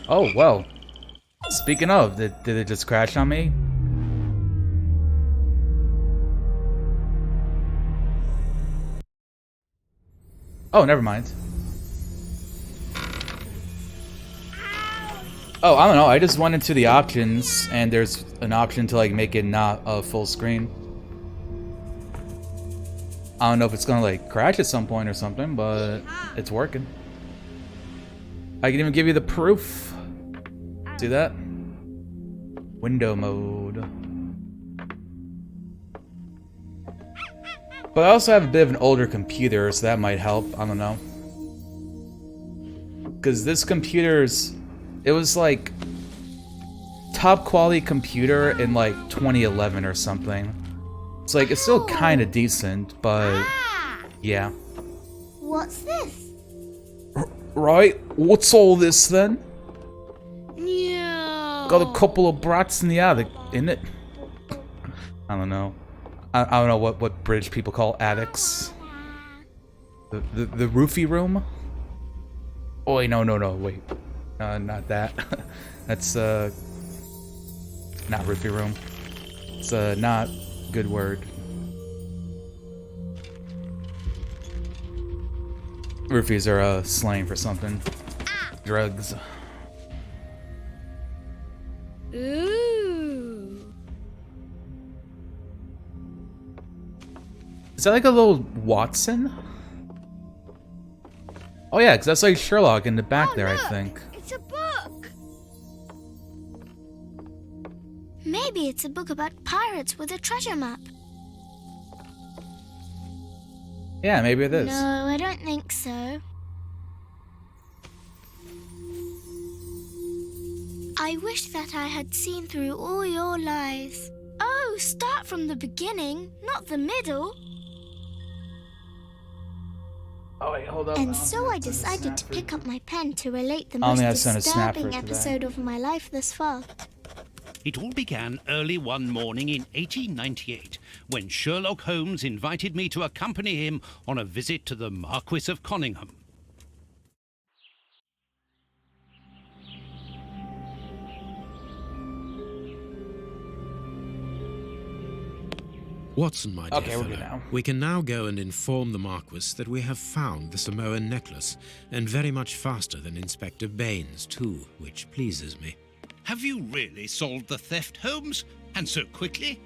Oh, well. Speaking of, did it just crash on me? Oh, never mind. Oh, I don't know. I just went into the options, and there's an option to like make it not a full screen. I don't know if it's gonna like crash at some point or something, but it's working. I can even give you the proof. See that? Window mode. But I also have a bit of an older computer, so that might help. I don't know. Because this computer's... It was like... top quality computer in like 2011 or something. It's like, it's still kind of decent, but... yeah. What's this? Right, what's all this then? No. Got a couple of brats in the attic, in it. I don't know. I don't know what British people call attics. The roofie room? Oh wait, no, wait. Not that. That's not roofie room. It's not a good word. Roofies are slang for something. Drugs. Ooh. Is that like a little Watson? Oh yeah, because that's like Sherlock in the back there, look, I think. It's a book. Maybe it's a book about pirates with a treasure map. Yeah, maybe it is. No, I don't think so. I wish that I had seen through all your lies. Oh, start from the beginning, not the middle. Oh wait, hold up. And so I decided to pick up my pen to relate the I only most have to send a snap for disturbing it today. episode of my life thus far. It all began early one morning in 1898 when Sherlock Holmes invited me to accompany him on a visit to the Marquis of Conyngham. Watson, my dear Okay, we're good fellow, now. we can now go and inform the Marquis that we have found the Samoan necklace, and very much faster than Inspector Baines, too, which pleases me. Have you really solved the theft, Holmes? And so quickly?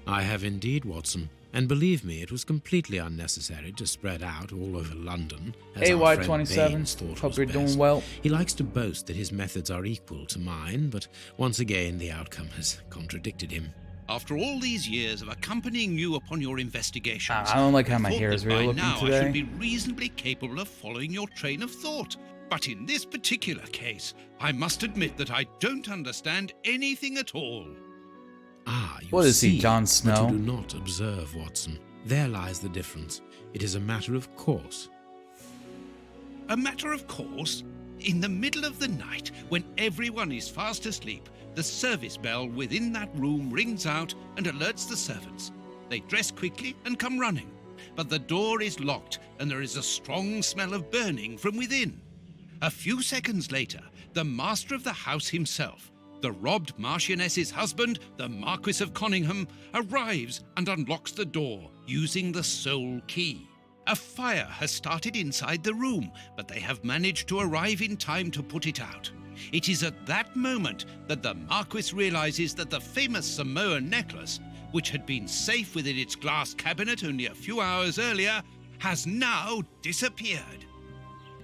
I have indeed, Watson, and believe me, it was completely unnecessary to spread out all over London, as our friend Baines AY27, thought hope was you're best. doing well. He likes to boast that his methods are equal to mine, but once again the outcome has contradicted him. After all these years of accompanying you upon your investigations, I don't like how my thought hair that is really by looking now I today. should be reasonably capable of following your train of thought. But in this particular case, I must admit that I don't understand anything at all. Ah, you What is he, see, Jon But Snow? you do not observe, Watson. There lies the difference. It is a matter of course. A matter of course, in the middle of the night, when everyone is fast asleep, the service bell within that room rings out and alerts the servants. They dress quickly and come running, but the door is locked and there is a strong smell of burning from within. A few seconds later, the master of the house himself, the robbed Marchioness's husband, the Marquis of Conyngham, arrives and unlocks the door using the sole key. A fire has started inside the room, but they have managed to arrive in time to put it out. It is at that moment that the Marquis realizes that the famous Samoan necklace, which had been safe within its glass cabinet only a few hours earlier, has now disappeared.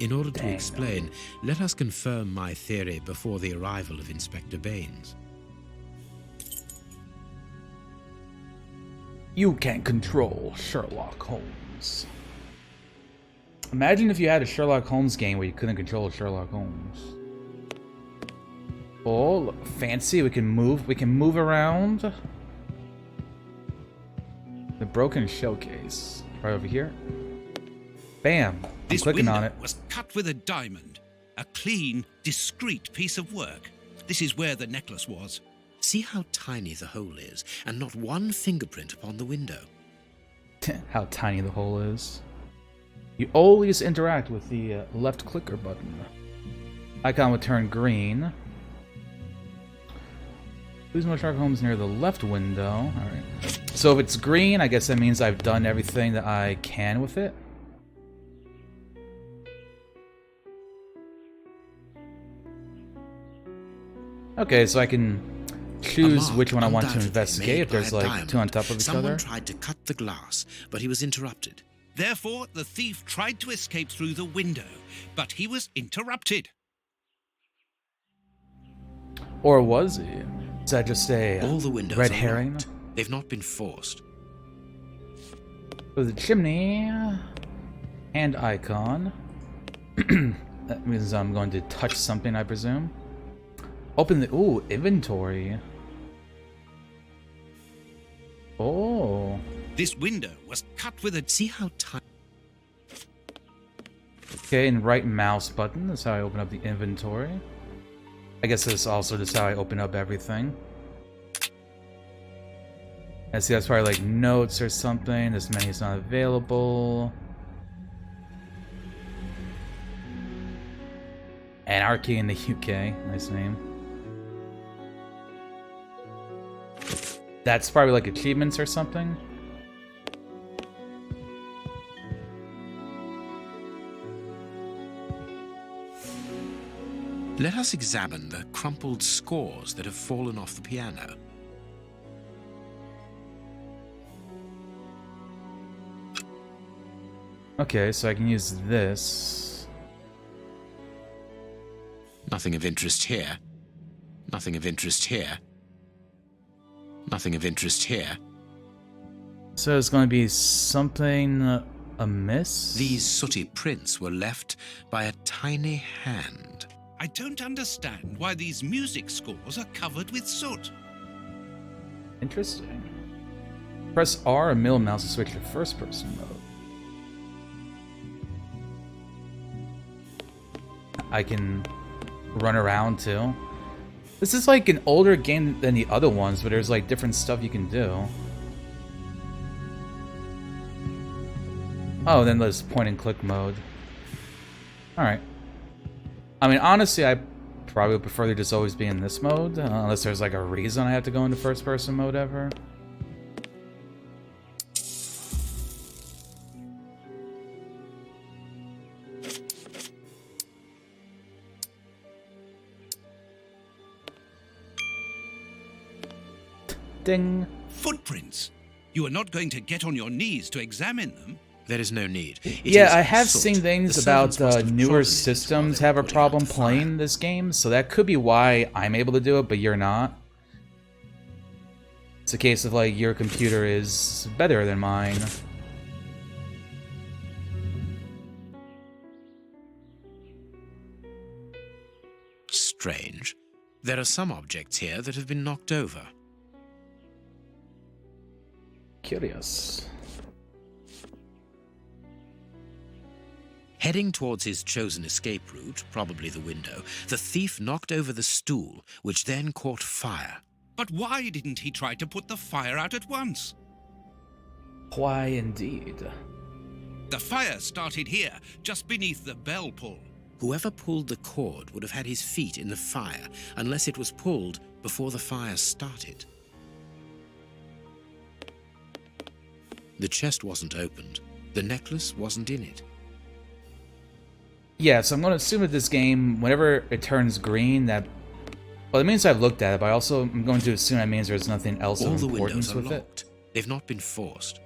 In order to explain, let us confirm my theory before the arrival of Inspector Baines. You can't control Sherlock Holmes. Imagine if you had a Sherlock Holmes game where you couldn't control Sherlock Holmes. Oh, look, fancy. We can move around. The broken showcase. Right over here. Bam. I'm This clicking window on it. was cut with a diamond, a clean, discreet piece of work. This is where the necklace was. See how tiny the hole is, and not one fingerprint upon the window. How tiny the hole is. You always interact with the left clicker button. Icon would turn green. Lose more Sherlock Holmes near the left window. Alright. So if it's green, I guess that means I've done everything that I can with it. Okay, so I can choose which one I want to investigate if there's like two on top of each other. Someone tried to cut the glass, but he was interrupted. Therefore, the thief tried to escape through the window, but he was interrupted. Or was he? Is that just a All the windows red are herring? locked. They've not been forced. So the chimney and icon. That means I'm going to touch something, I presume. Open the inventory. Oh. This window was cut with a... See how tiny... Okay, and right mouse button is how I open up the inventory. I guess this is also just how I open up everything. I see that's probably like notes or something. This menu's not available. Anarchy in the UK. Nice name. That's probably like achievements or something. Let us examine the crumpled scores that have fallen off the piano. Okay, so I can use this. Nothing of interest here. Nothing of interest here. Nothing of interest here. So it's going to be something amiss? These sooty prints were left by a tiny hand. I don't understand why these music scores are covered with soot. Interesting. Press R or middle mouse to switch to first person mode. I can run around too. This is like an older game than the other ones, but there's like different stuff you can do. Oh, then there's point and click mode. Alright. I mean, honestly, I probably would prefer to just always be in this mode, unless there's like a reason I have to go into first person mode ever. Ding. Footprints. You are not going to get on your knees to examine them. There is no need. Yeah, I have seen things about newer systems have a problem playing this game, so that could be why I'm able to do it, but you're not. It's a case of like, your computer is better than mine. Strange. There are some objects here that have been knocked over. Curious. Heading towards his chosen escape route, probably the window, the thief knocked over the stool, which then caught fire. But why didn't he try to put the fire out at once? Why indeed? The fire started here, just beneath the bell pull. Whoever pulled the cord would have had his feet in the fire, unless it was pulled before the fire started. The chest wasn't opened. The necklace wasn't in it. Yeah, so I'm going to assume that this game, whenever it turns green, that... Well, it means I've looked at it, but also I'm going to assume that means there's nothing else All of the importance windows are with locked. They've not been forced.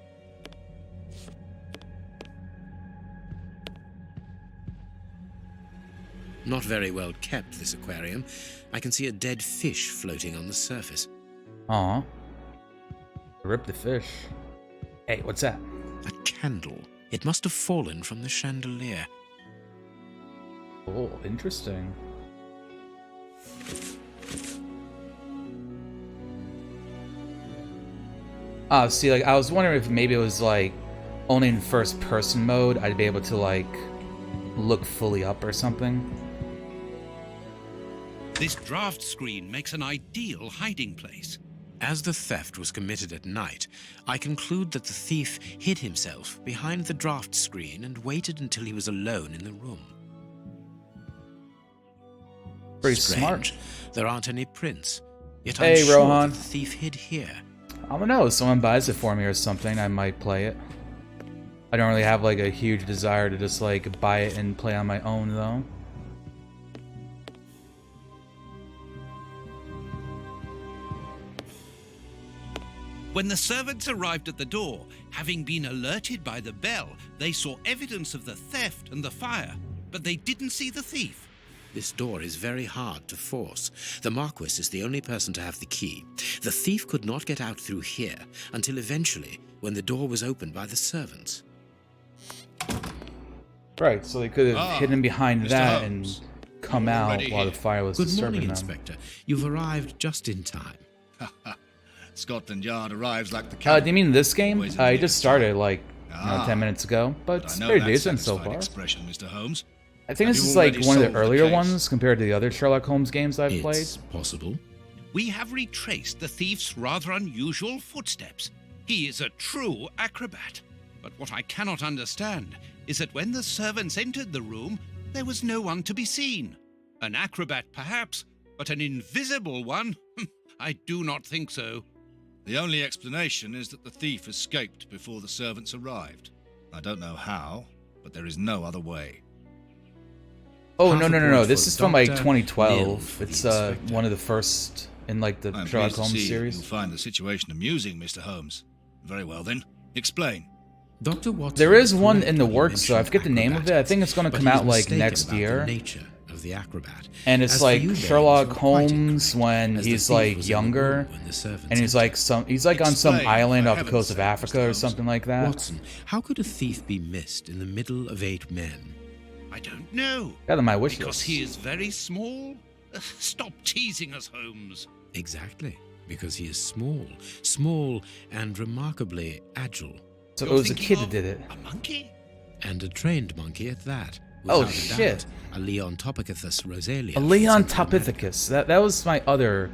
Not very well kept, this aquarium. I can see a dead fish floating on the surface. it. Aw. Rip the fish. Hey, what's that? A candle. It must have fallen from the chandelier. Oh, interesting. See, like, I was wondering if maybe it was, like, only in first-person mode I'd be able to, like, look fully up or something. This draft screen makes an ideal hiding place. As the theft was committed at night, I conclude that the thief hid himself behind the draft screen and waited until he was alone in the room. Pretty Strange. smart. There aren't any prints. Yet Hey, I'm sure Rohan. that the thief hid here. I don't know, if someone buys it for me or something, I might play it. I don't really have like a huge desire to just like buy it and play on my own though. When the servants arrived at the door, having been alerted by the bell, they saw evidence of the theft and the fire, but they didn't see the thief. This door is very hard to force. The Marquis is the only person to have the key. The thief could not get out through here until eventually, when the door was opened by the servants. Right, so they could have hidden behind Mr. that Holmes. and come You're out already while the here. fire was Good disturbing morning, them. Inspector. You've arrived just in time. Scotland Yard arrives like the Do cavalry. you mean this game? Always in I the just nick of started like 10 Ah, minutes ago, but it's I know pretty that decent so satisfied far. expression, Mr. Holmes. I think Have this you is like already one of the solved the earlier case? ones compared to the other Sherlock Holmes games I've played. It's possible. We have retraced the thief's rather unusual footsteps. He is a true acrobat. But what I cannot understand is that when the servants entered the room, there was no one to be seen. An acrobat, perhaps, but an invisible one? I do not think so. The only explanation is that the thief escaped before the servants arrived. I don't know how, but there is no other way. Oh, Half no, a no, no, no. point This for is from like Dr. 2012. Nil for the It's inspector. one of the first in like the I'm Sherlock pleased to Holmes see series. you'll find the situation amusing, Mr. Holmes. Very well then. Explain. Dr. Watson There is was one correct in the when he works, though. I mentioned forget the name of it. I think it's going to but come he is out like mistaken next about year. The nature of the acrobat. And it's As for like you, Baines, Sherlock you're quite Holmes incorrect, when as the he's thief like was in the younger, room when the servants and he's entered. like on some Explain, island for off the heaven's coast of sake, Africa Mr. or Holmes. something like that. Watson, how could a thief be missed in the middle of 8 men? I don't know. Got on my wish Because list. he is very small? Stop teasing us, Holmes. Exactly, because he is small and remarkably agile, So it You're was a thinking kid that of did it. A monkey? and a trained monkey at that. Oh, Without a shit. doubt, a Leontopithecus rosalia. A Leontopithecus. That was my other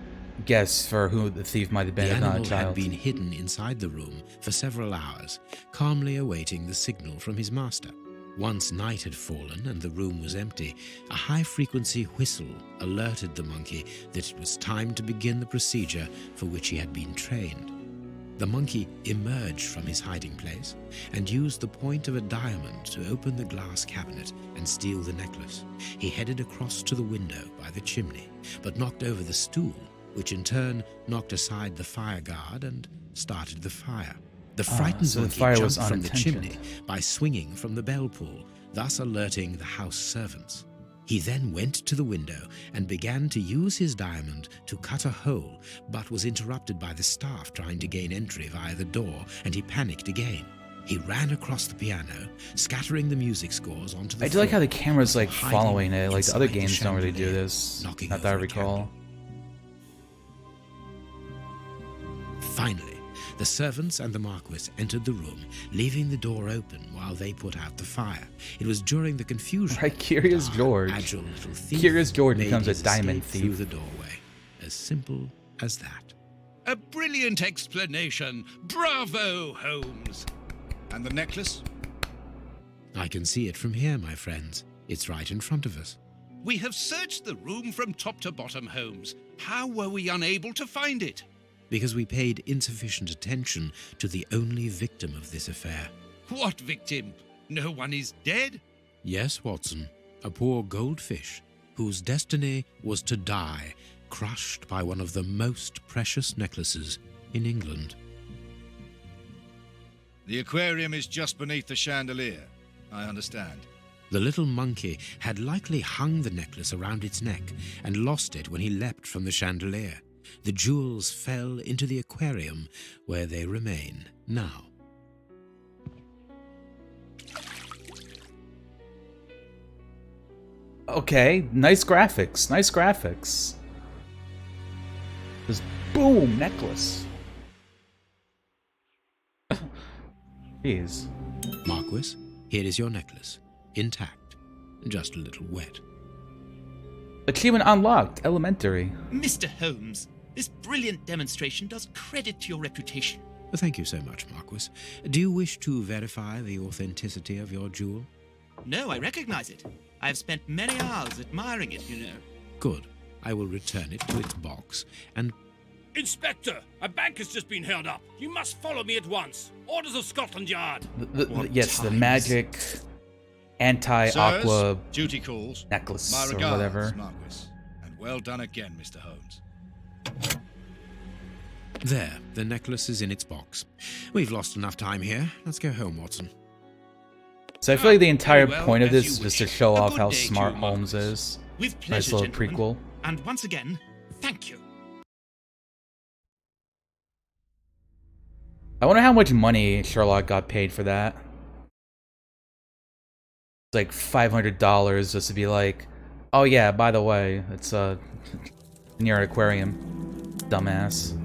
guess for who the thief might have The been, if not a animal had child. been hidden inside the room for several hours, calmly awaiting the signal from his master. Once night had fallen and the room was empty, a high-frequency whistle alerted the monkey that it was time to begin the procedure for which he had been trained. The monkey emerged from his hiding place and used the point of a diamond to open the glass cabinet and steal the necklace. He headed across to the window by the chimney, but knocked over the stool, which in turn knocked aside the fire guard and started the fire. The frightened so the monkey fire jumped was from the unintentional. chimney by swinging from the bell pull, thus alerting the house servants. He then went to the window and began to use his diamond to cut a hole, but was interrupted by the staff trying to gain entry via the door, and he panicked again. He ran across the piano, scattering the music scores onto the I do like how floor, the camera's like hiding following it. Like the other inside the games don't really do chandelier, this. knocking Not that I over a recall. candle. Finally, the servants and the Marquis entered the room, leaving the door open while they put out the fire. It was during the confusion Right, Curious that our George. agile little thief Curious George made becomes a his diamond escape through thief. the doorway. As simple as that. A brilliant explanation. Bravo, Holmes. And the necklace? I can see it from here, my friends. It's right in front of us. We have searched the room from top to bottom, Holmes. How were we unable to find it? Because we paid insufficient attention to the only victim of this affair. What victim? No one is dead? Yes, Watson, a poor goldfish whose destiny was to die, crushed by one of the most precious necklaces in England. The aquarium is just beneath the chandelier. I understand. The little monkey had likely hung the necklace around its neck and lost it when he leapt from the chandelier. The jewels fell into the aquarium, where they remain now. Okay, nice graphics. Nice graphics. This boom necklace. Jeez. Marquis, here is your necklace, intact, just a little wet. Achievement unlocked. Elementary. Mr. Holmes, this brilliant demonstration does credit to your reputation. Thank you so much, Marquis. Do you wish to verify the authenticity of your jewel? No, I recognize it. I have spent many hours admiring it, you know. Good. I will return it to its box and Inspector, a bank has just been held up. You must follow me at once. Orders of Scotland Yard. Yes, the magic anti-aqua Sirs, duty calls. necklace My or regards, whatever. Marquis. And well done again, Mr. Holmes. There, the necklace is in its box. We've lost enough time here. Let's go home, Watson. So I feel like the entire Very well, point of as this you is just wish. to show A off good how day to smart you, Holmes Marquis. is. With Nice pleasure, little gentlemen. prequel. And once again, thank you. I wonder how much money Sherlock got paid for that. It's like $500 just to be like, oh yeah, by the way, it's near an aquarium. Dumbass.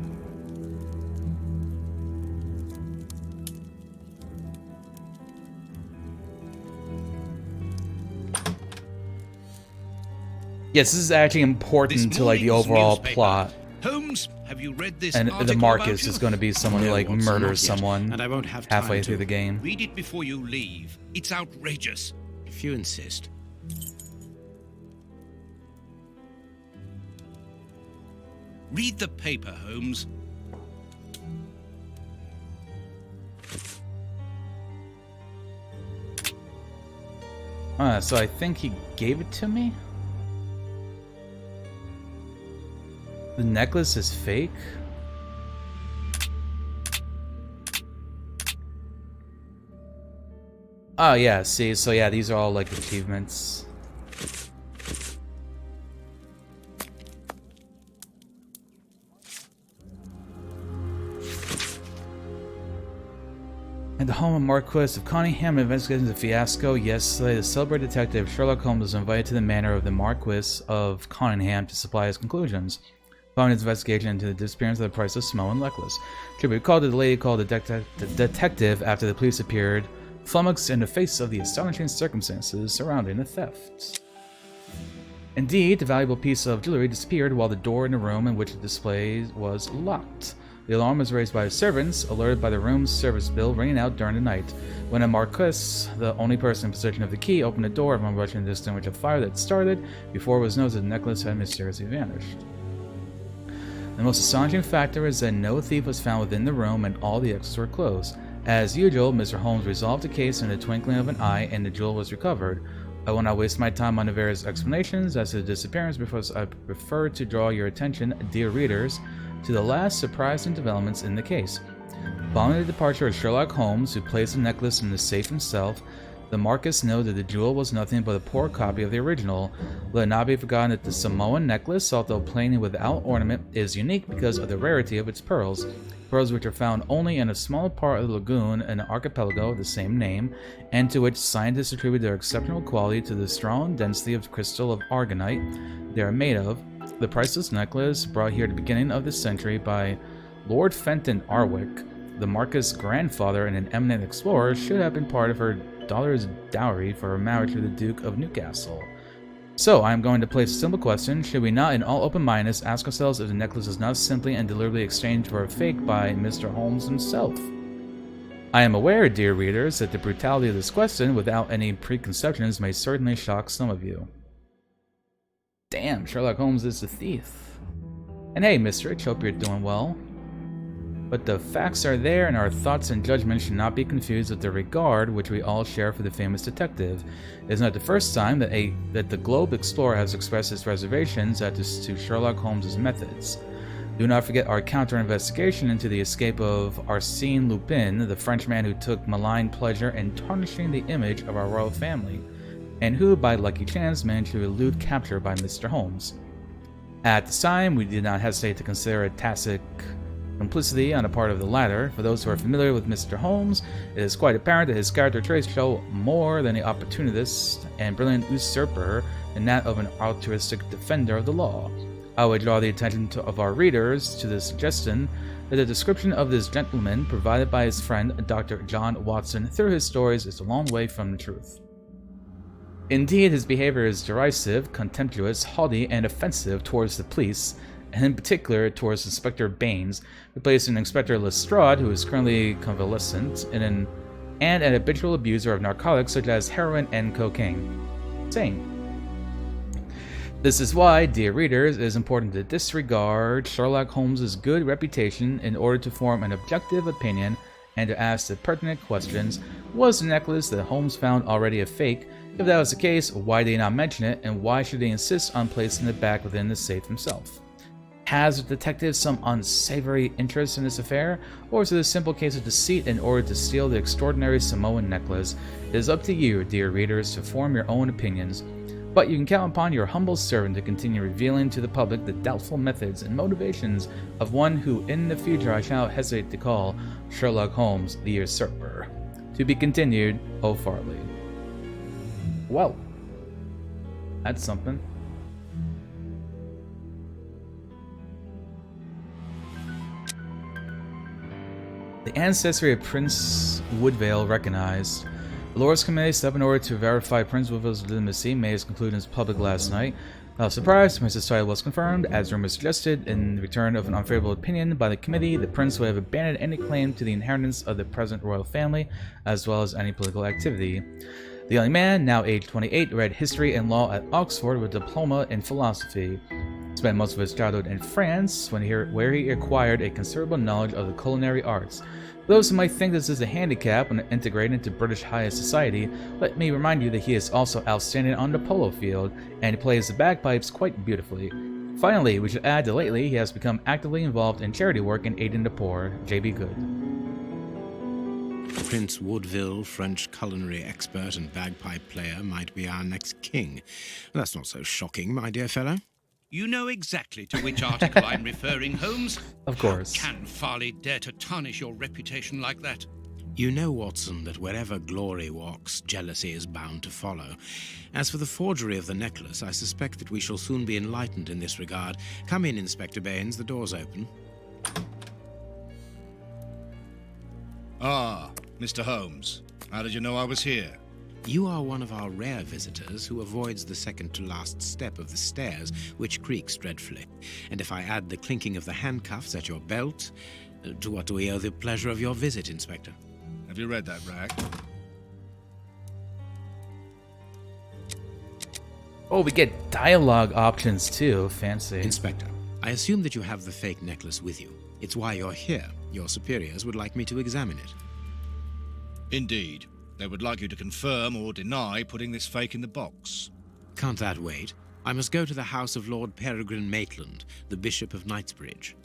Yes, this is actually important to like the morning's overall newspaper. plot. Holmes, have you read this And article the Marcus about you? is going to be someone who No, like Watson, murders not yet. someone And I won't have time halfway to. through the game. Read it before you leave. It's outrageous. If you insist. Read the paper, Holmes. So I think he gave it to me? The necklace is fake? Oh yeah, see, so yeah, these are all like achievements. At the home of Marquis of Cunningham, investigating the fiasco, yesterday the celebrated detective Sherlock Holmes was invited to the manor of the Marquis of Cunningham to supply his conclusions. Following his investigation into the disappearance of the priceless Samoan necklace, it should be recalled that the lady called the detective after the police appeared, flummoxed in the face of the astonishing circumstances surrounding the theft. Indeed, the valuable piece of jewelry disappeared while the door in the room in which it displayed was locked. The alarm was raised by the servants, alerted by the room's service bell ringing out during the night. When the Marquis, the only person in possession of the key, opened the door, everyone rushing to extinguish a fire that started before it was noticed the necklace had mysteriously vanished. The most astonishing factor is that no thief was found within the room and all the exits were closed. As usual, Mr. Holmes resolved the case in the twinkling of an eye and the jewel was recovered. I will not waste my time on the various explanations as to the disappearance because I prefer to draw your attention, dear readers, to the last surprising developments in the case. Following the departure of Sherlock Holmes, who placed the necklace in the safe himself, the Marquis noted that the jewel was nothing but a poor copy of the original. Let it not be forgotten that the Samoan necklace, although plain and without ornament, is unique because of the rarity of its pearls. Pearls which are found only in a small part of the lagoon in an archipelago of the same name, and to which scientists attribute their exceptional quality to the strong density of crystal of aragonite they are made of. The priceless necklace, brought here at the beginning of this century by Lord Fenton Arwick, the Marquis' grandfather and an eminent explorer, should have been part of her daughter's dowry for her marriage with the Duke of Newcastle. So, I am going to place a simple question. Should we not, in all open-mindedness, ask ourselves if the necklace is not simply and deliberately exchanged for a fake by Mr. Holmes himself? I am aware, dear readers, that the brutality of this question, without any preconceptions, may certainly shock some of you. Damn, Sherlock Holmes is the thief. And hey, Mr. Rich, hope you're doing well. But the facts are there, and our thoughts and judgments should not be confused with the regard which we all share for the famous detective. It is not the first time that the Globe Explorer has expressed its reservations as to Sherlock Holmes' methods. Do not forget our counter-investigation into the escape of Arsène Lupin, the Frenchman who took malign pleasure in tarnishing the image of our royal family, and who, by lucky chance, managed to elude capture by Mr. Holmes. At the time, we did not hesitate to consider a tacit complicity on the part of the latter. For those who are familiar with Mr. Holmes, it is quite apparent that his character traits show more than the opportunist and brilliant usurper than that of an altruistic defender of the law. I would draw the attention of our readers to the suggestion that the description of this gentleman provided by his friend Dr. John Watson through his stories is a long way from the truth. Indeed, his behavior is derisive, contemptuous, haughty, and offensive towards the police, and in particular towards Inspector Baines, replacing Inspector Lestrade, who is currently convalescent, and an habitual abuser of narcotics such as heroin and cocaine. Same. This is why, dear readers, it is important to disregard Sherlock Holmes' good reputation in order to form an objective opinion and to ask the pertinent questions. Was the necklace that Holmes found already a fake? If that was the case, why did he not mention it, and why should he insist on placing it back within the safe himself? Has the detective some unsavory interest in this affair, or is it a simple case of deceit in order to steal the extraordinary Samoan necklace? It is up to you, dear readers, to form your own opinions, but you can count upon your humble servant to continue revealing to the public the doubtful methods and motivations of one who in the future I shall not hesitate to call Sherlock Holmes the Usurper. To be continued, O. Farley. Well, that's something. The ancestry of Prince Woodvale recognized. The Lords Committee set up in order to verify Prince Woodvale's legitimacy may have concluded in his public last night. Surprise, Prince's title was confirmed, as rumors suggested. In return of an unfavorable opinion by the committee, the prince would have abandoned any claim to the inheritance of the present royal family, as well as any political activity. The young man, now aged 28, read history and law at Oxford with a diploma in philosophy. Spent most of his childhood in France, where he acquired a considerable knowledge of the culinary arts. For those who might think this is a handicap when integrated into British high society, let me remind you that he is also outstanding on the polo field, and he plays the bagpipes quite beautifully. Finally, we should add that lately he has become actively involved in charity work and aiding the poor. J.B. Good. Prince Woodville, French culinary expert and bagpipe player, might be our next king. That's not so shocking, my dear fellow. You know exactly to which article I'm referring, Holmes. Of course. How can Farley dare to tarnish your reputation like that? You know, Watson, that wherever glory walks, jealousy is bound to follow. As for the forgery of the necklace, I suspect that we shall soon be enlightened in this regard. Come in, Inspector Baines, the door's open. Ah, Mr. Holmes. How did you know I was here? You are one of our rare visitors who avoids the second-to-last step of the stairs, which creaks dreadfully. And if I add the clinking of the handcuffs at your belt, to what do we owe the pleasure of your visit, Inspector? Have you read that rag? Oh, we get dialogue options too. Fancy. Inspector, I assume that you have the fake necklace with you. It's why you're here. Your superiors would like me to examine it. Indeed. They would like you to confirm or deny putting this fake in the box. Can't that wait? I must go to the house of Lord Peregrine Maitland, the Bishop of Knightsbridge.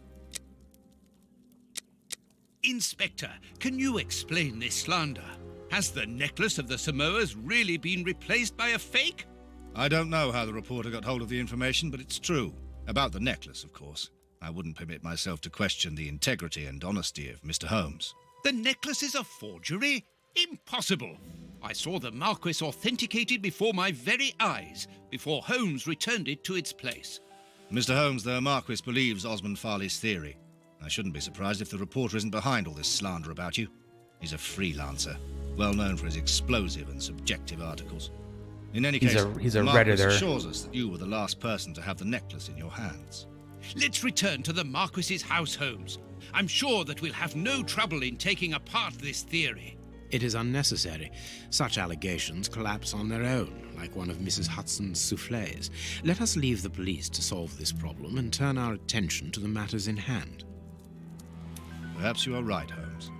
Inspector, can you explain this slander? Has the necklace of the Samoas really been replaced by a fake? I don't know how the reporter got hold of the information, but it's true. About the necklace, of course. I wouldn't permit myself to question the integrity and honesty of Mr. Holmes. The necklace is a forgery? Impossible! I saw the Marquis authenticated before my very eyes, before Holmes returned it to its place. Mr. Holmes, the Marquis believes Osmond Farley's theory. I shouldn't be surprised if the reporter isn't behind all this slander about you. He's a freelancer, well known for his explosive and subjective articles. In any case, he's a the Marquis Redditor. assures us that you were the last person to have the necklace in your hands. Let's return to the Marquis's house, Holmes. I'm sure that we'll have no trouble in taking apart this theory. It is unnecessary. Such allegations collapse on their own, like one of Mrs. Hudson's soufflés. Let us leave the police to solve this problem and turn our attention to the matters in hand. Perhaps you are right, Holmes.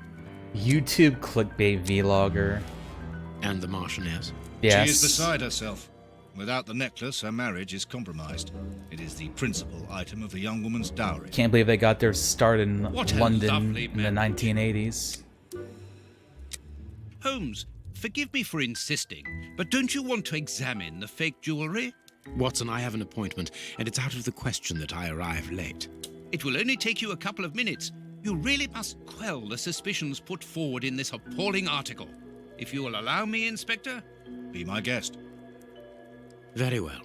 YouTube clickbait vlogger. And the Marchioness? Yes. She is beside herself. Without the necklace, her marriage is compromised. It is the principal item of the young woman's dowry. Can't believe they got their start in What a London lovely in the marriage. 1980s. Holmes, forgive me for insisting, but don't you want to examine the fake jewellery? Watson, I have an appointment, and it's out of the question that I arrive late. It will only take you a couple of minutes. You really must quell the suspicions put forward in this appalling article. If you will allow me, Inspector? Be my guest. Very well.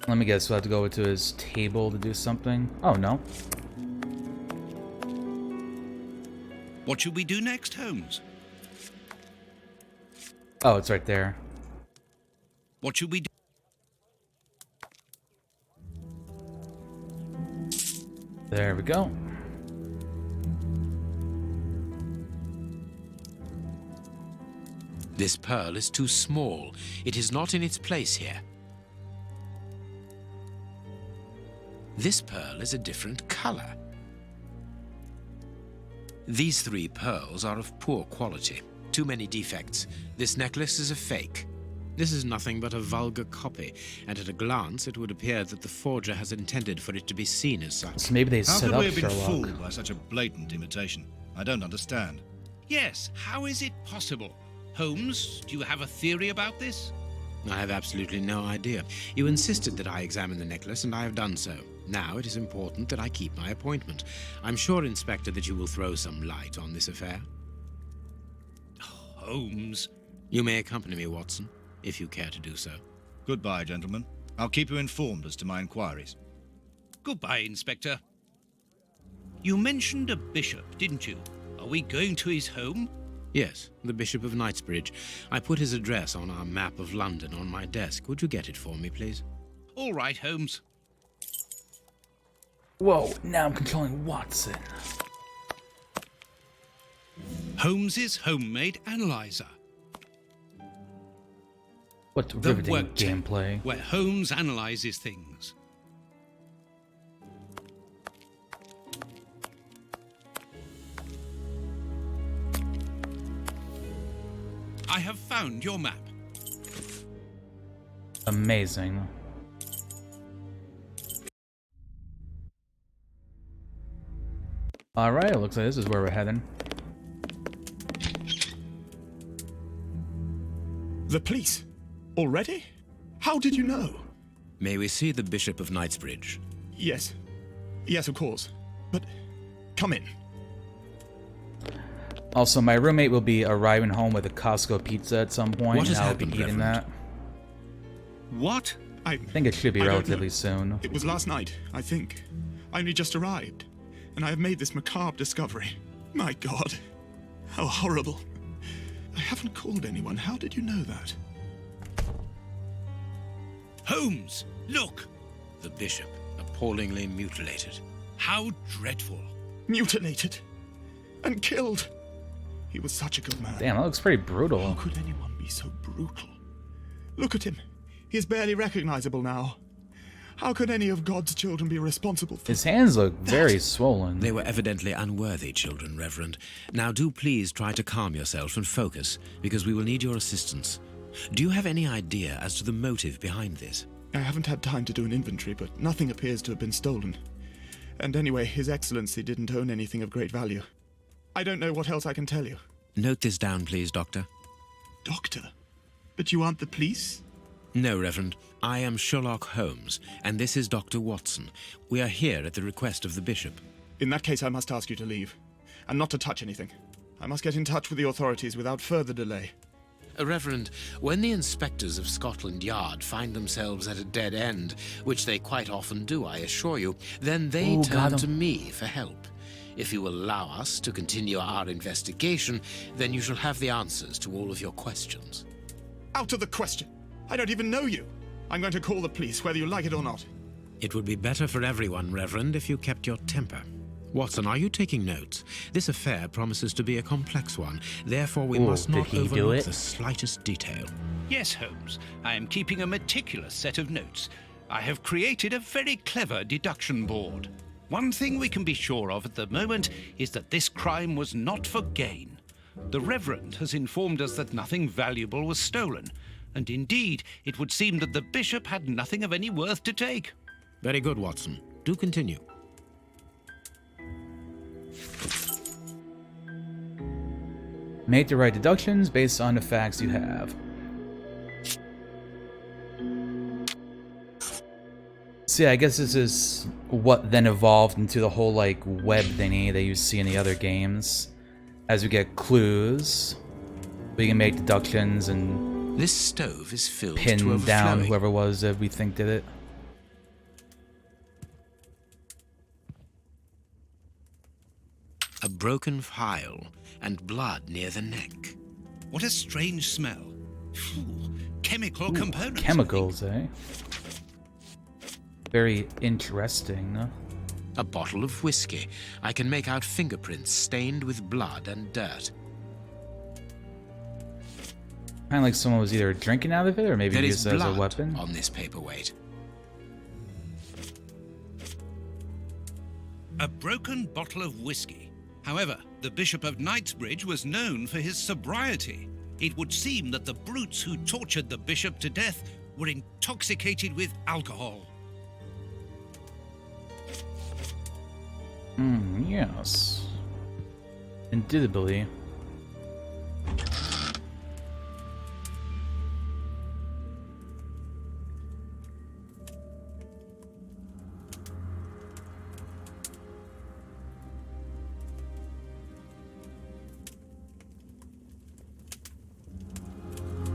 Let me guess, we'll have to go to his table to do something. Oh, no. What should we do next, Holmes? Oh, it's right there. What should we do? There we go. This pearl is too small. It is not in its place here. This pearl is a different color. These 3 pearls are of poor quality. Too many defects. This necklace is a fake. This is nothing but a vulgar copy, and at a glance it would appear that the forger has intended for it to be seen as such. So maybe they How set could up we have been Sherlock. fooled by such a blatant imitation? I don't understand. Yes, how is it possible? Holmes, do you have a theory about this? I have absolutely no idea. You insisted that I examine the necklace, and I have done so. Now it is important that I keep my appointment. I'm sure, Inspector, that you will throw some light on this affair. Holmes. You may accompany me, Watson, if you care to do so. Goodbye, gentlemen. I'll keep you informed as to my inquiries. Goodbye, Inspector. You mentioned a bishop, didn't you? Are we going to his home? Yes, the Bishop of Knightsbridge. I put his address on our map of London on my desk. Would you get it for me, please? All right, Holmes. Whoa, now I'm controlling Watson. Holmes's homemade analyzer. What The riveting work tent, gameplay. where Holmes analyzes things. I have found your map. Amazing. Alright, it looks like this is where we're heading. The police? Already? How did you know? May we see the Bishop of Knightsbridge? Yes. Yes, of course. But come in. Also, my roommate will be arriving home with a Costco pizza at some point, What has and I'll be happened, eating Reverend? that. What? I I think it should be I don't relatively know. soon. It was last night, I think. I only just arrived, and I have made this macabre discovery. My God. How horrible. I haven't called anyone. How did you know that? Holmes, look! The Bishop, appallingly mutilated. How dreadful. Mutilated. And killed. He was such a good man. Damn, that looks pretty How brutal. could anyone be so brutal? Look at him. He is barely recognizable now. How could any of God's children be responsible for His hands look very swollen. They were evidently unworthy children, Reverend. Now do please try to calm yourself and focus, because we will need your assistance. Do you have any idea as to the motive behind this? I haven't had time to do an inventory, but nothing appears to have been stolen. And anyway, His Excellency didn't own anything of great value. I don't know what else I can tell you. Note this down, please, Doctor. Doctor? But you aren't the police? No, Reverend. I am Sherlock Holmes, and this is Dr. Watson. We are here at the request of the Bishop. In that case, I must ask you to leave. And not to touch anything. I must get in touch with the authorities without further delay. Reverend, when the inspectors of Scotland Yard find themselves at a dead end, which they quite often do, I assure you, then they Ooh, turn got to him. me for help. If you will allow us to continue our investigation, then you shall have the answers to all of your questions. Out of the question! I don't even know you! I'm going to call the police, whether you like it or not. It would be better for everyone, Reverend, if you kept your temper. Watson, are you taking notes? This affair promises to be a complex one, therefore we Ooh, must did not he do overlook it? the slightest detail. Yes, Holmes. I am keeping a meticulous set of notes. I have created a very clever deduction board. One thing we can be sure of at the moment is that this crime was not for gain. The Reverend has informed us that nothing valuable was stolen, and indeed, it would seem that the Bishop had nothing of any worth to take. Very good, Watson. Do continue. Make the right deductions based on the facts you have. See, I guess this is what then evolved into the whole, like, web thingy that you see in the other games. As we get clues, we can make deductions and This stove is filled to pin down overflowing. whoever was that we think did it. A broken phial and blood near the neck. What a strange smell. Phew, chemical components. I think. Chemicals, eh? Very interesting. A bottle of whiskey. I can make out fingerprints stained with blood and dirt. Kind of like someone was either drinking out of it or maybe There used is it as a blood weapon. on this paperweight. A broken bottle of whiskey. However, the Bishop of Knightsbridge was known for his sobriety. It would seem that the brutes who tortured the bishop to death were intoxicated with alcohol. Yes. Indubitably.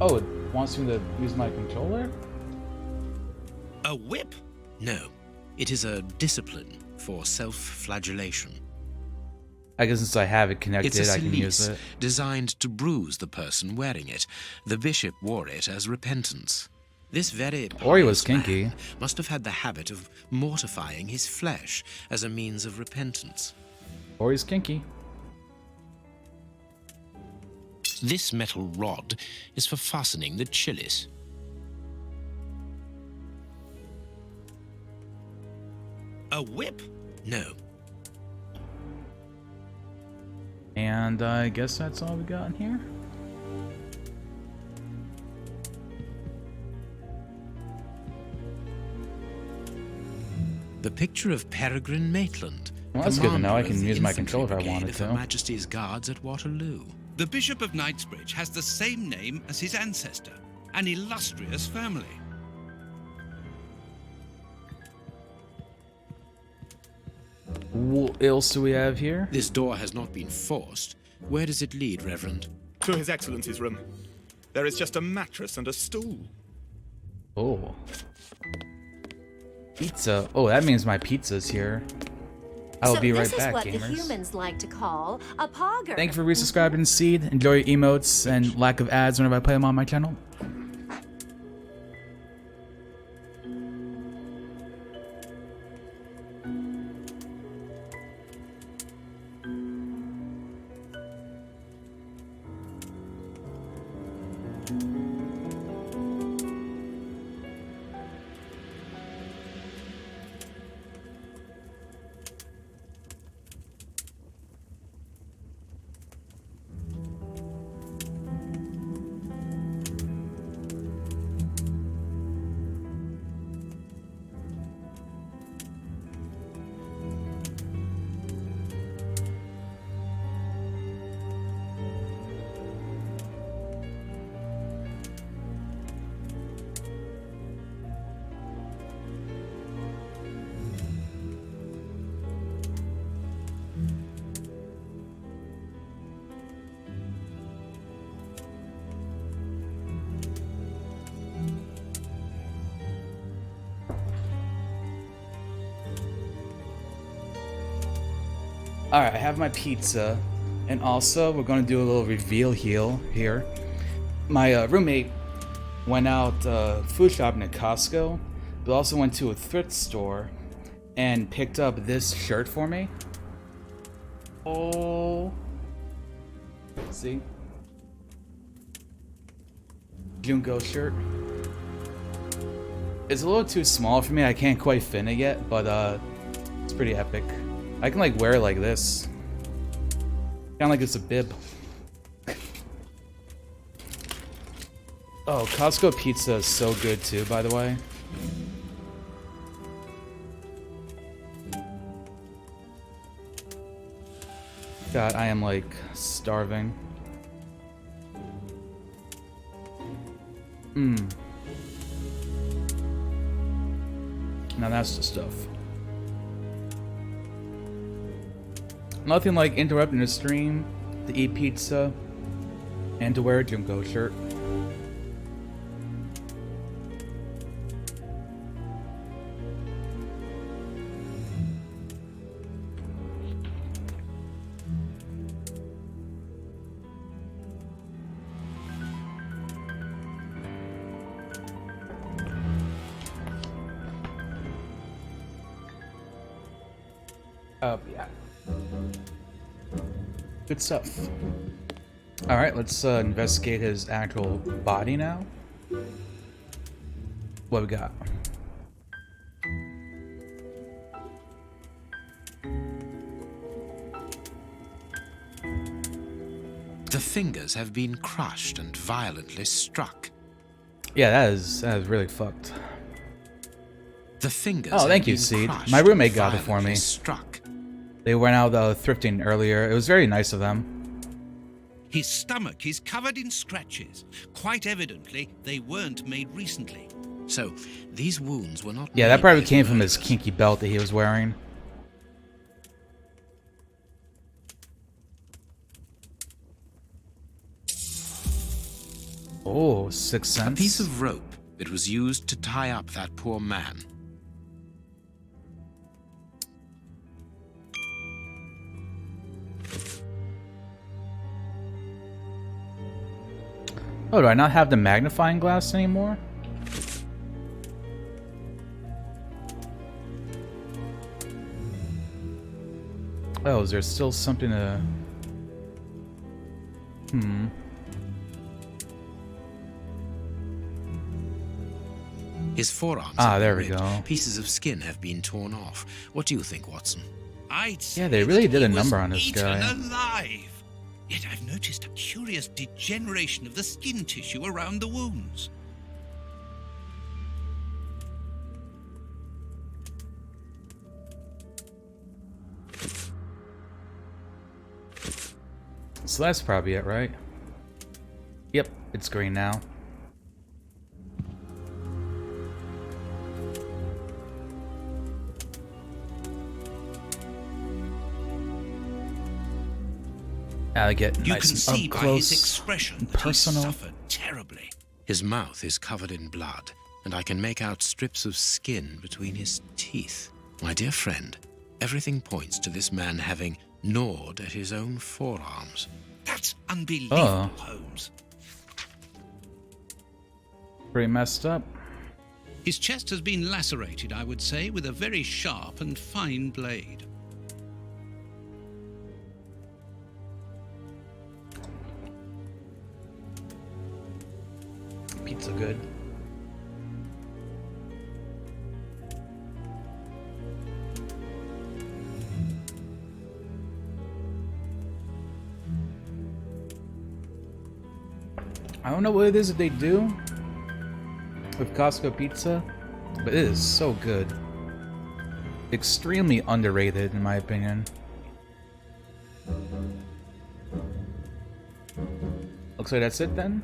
Oh, it wants me to use my controller? A whip? No, it is a discipline for self-flagellation. I guess since I have it connected, It's a I can use cilice it. designed to bruise the person wearing it. The bishop wore it as repentance. This very Or he was pious kinky. man must have had the habit of mortifying his flesh as a means of repentance. Or he's kinky. This metal rod is for fastening the chalice. A whip? No, And I guess that's all we got in here. the picture of Peregrine Maitland. Well, that's good to know. I commander can of the use my infantry controller if I brigade wanted of Her to. Majesty's Guards at Waterloo. The Bishop of Knightsbridge has the same name as his ancestor, an illustrious family. What else do we have here? This door has not been forced. Where does it lead, Reverend? To His Excellency's room. There is just a mattress and a stool. Oh. Pizza. Oh, that means my pizza's here. I will be right back, this is what gamers. the humans like to call a pogger. Thank you for resubscribing, Seed. Enjoy your emotes and lack of ads whenever I play them on my channel. Alright, I have my pizza. And also, we're going to do a little reveal here. My roommate went out food shopping at Costco, but also went to a thrift store and picked up this shirt for me. Oh. See? Junko shirt. It's a little too small for me. I can't quite fit it yet, but it's pretty epic. I can like wear it like this. Kind of like it's a bib. Oh, Costco pizza is so good too, by the way. God, I am like starving. Now that's the stuff. Nothing like interrupting a stream to eat pizza and to wear a Junko shirt. Yeah. Good stuff. Alright, let's investigate his actual body now. What we got? The fingers have been crushed and violently struck. Yeah, that is really fucked. The fingers. Oh, thank you, Seed. My roommate got it for me. Struck. They went out thrifting earlier. It was very nice of them. His stomach is covered in scratches. Quite evidently, they weren't made recently. So, these wounds were not. Yeah, that made probably by came from his murderers. kinky belt that he was wearing. Oh, 6 A cents. piece of rope that was used to tie up that poor man. Oh, do I not have the magnifying glass anymore? Oh, is there still something to... His forearms. Ah, have there been we ripped. go. Pieces of skin have been torn off. What do you think, Watson? I'd say Yeah, they really that did a he was number on this eaten guy. alive. Yet I've noticed a curious degeneration of the skin tissue around the wounds. So that's probably it, right? Yep, it's green now. I get You nice can and see up by close, his expression and that he personal. suffered terribly. His mouth is covered in blood, and I can make out strips of skin between his teeth. My dear friend, everything points to this man having gnawed at his own forearms. That's unbelievable, Oh. Holmes. Pretty messed up. His chest has been lacerated, I would say, with a very sharp and fine blade. Pizza good. I don't know what it is that they do with Costco pizza, but it is so good. Extremely underrated, in my opinion. Looks like that's it then.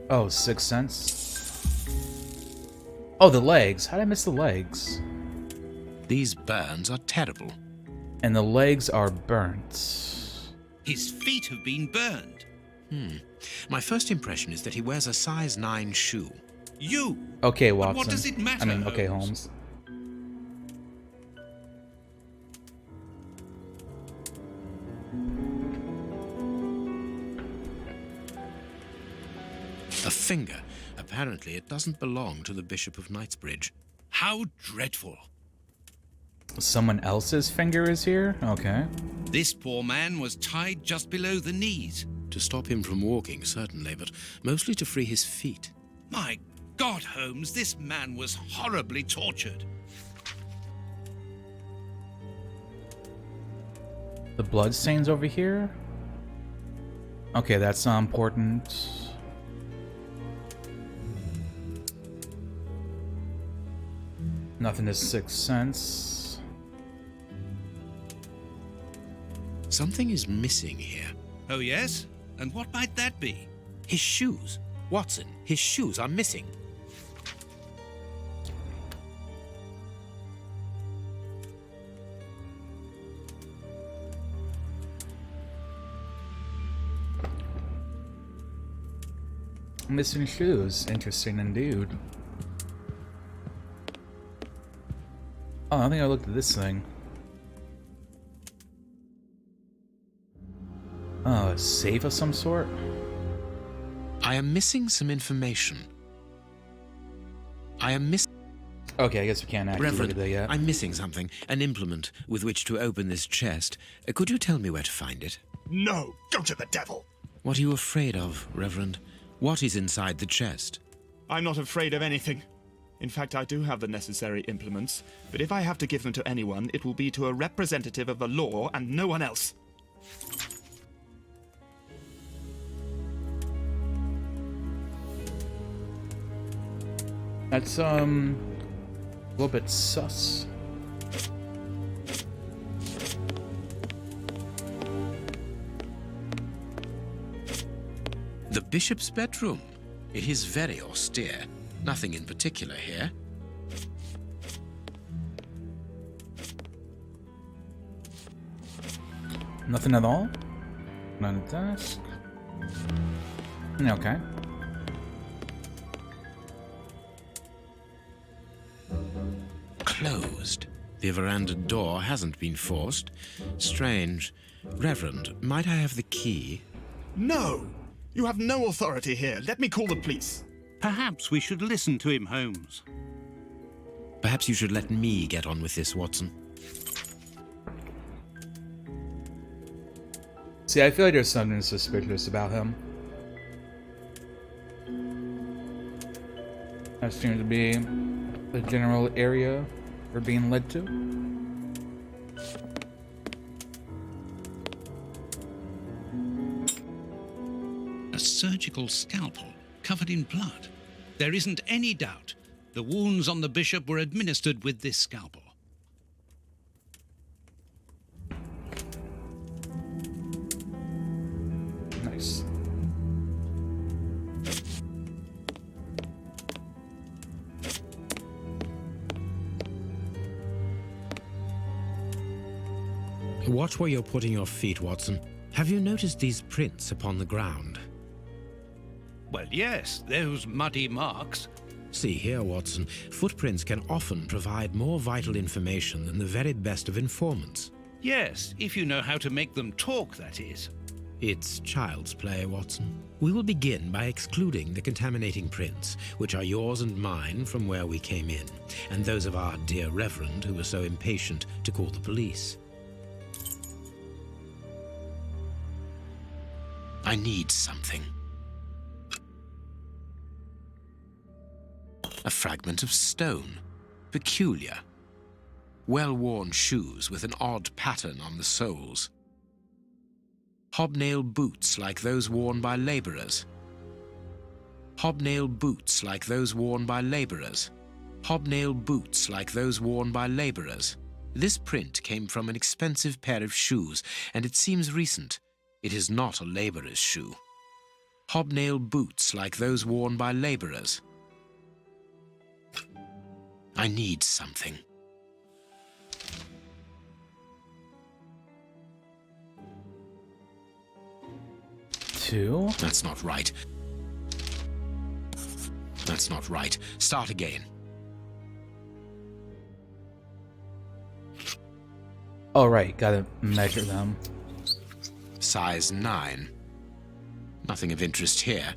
Oh, 6 cents. Oh, the legs. How did I miss the legs? These burns are terrible. And the legs are burnt. His feet have been burned. My first impression is that he wears a size 9 shoe. You! Okay, But Watson. what does it matter, I mean, okay, Holmes? Holmes. A finger. Apparently, it doesn't belong to the Bishop of Knightsbridge. How dreadful. Someone else's finger is here? Okay. This poor man was tied just below the knees. To stop him from walking, certainly, but mostly to free his feet. My God, Holmes, this man was horribly tortured. The blood stains over here? Okay, that's not important. Nothing is 6 cents. Something is missing here. Oh, yes? And what might that be? His shoes. Watson, his shoes are missing. Missing shoes. Interesting indeed. Oh, I think I looked at this thing. Oh, a safe of some sort? I am missing some information. Okay, I guess we can't actually look Reverend, at that yet. I'm missing something. An implement with which to open this chest. Could you tell me where to find it? No, go to the devil. What are you afraid of, Reverend? What is inside the chest? I'm not afraid of anything. In fact, I do have the necessary implements, but if I have to give them to anyone, it will be to a representative of the law and no one else. That's, a little bit sus. The bishop's bedroom. It is very austere. Nothing in particular here. Nothing at all? Not a desk? Okay. Closed. The veranda door hasn't been forced. Strange. Reverend, might I have the key? No! You have no authority here. Let me call the police. Perhaps we should listen to him, Holmes. Perhaps you should let me get on with this, Watson. See, I feel like there's something suspicious about him. That seems to be the general area we're being led to. A surgical scalpel covered in blood. There isn't any doubt the wounds on the bishop were administered with this scalpel. Nice. Watch where you're putting your feet, Watson. Have you noticed these prints upon the ground? Well, yes, those muddy marks. See here, Watson. Footprints can often provide more vital information than the very best of informants. Yes, if you know how to make them talk, that is. It's child's play, Watson. We will begin by excluding the contaminating prints, which are yours and mine from where we came in, and those of our dear Reverend who was so impatient to call the police. I need something. A fragment of stone. Peculiar. Well-worn shoes with an odd pattern on the soles. Hobnail boots like those worn by laborers. Hobnail boots like those worn by laborers. Hobnail boots like those worn by laborers. This print came from an expensive pair of shoes, and it seems recent. It is not a laborer's shoe. Hobnail boots like those worn by laborers. I need something. Two? That's not right. That's not right. Start again. Oh, right. Gotta measure them. Size 9. Nothing of interest here.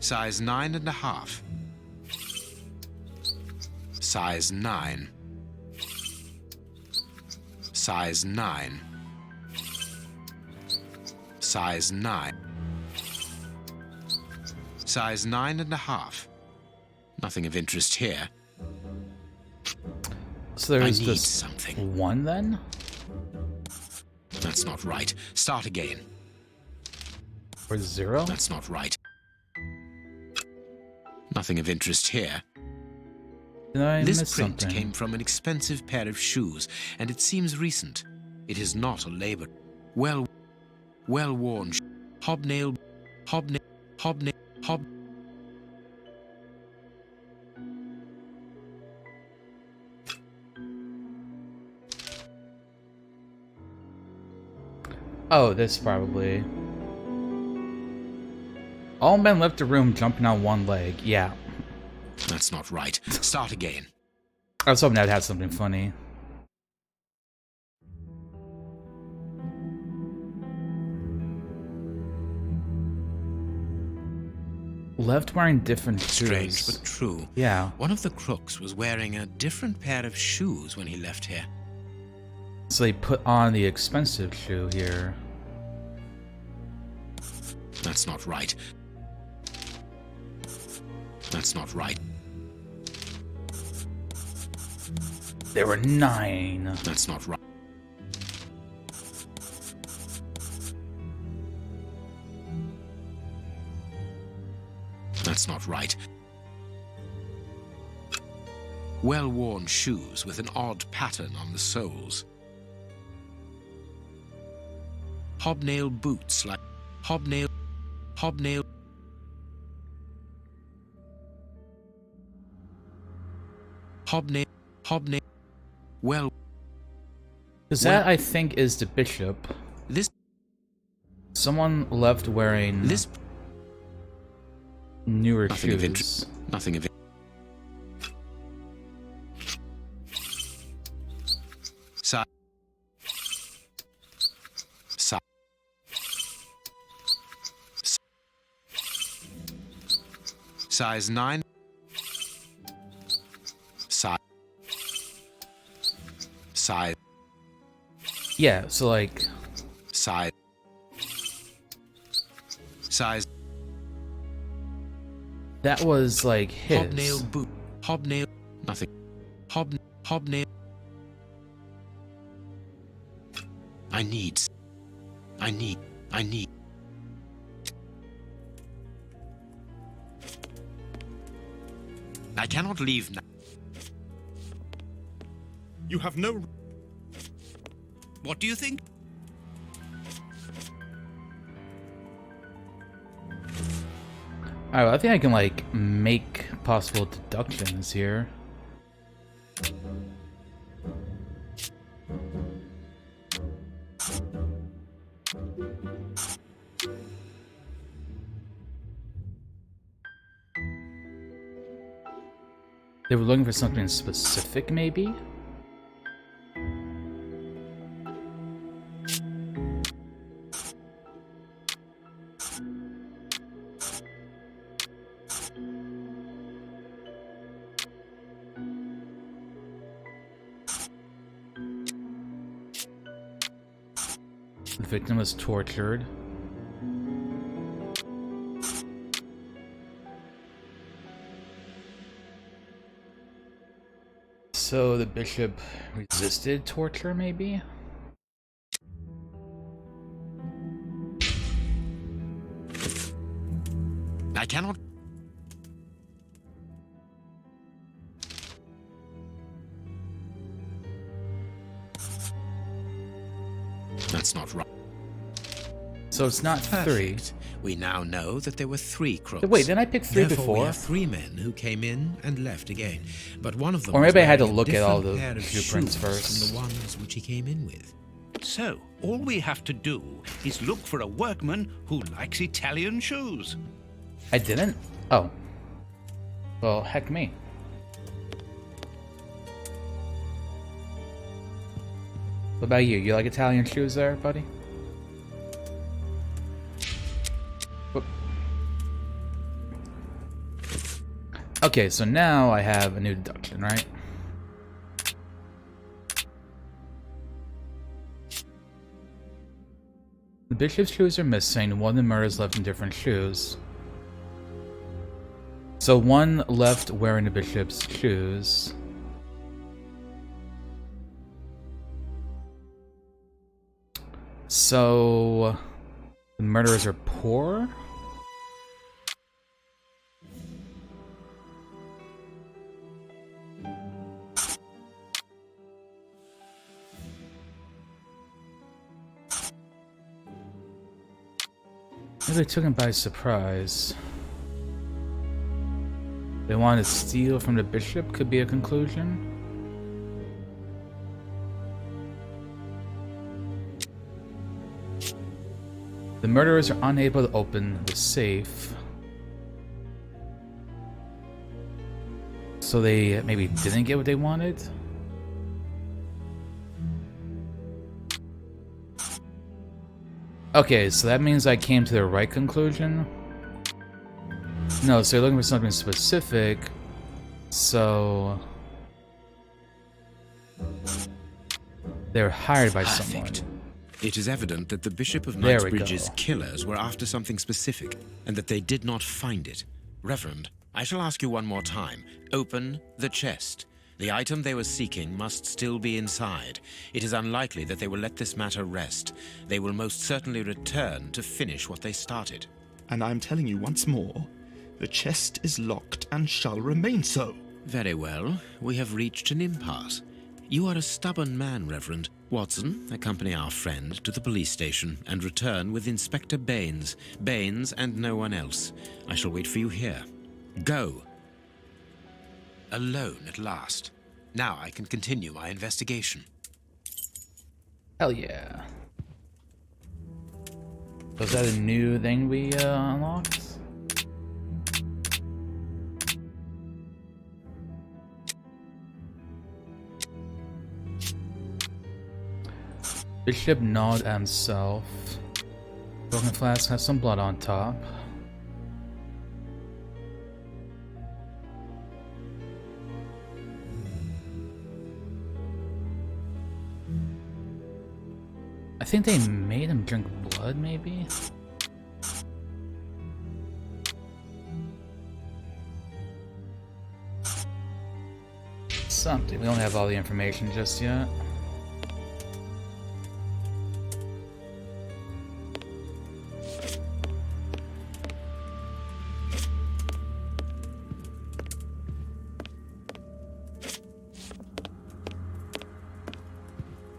Size 9.5. Size 9. Size 9. Size 9. Size 9.5. Nothing of interest here. So there's I need just something. one then? That's not right. Start again. Or zero? That's not right. Nothing of interest here. Did I This miss print something? came from an expensive pair of shoes, and it seems recent. It is not a labor. Well-worn. Hobnail. Oh, this probably. All men left the room jumping on one leg. Yeah. That's not right. Start again. I was hoping that had something funny. left wearing different Strange shoes. but true. Yeah. One of the crooks was wearing a different pair of shoes when he left here. So they put on the expensive shoe here. That's not right. That's not right. There were 9. That's not right. That's not right. Well-worn shoes with an odd pattern on the soles. Hobnail boots like hobnail. Well, Because that, I think, is the bishop. this Someone left wearing newer nothing of shoes. interest. Nothing of size. Size 9. Size. Yeah, so like... Size. That was like his. Hobnail boot. Hobnail. Nothing. Hobnail. I need. I cannot leave now. You have no... What do you think? Alright, well, I think I can like make possible deductions here. They were looking for something specific, maybe? The victim was tortured. So the bishop resisted torture, maybe? I cannot. That's not right. So it's not 3. Perfect. We now know that there were 3 crooks. Wait, didn't I pick 3 Therefore, we before? have 3 men who came in and left again. But one of them Or was maybe I had to wearing a look at all different the pair of blueprints shoes first. from the ones which he came in with. So, all we have to do is look for a workman who likes Italian shoes. I didn't? Oh. Well, heck me. What about you? You like Italian shoes there, buddy? Whoop. Okay, so now I have a new deduction, right? The bishop's shoes are missing. One of the murders left in different shoes. So one left wearing the bishop's shoes. So the murderers are poor? Maybe they took him by surprise. They wanted to steal from the bishop, could be a conclusion. The murderers are unable to open the safe. So they maybe didn't get what they wanted? Okay, so that means I came to the right conclusion. No, so you're looking for something specific. So they're hired by someone. Perfect. It is evident that the Bishop of There we Knightsbridge's go. killers were after something specific, and that they did not find it. Reverend, I shall ask you one more time. Open the chest. The item they were seeking must still be inside. It is unlikely that they will let this matter rest. They will most certainly return to finish what they started. And I'm telling you once more, the chest is locked and shall remain so. Very well. We have reached an impasse. You are a stubborn man, Reverend. Watson, accompany our friend to the police station and return with Inspector Baines. Baines and no one else. I shall wait for you here. Go. Alone at last. Now I can continue my investigation. Hell yeah. Was that a new thing we unlocked? Bishop gnawed at himself. Broken flask has some blood on top. I think they made him drink blood, maybe? Something. We don't have all the information just yet.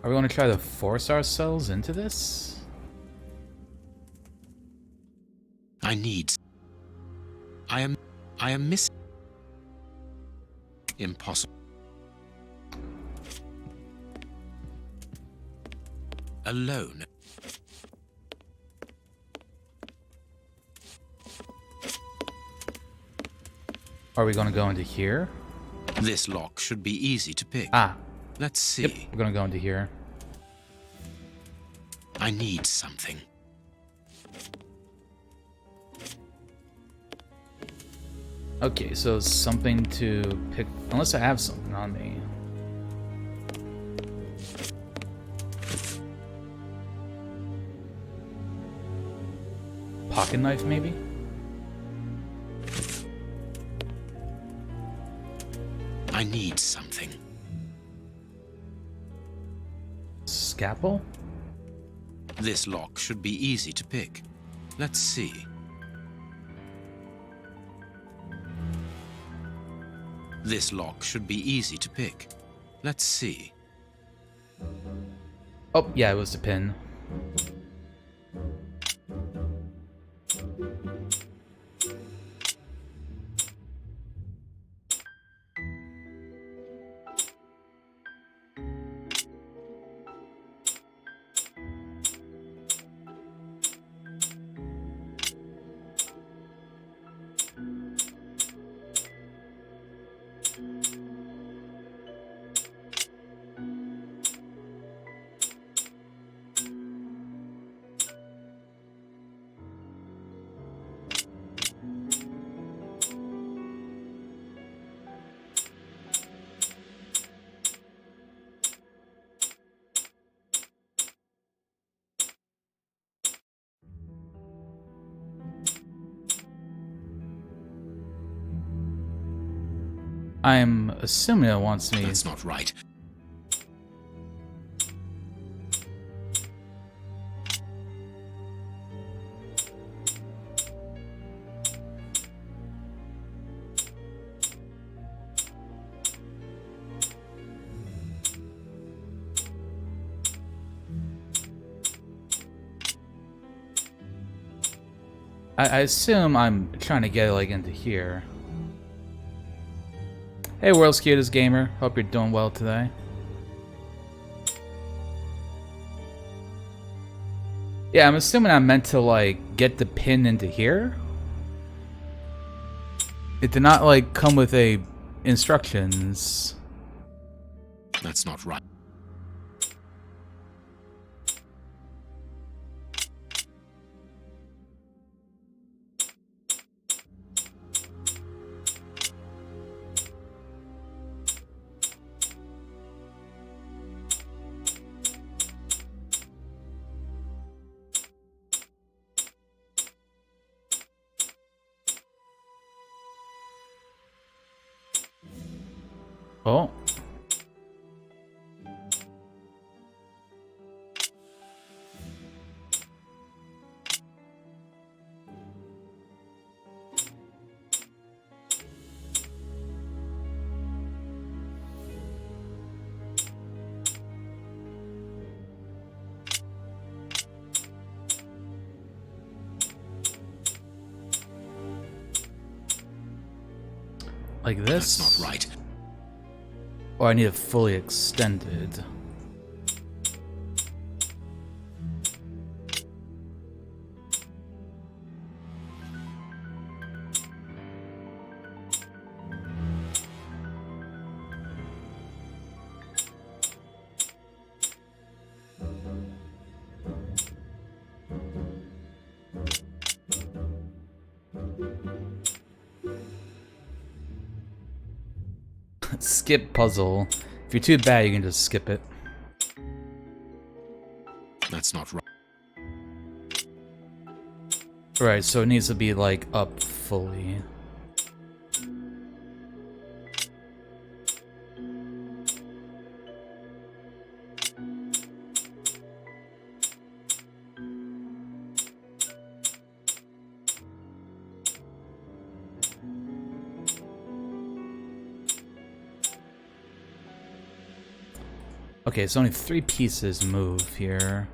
Are we going to try to force ourselves into this? I am missing. Impossible. Alone. Are we going to go into here? This lock should be easy to pick. Ah. Let's see. Yep, we're going to go into here. I need something. Okay, so something to pick. Unless I have something on me. Pocket knife, maybe? I need something. Scalpel? This lock should be easy to pick. Let's see. This lock should be easy to pick. Let's see. Oh, yeah, it was the pin. I'm assuming it wants me. That's not right. I assume I'm trying to get like into here. Hey, world's cutest gamer. Hope you're doing well today. Yeah, I'm assuming I'm meant to like get the pin into here. It did not like come with a instructions. That's not right. Oh. Like this? That's not right. Or I need it fully extended. Skip puzzle. If you're too bad, you can just skip it. That's not right. Right, so it needs to be like up fully. Okay, so only 3 pieces move here.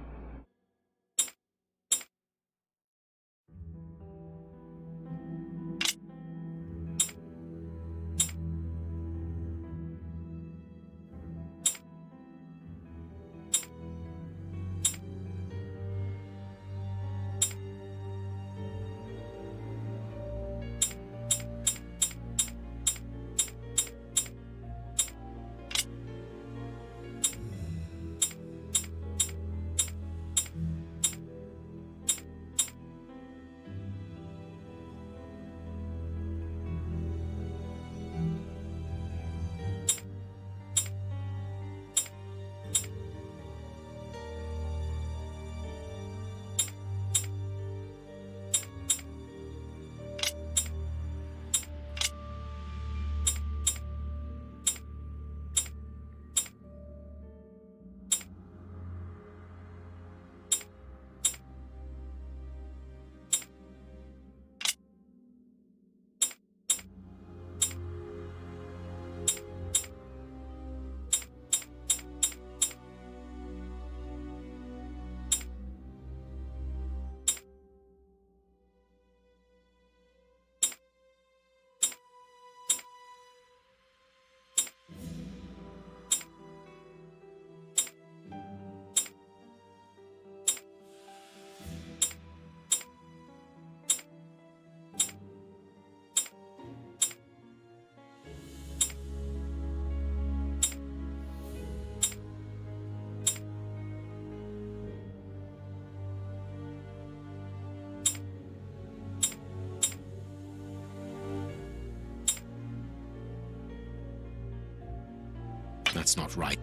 That's not right.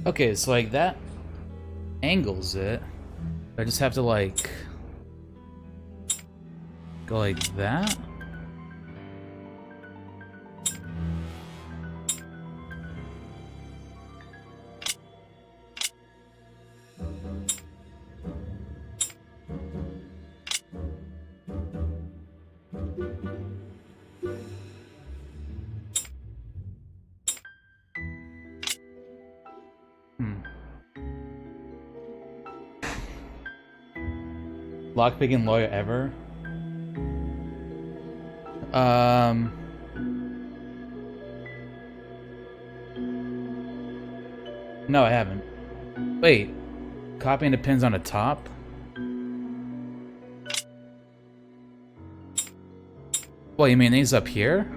Okay, so like that angles it. I just have to like go like that. Lockpicking lawyer ever? No, I haven't. Wait, copying the pins on the top? Well, you mean these up here?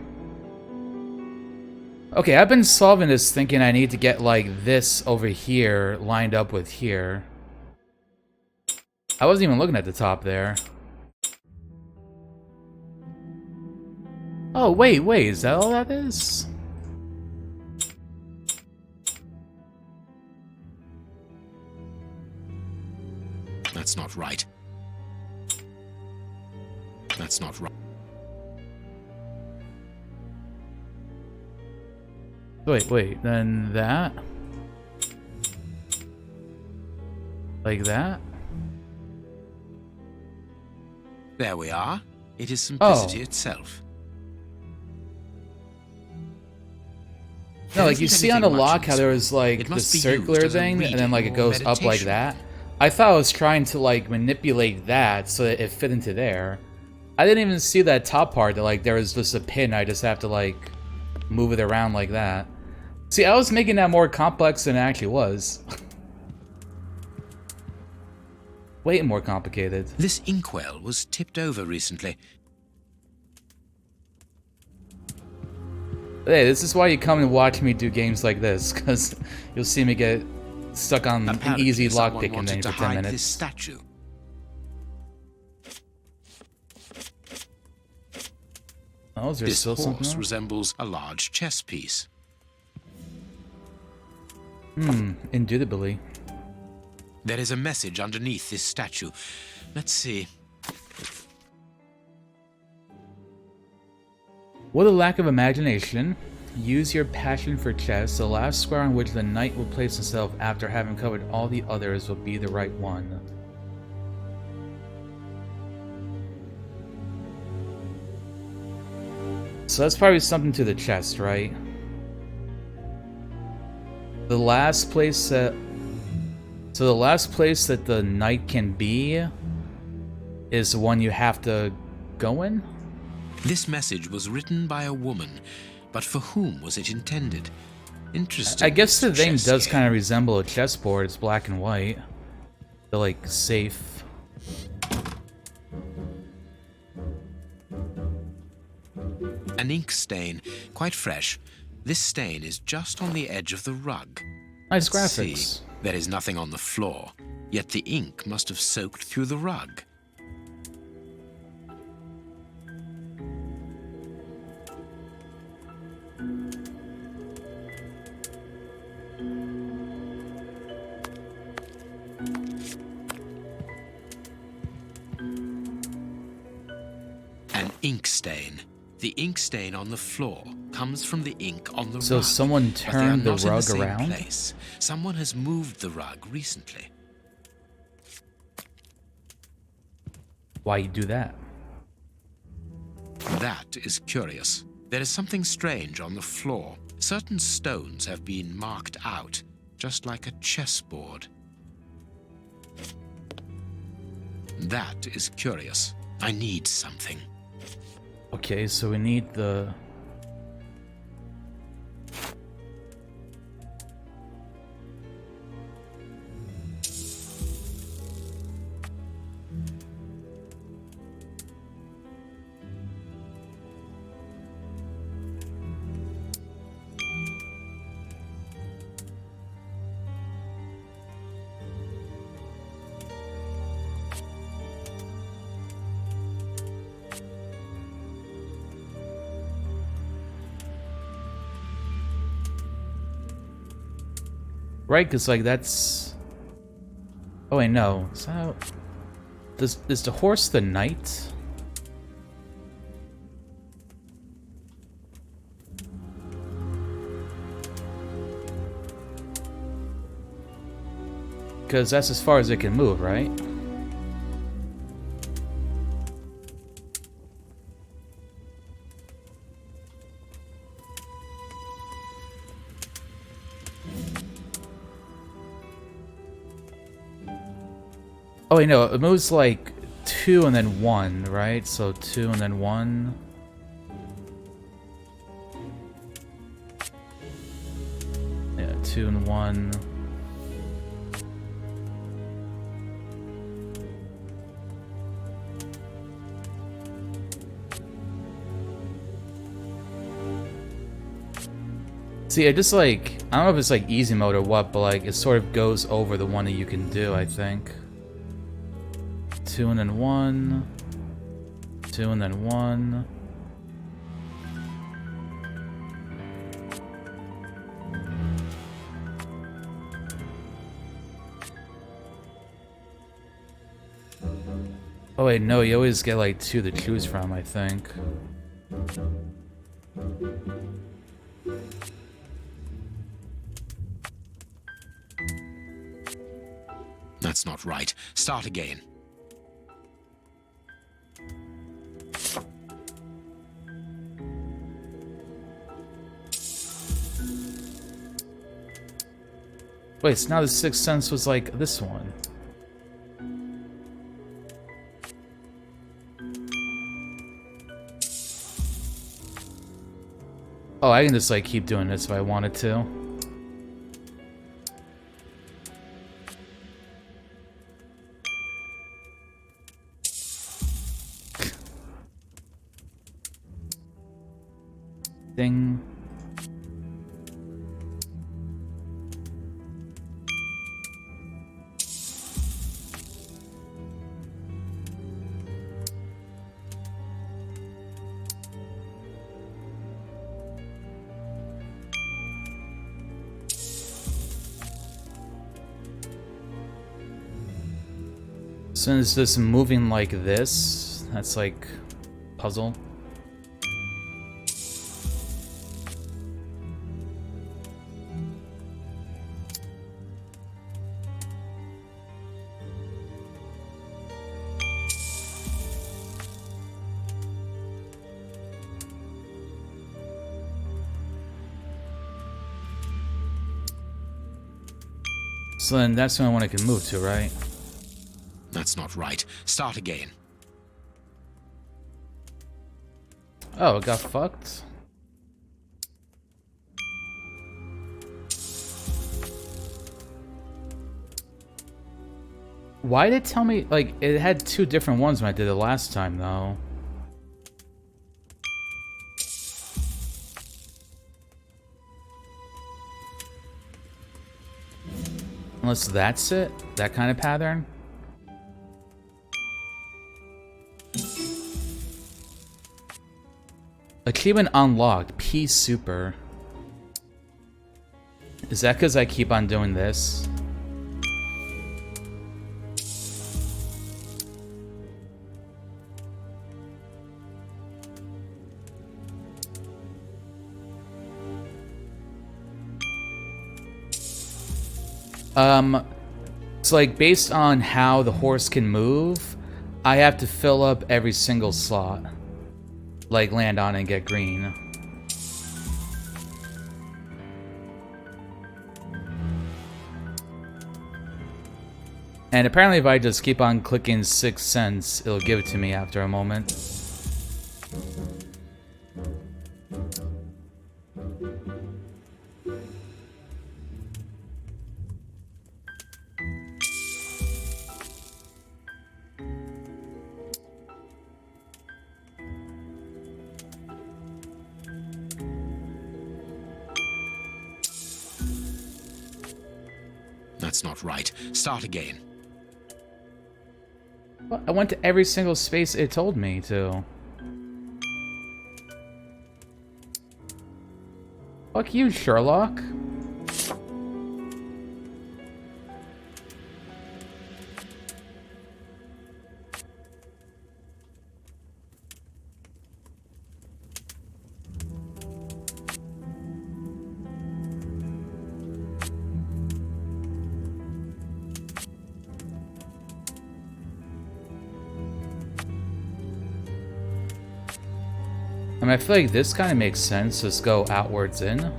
Okay, I've been solving this thinking I need to get like this over here lined up with here. I wasn't even looking at the top there. Oh, wait, is that all that is? That's not right. That's not right. Wait, then that? Like that? There we are. It is Oh. simplicity itself. No, There like you isn't see on the anything much lock in how this there room. was like It the must be circular used as a thing, and then reading like it or goes up like meditation that. room. I thought I was trying to like manipulate that so that it fit into there. I didn't even see that top part that like there was just a pin. I just have to like move it around like that. See, I was making that more complex than it actually was. Way more complicated. This inkwell was tipped over recently. Hey, this is why you come and watch me do games like this, because you'll see me get stuck on an Apparently, easy someone lockpicking wanted thing to for 10 hide minutes. this statue. Oh, is there This still something horse else? resembles a large chess piece. Indubitably. There is a message underneath this statue. Let's see. What a lack of imagination. Use your passion for chess. The last square on which the knight will place himself after having covered all the others will be the right one. So that's probably something to the chest, right? The last place that... So the last place that the knight can be is the one you have to go in? This message was written by a woman, but for whom was it intended? Interesting. I guess the thing chess does game. kind of resemble a chessboard. It's black and white. The like safe. An ink stain, quite fresh. This stain is just on the edge of the rug. Nice Let's graphics. see. There is nothing on the floor, yet the ink must have soaked through the rug. An ink stain. The ink stain on the floor comes from the ink on the So rug. someone but they are turned the not in rug same around? Place. Someone has moved the rug recently. Why you do that? That is curious. There is something strange on the floor. Certain stones have been marked out, just like a chessboard. That is curious. I need something. Okay, so we need the... Right, because like that's... Oh wait, no. Is that... Is the horse the knight? Because that's as far as it can move, right? Oh wait, no, it moves like 2 and then 1, right? So 2 and then 1. Yeah, 2 and 1. See, it just like, I don't know if it's like easy mode or what, but like it sort of goes over the one that you can do, I think. 2 and then 1. 2 and then 1. Oh wait, no, you always get like 2 to choose from, I think. That's not right. Start again. Wait, so now the Sixth Sense was like this one. Oh, I can just like keep doing this if I wanted to. Ding. So is this moving like this? That's like puzzle. So then that's the only one I can move to, right? That's not right. Start again. Oh, it got fucked? Why did it tell me, like, it had two different ones when I did it last time, though? Unless that's it? That kind of pattern? Achievement unlocked. P super. Is that because I keep on doing this? So like based on how the horse can move, I have to fill up every single slot. Like land on and get green. And apparently if I just keep on clicking Sixth Sense, it'll give it to me after a moment. That's not right. Start again. Well, I went to every single space it told me to. Fuck you, Sherlock. I mean, I feel like this kind of makes sense. Just go outwards in.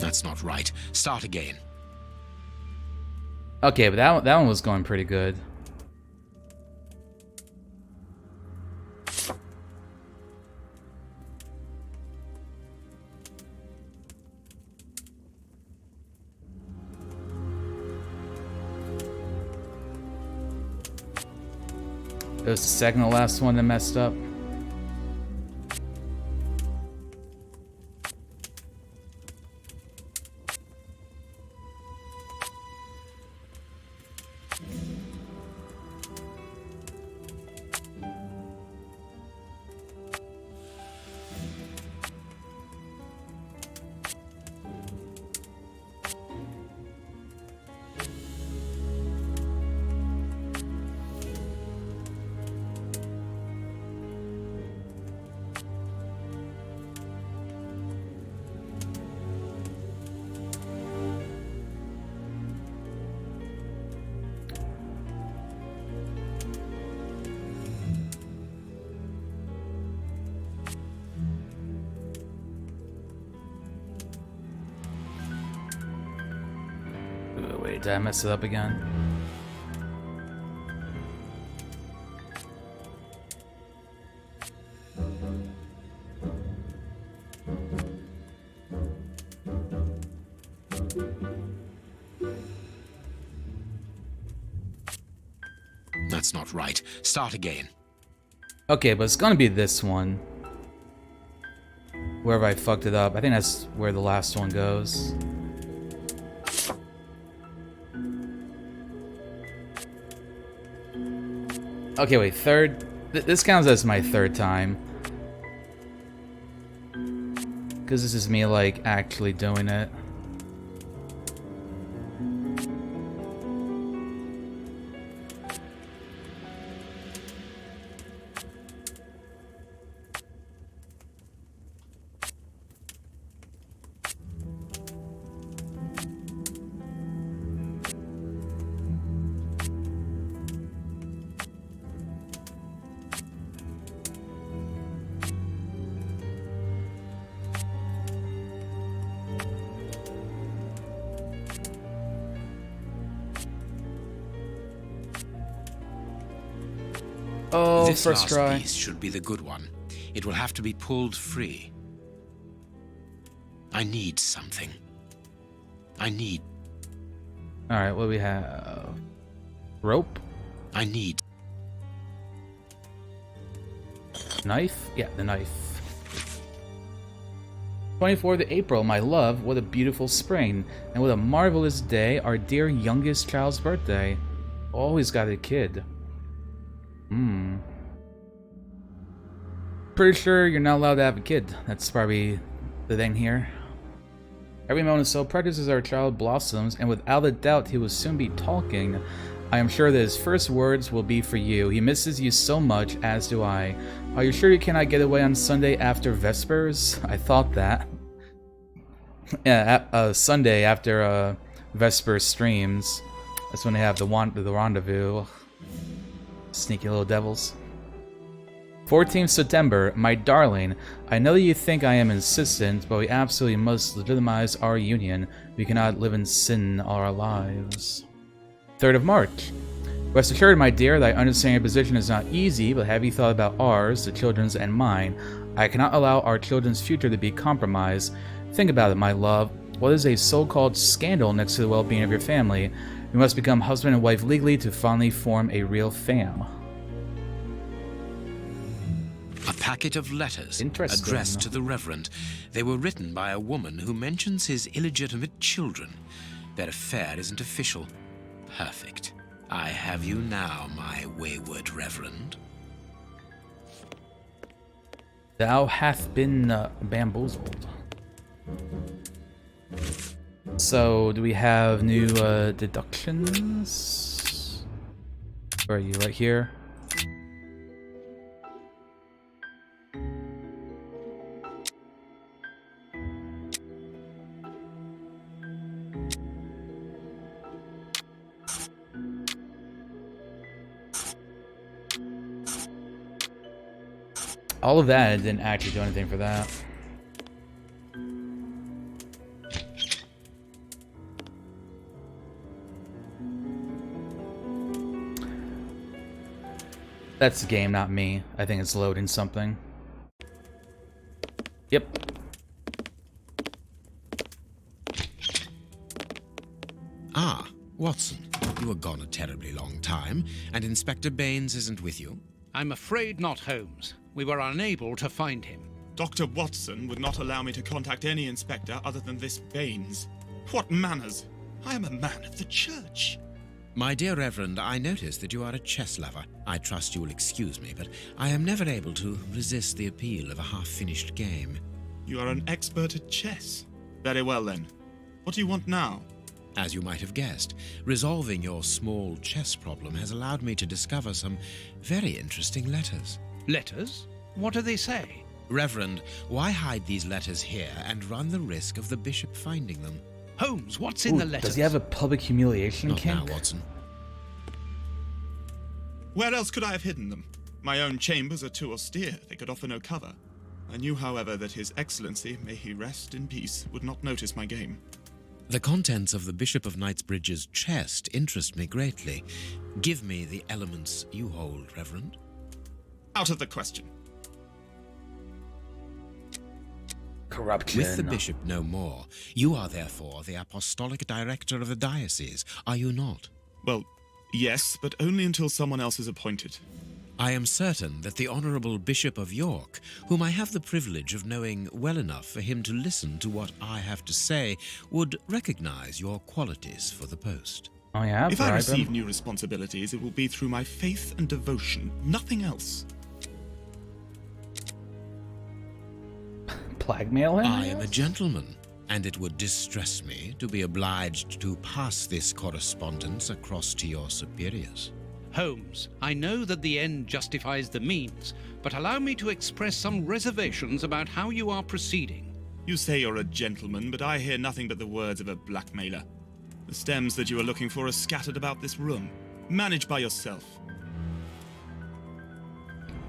That's not right. Start again. Okay, but that one was going pretty good. It was the second to last one that messed up. Wait, did I mess it up again? That's not right. Start again. Okay, but it's gonna be this one. Wherever I fucked it up. I think that's where the last one goes. Okay, wait, third? This counts as my third time. Because this is me, like, actually doing it. Oh, This first last try. piece should be the good one. It will have to be pulled free. I need something. I need... Alright, what do we have? Rope? I need... Knife? Yeah, the knife. 24th of April, my love, what a beautiful spring, and what a marvelous day, our dear youngest child's birthday. Always got a kid. Pretty sure you're not allowed to have a kid. That's probably the thing here. Every moment so precious as our child blossoms, and without a doubt he will soon be talking. I am sure that his first words will be for you. He misses you so much, as do I. Are you sure you cannot get away on Sunday after Vespers? I thought that. Yeah, Sunday after Vespers streams. That's when they have the rendezvous. Sneaky little devils. 14th September, my darling, I know that you think I am insistent, but we absolutely must legitimize our union. We cannot live in sin all our lives. 3rd of March. Rest assured, my dear, that I understand your position is not easy, but have you thought about ours, the children's and mine? I cannot allow our children's future to be compromised. Think about it, my love. What is a so-called scandal next to the well-being of your family? We must become husband and wife legally to finally form a real fam. A packet of letters Interesting. addressed to the Reverend. They were written by a woman who mentions his illegitimate children. Their affair isn't official. Perfect. I have you now, my wayward Reverend. Thou hath been bamboozled. So, do we have new deductions? Where are you? Right here? All of that didn't actually do anything for that. That's the game, not me. I think it's loading something. Yep. Ah, Watson, you were gone a terribly long time, and Inspector Baines isn't with you. I'm afraid not, Holmes. We were unable to find him. Dr. Watson would not allow me to contact any inspector other than this Baines. What manners! I am a man of the church. My dear Reverend, I notice that you are a chess lover. I trust you will excuse me, but I am never able to resist the appeal of a half-finished game. You are an expert at chess. Very well then. What do you want now? As you might have guessed, resolving your small chess problem has allowed me to discover some very interesting letters. Letters? What do they say? Reverend, why hide these letters here and run the risk of the bishop finding them? Holmes, what's in the letters? Does he have a public humiliation Not kink? now, Watson. Where else could I have hidden them? My own chambers are too austere. They could offer no cover. I knew, however, that His Excellency, may he rest in peace, would not notice my game. The contents of the Bishop of Knightsbridge's chest interest me greatly. Give me the elements you hold, Reverend. Out of the question. Corruption. With the bishop no more, you are therefore the apostolic director of the diocese, are you not? Well, yes, but only until someone else is appointed. I am certain that the Honourable Bishop of York, whom I have the privilege of knowing well enough for him to listen to what I have to say, would recognise your qualities for the post. Oh yeah, If I bribe receive him. new responsibilities, it will be through my faith and devotion, nothing else. Blackmail him? I am a gentleman, and it would distress me to be obliged to pass this correspondence across to your superiors. Holmes, I know that the end justifies the means, but allow me to express some reservations about how you are proceeding. You say you're a gentleman, but I hear nothing but the words of a blackmailer. The stems that you are looking for are scattered about this room. Manage by yourself.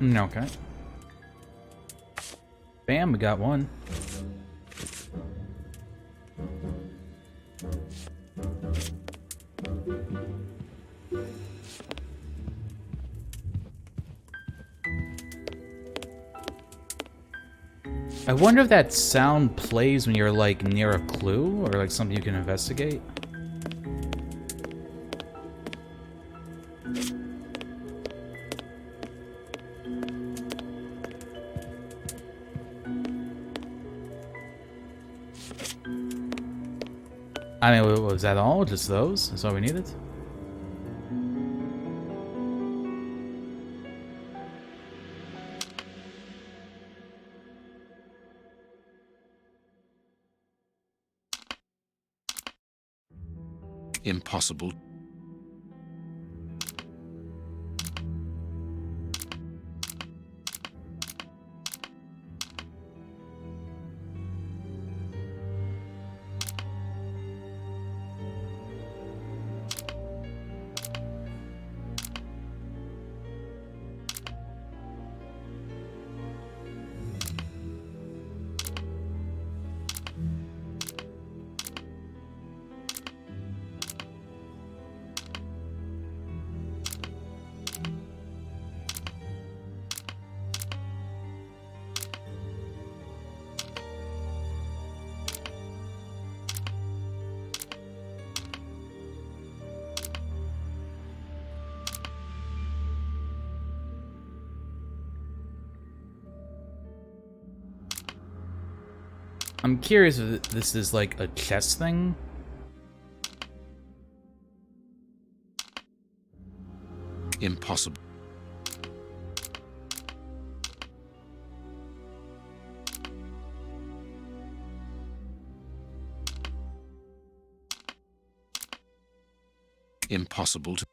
Okay. Bam, we got one. I wonder if that sound plays when you're like near a clue or like something you can investigate. I mean, was that all? Just those? That's all we needed? Impossible. I'm curious if this is like a chess thing. Impossible. Impossible to...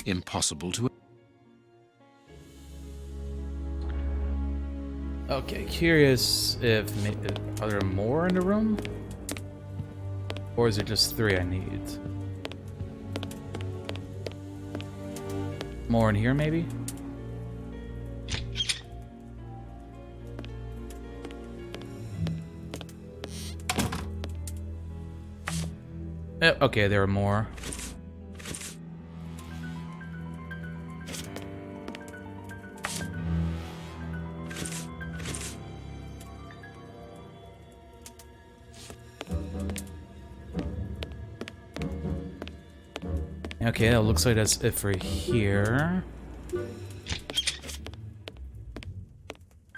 Impossible to... Okay, curious if are there more in the room? Or is it just 3 I need? More in here, maybe? Okay, there are more. Okay, it looks like that's it for here.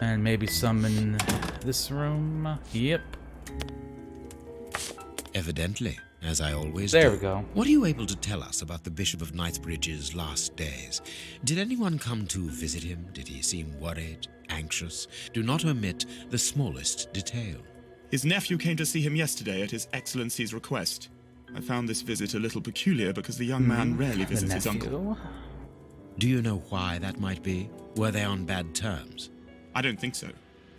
And maybe some in this room. Yep. Evidently, as I always There do. we go. What are you able to tell us about the Bishop of Knightsbridge's last days? Did anyone come to visit him? Did he seem worried, anxious? Do not omit the smallest detail. His nephew came to see him yesterday at His Excellency's request. I found this visit a little peculiar because the young man rarely visits his uncle. Do you know why that might be? Were they on bad terms? I don't think so.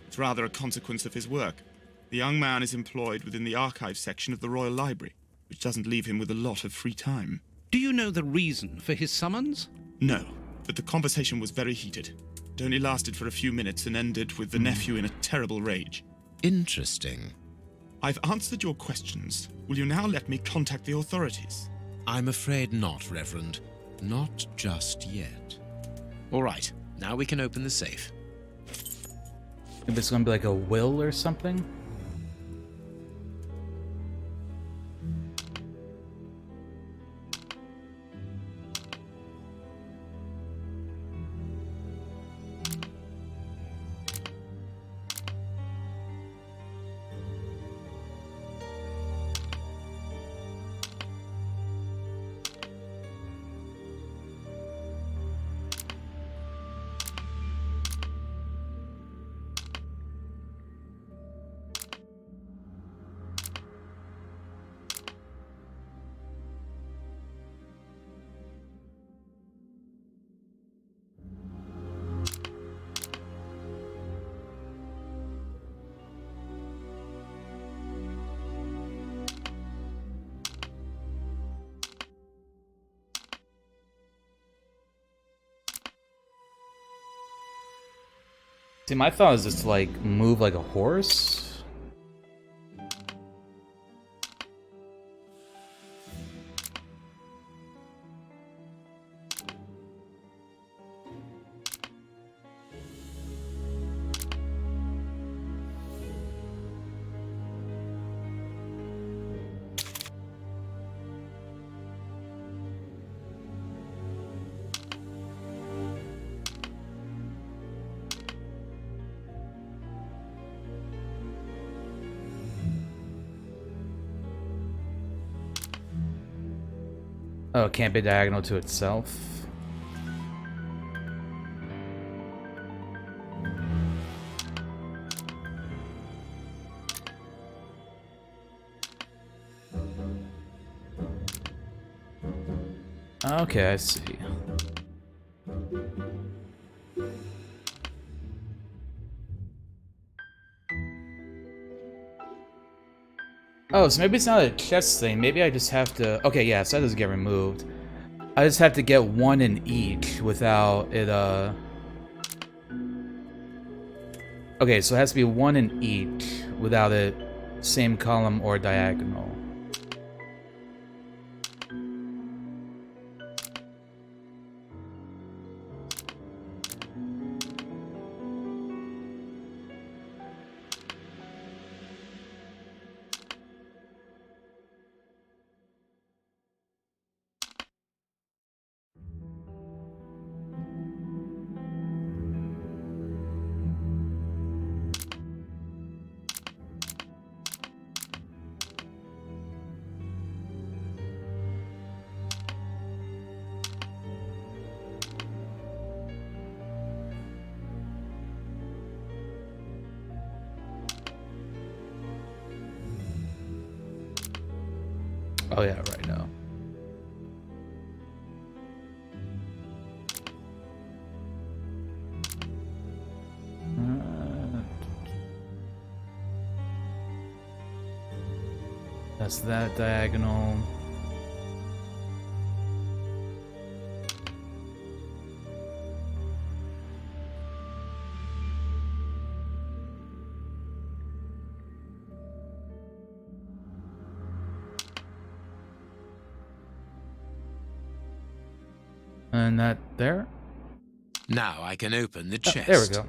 It's rather a consequence of his work. The young man is employed within the archive section of the Royal Library. which doesn't leave him with a lot of free time. Do you know the reason for his summons? No, but the conversation was very heated. It only lasted for a few minutes and ended with the nephew in a terrible rage. Interesting. I've answered your questions. Will you now let me contact the authorities? I'm afraid not, Reverend. Not just yet. All right, now we can open the safe. Maybe it's gonna be like a will or something? See, my thought is just to, like, move like a horse. Oh, it can't be diagonal to itself. Okay, I see. Oh, so maybe it's not a chest thing. Maybe I just have to... Okay, yeah, so that doesn't get removed. I just have to get one in each without it, Okay, so it has to be one in each without it same column or diagonal. Oh yeah, right now. That's that diagonal. And that there? Now I can open the chest. There we go.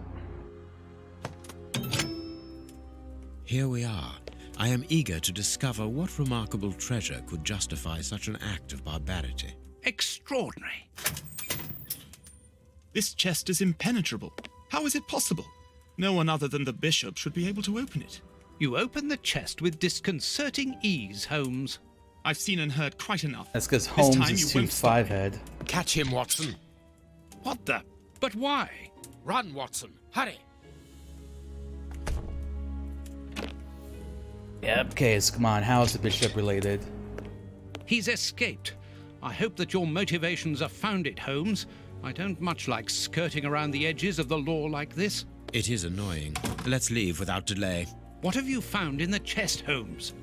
Here we are. I am eager to discover what remarkable treasure could justify such an act of barbarity. Extraordinary. This chest is impenetrable. How is it possible? No one other than the bishop should be able to open it. You open the chest with disconcerting ease, Holmes. I've seen and heard quite enough. That's because This Holmes time is you too won't stop me. five-head. Catch him, Watson. What the? But why? Run, Watson. Hurry. Yep, okay, so come on, how is the bishop related? He's escaped. I hope that your motivations are founded, Holmes. I don't much like skirting around the edges of the law like this. It is annoying. Let's leave without delay. What have you found in the chest, Holmes?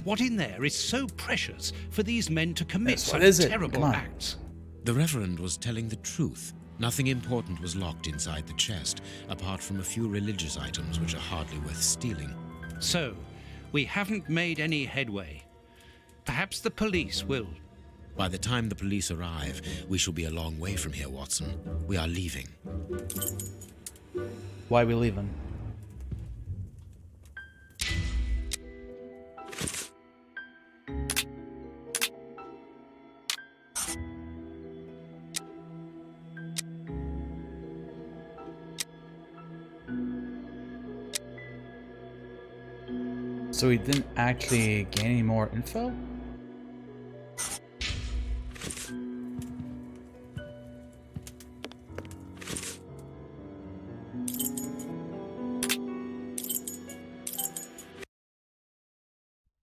What in there is so precious for these men to commit Yes, what such is it? terrible Come on. acts? The Reverend was telling the truth. Nothing important was locked inside the chest, apart from a few religious items which are hardly worth stealing. So, we haven't made any headway. Perhaps the police will. By the time the police arrive, we shall be a long way from here, Watson. We are leaving. Why are we leaving? So we didn't actually gain any more info?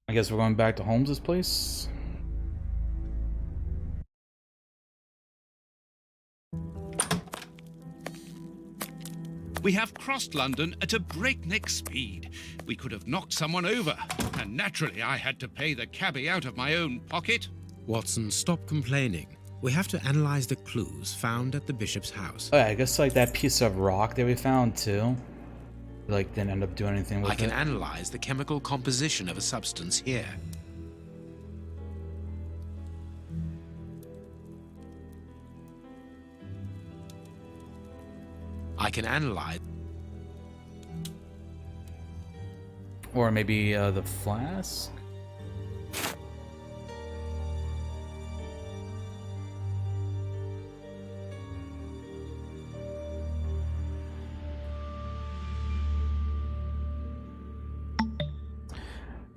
I guess we're going back to Holmes's place. We have crossed London at a breakneck speed. We could have knocked someone over, and naturally I had to pay the cabbie out of my own pocket. Watson, stop complaining. We have to analyze the clues found at the bishop's house. Oh yeah, I guess like that piece of rock that we found too. Like didn't end up doing anything with I can it. analyze the chemical composition of a substance here. I can analyze... Or maybe the flask?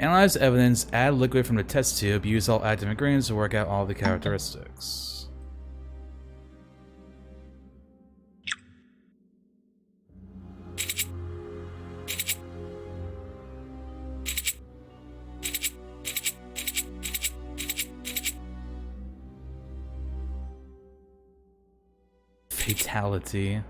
Analyze evidence, add liquid from the test tube, use all active ingredients to work out all the characteristics. Fatality.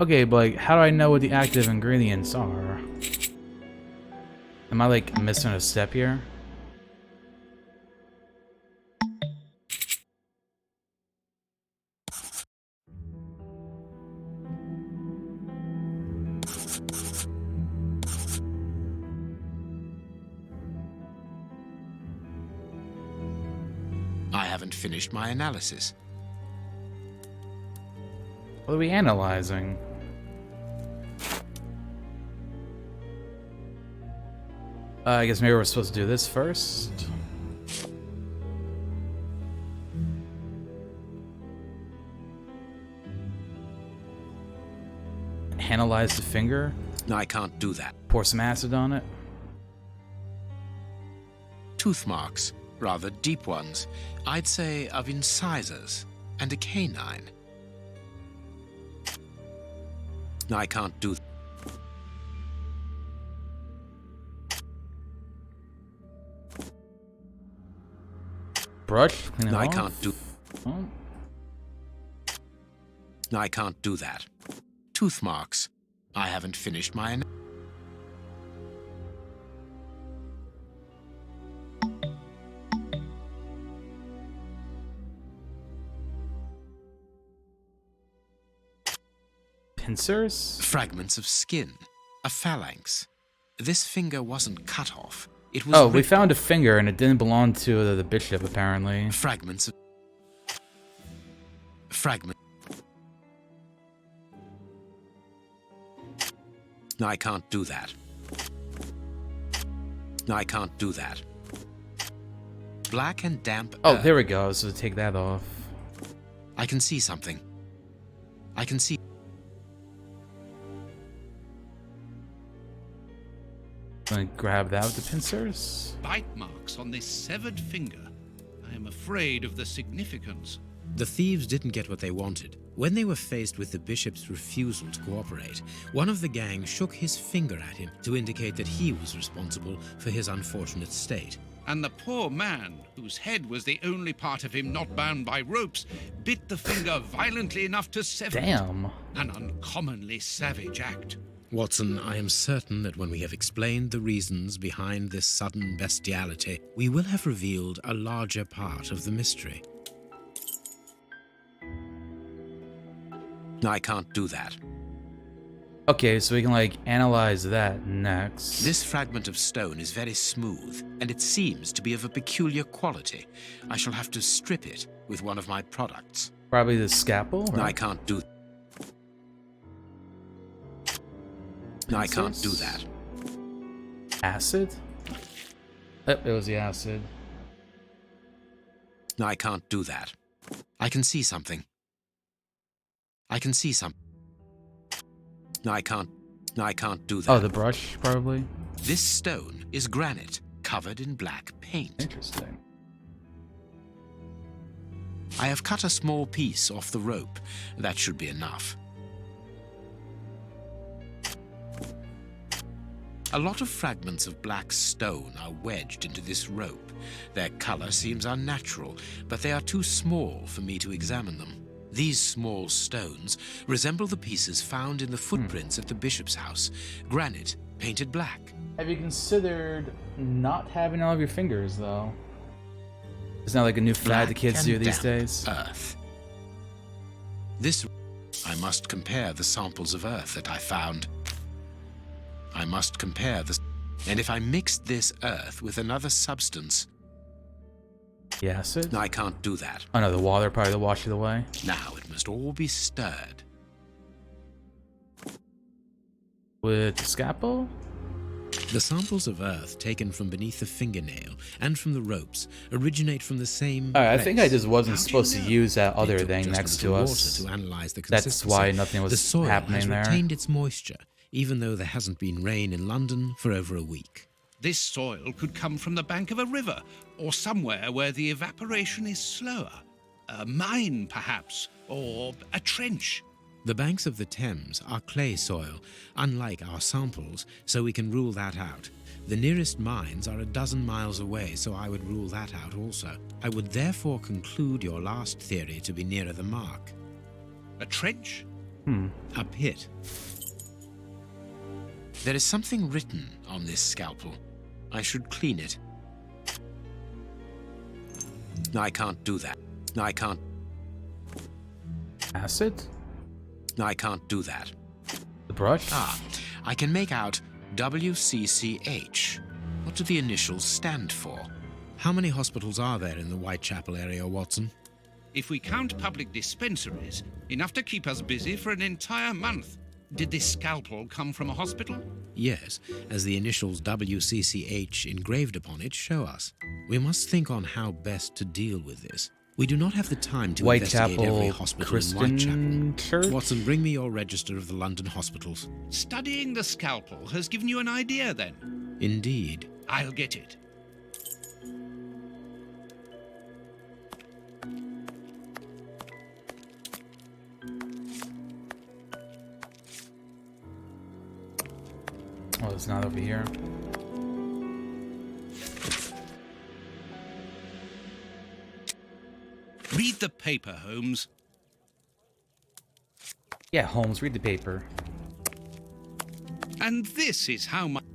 Okay, but like, how do I know what the active ingredients are? Am I like missing a step here? I haven't finished my analysis. What are we analyzing? I guess maybe we're supposed to do this first. Analyze the finger. No, I can't do that. Pour some acid on it. Tooth marks, rather deep ones. I'd say of incisors and a canine. No, I can't do that. brush. Clean it I off. can't do. Oh. I can't do that. Tooth marks. I haven't finished my. Pincers? Fragments of skin. A phalanx. This finger wasn't cut off. It was. Oh, we ripped found a off. finger and it didn't belong to the bishop, apparently. Fragments of. Fragment. I can't do that. I can't do that. Black and damp. Oh, there we go. So take that off. I can see something. I can see. Gonna grab that with the pincers. Bite marks on this severed finger. I am afraid of the significance. The thieves didn't get what they wanted. When they were faced with the bishop's refusal to cooperate, one of the gang shook his finger at him to indicate that he was responsible for his unfortunate state. And the poor man, whose head was the only part of him not bound by ropes, bit the finger violently enough to sever Damn. it. An uncommonly savage act. Watson, I am certain that when we have explained the reasons behind this sudden bestiality, we will have revealed a larger part of the mystery. I can't do that. Okay, so we can, like, analyze that next. This fragment of stone is very smooth, and it seems to be of a peculiar quality. I shall have to strip it with one of my products. Probably the scalpel, right? I can't do. I can't do that. Acid? Oh, it was the acid. I can't do that. I can see something. I can see some. I can't do that. Oh, the brush, probably. This stone is granite, covered in black paint. Interesting. I have cut a small piece off the rope. That should be enough. A lot of fragments of black stone are wedged into this rope. Their color seems unnatural, but they are too small for me to examine them. These small stones resemble the pieces found in the footprints at the bishop's house. Granite, painted black. Have you considered not having all of your fingers, though? It's not like a new fad the kids do these days. Earth. This... I must compare the samples of earth that I found. I must compare the... And if I mixed this earth with another substance... The acid? I can't do that. Oh no, the water probably to wash it away. Now it must all be stirred. With the scalpel? The samples of earth taken from beneath the fingernail and from the ropes originate from the same Alright, I think I place. just wasn't How do supposed you to know? use that They other took thing just a next little to water us. to analyze the That's consistency. why nothing The was soil happening has there. retained its moisture, even though there hasn't been rain in London for over a week. This soil could come from the bank of a river, or somewhere where the evaporation is slower. A mine, perhaps, or a trench. The banks of the Thames are clay soil, unlike our samples, so we can rule that out. The nearest mines are 12 miles away, so I would rule that out also. I would therefore conclude your last theory to be nearer the mark. A trench? A pit. There is something written on this scalpel. I should clean it. I can't do that. I can't Acid? do that. The brush? Ah, I can make out WCCH. What do the initials stand for? How many hospitals are there in the Whitechapel area, Watson? If we count public dispensaries, enough to keep us busy for an entire month. Did this scalpel come from a hospital? Yes, as the initials WCCH engraved upon it show us. We must think on how best to deal with this. We do not have the time to investigate every Whitechapel hospital Christian in Church? Whitechapel. Watson, bring me your register of the London hospitals. Studying the scalpel has given you an idea, then. Indeed. I'll get it. Oh, it's not over here. the paper, Holmes. Yeah, Holmes, read the paper. And this is how much...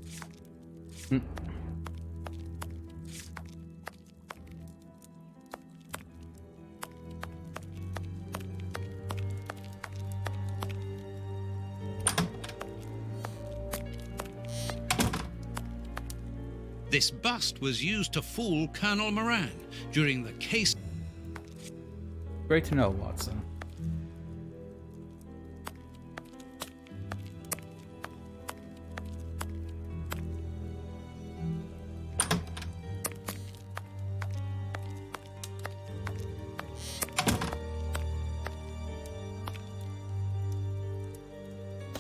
This bust was used to fool Colonel Moran during the case... Great to know, Watson.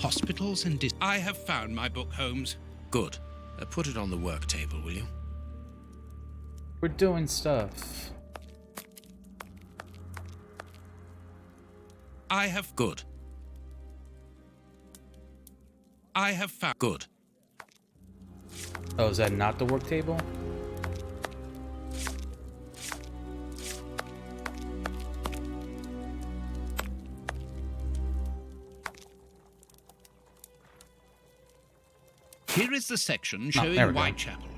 Hospitals and... I have found my book, Holmes. Good. Put it on the work table, will you? We're doing stuff. I have... Good. I have found... Good. Oh, is that not the work table? Here is the section there we showing go. Whitechapel.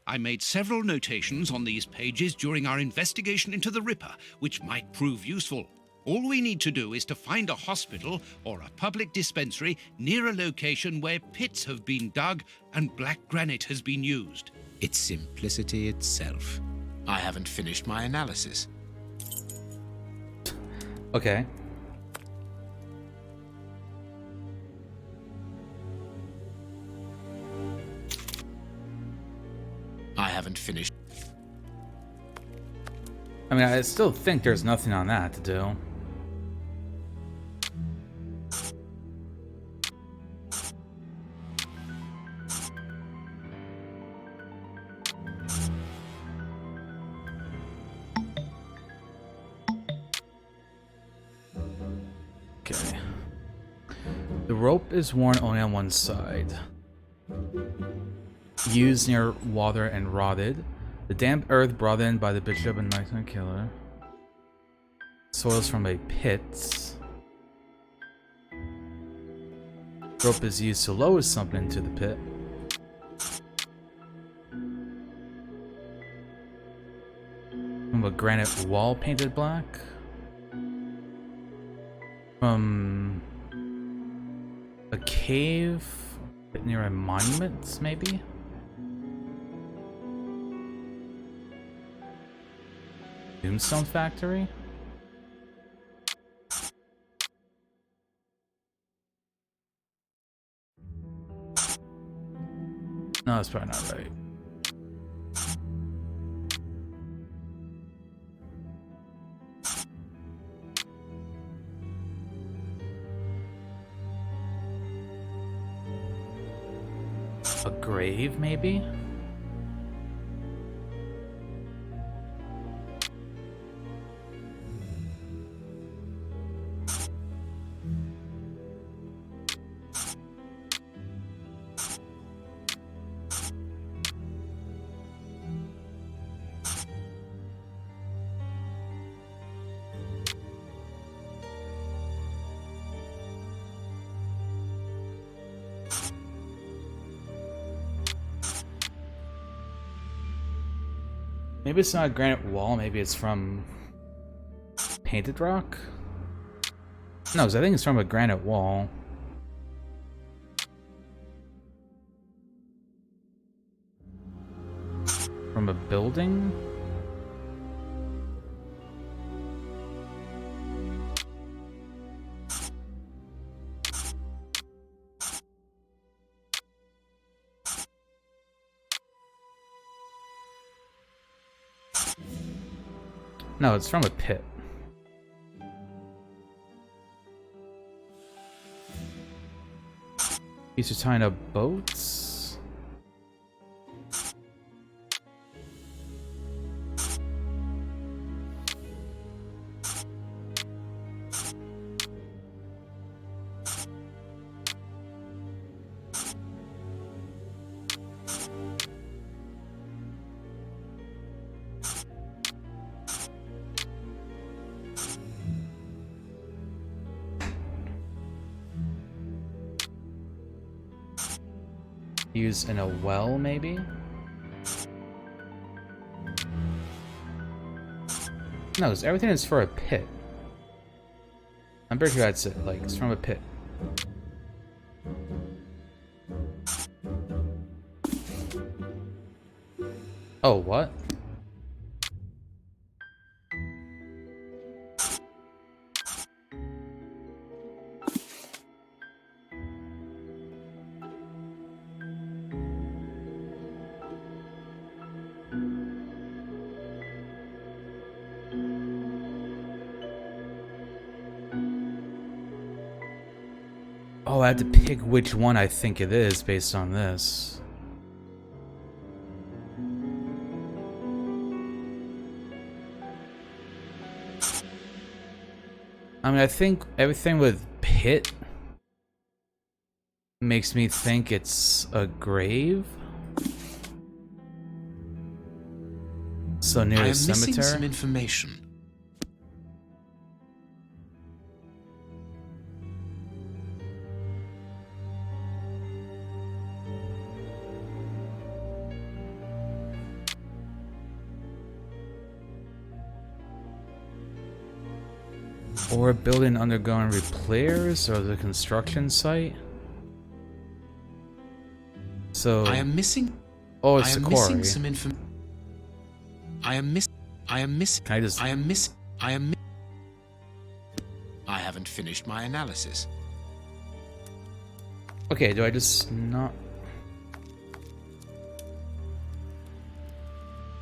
I made several notations on these pages during our investigation into the Ripper, which might prove useful. All we need to do is to find a hospital or a public dispensary near a location where pits have been dug and black granite has been used. It's simplicity itself. I haven't finished my analysis. Okay. I haven't finished. I mean, I still think there's nothing on that to do. Okay. The rope is worn only on one side. Used near water and rotted. The damp earth brought in by the bishop and nighttime killer. Soils from a pit. Rope is used to lower something into the pit. From a granite wall painted black. From a cave near a monument, maybe? Tombstone factory? No, that's probably not right. A grave, maybe? Maybe it's not a granite wall, maybe it's from painted rock? No, 'cause I think it's from a granite wall. From a building? No, it's from a pit. These are tying up boats? Used in a well, maybe? No, 'cause everything is for a pit. I'm pretty sure that's it. Like, it's from a pit. Oh, what? Oh, I had to pick which one I think it is based on this. I mean, I think everything with pit makes me think it's a grave. So near the cemetery. Missing some information. Or a building undergoing repairs, or the construction site. So I am missing. oh, I it's am the missing quarry. some information. I am miss. I am miss. Can I just? I am miss. I am. I haven't finished my analysis. Okay, do I just not?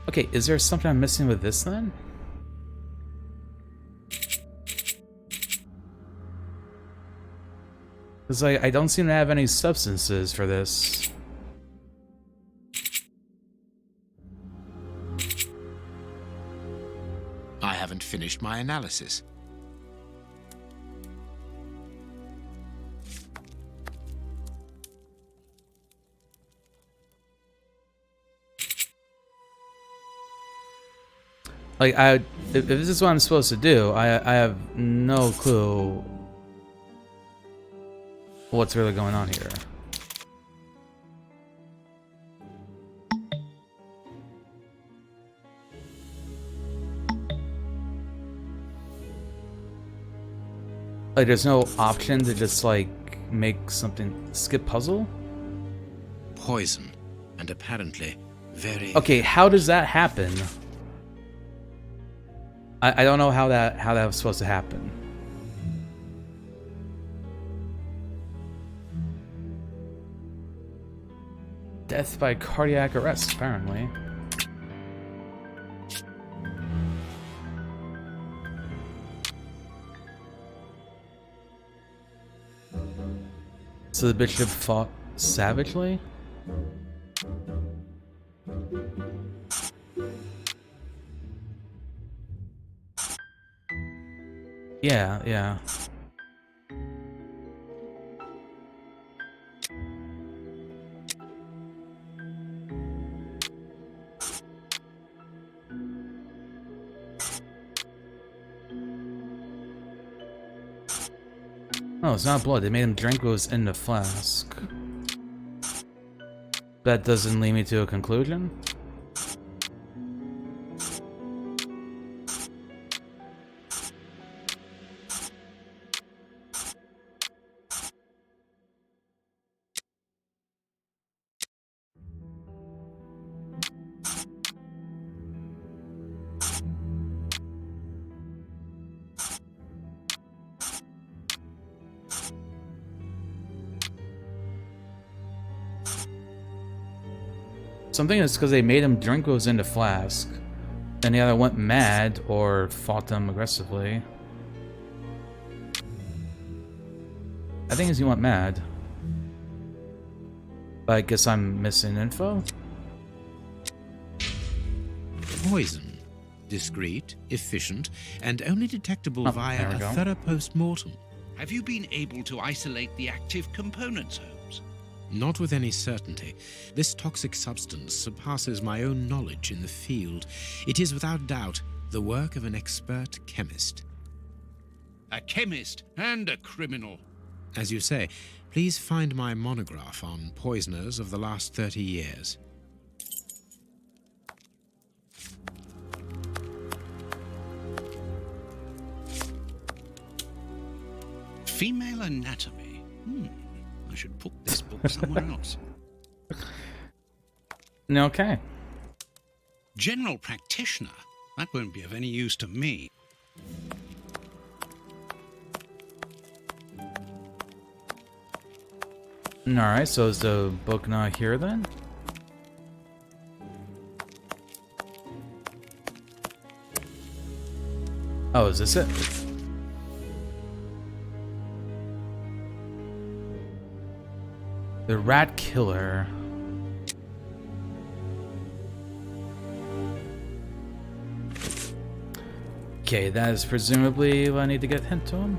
Okay, is there something I'm missing with this then? Because I don't seem to have any substances for this. I haven't finished my analysis. Like, if this is what I'm supposed to do, I have no clue what's really going on here. Like, there's no option to just, like, make something skip puzzle? Poison, and apparently very. Okay, how does that happen? I don't know how that was supposed to happen. Death by cardiac arrest, apparently. So the bishop fought savagely? Yeah, yeah. Oh, it's not blood. They made him drink what was in the flask. That doesn't lead me to a conclusion? Something is because they made him drink what was in the flask. And he either went mad or fought them aggressively. I think he went mad. But I guess I'm missing info? Poison. Discreet, efficient, and only detectable Oh, via there we a go. thorough post-mortem. Have you been able to isolate the active components, Holmes? Not with any certainty. This toxic substance surpasses my own knowledge in the field. It is without doubt the work of an expert chemist. A chemist and a criminal. As you say, please find my monograph on poisoners of the last 30 years. Female anatomy. I should put this book somewhere else. Okay. General practitioner. That won't be of any use to me. Alright, so is the book not here then? Oh, is this it? The Rat Killer. Okay, that is presumably what I need to get hint to him.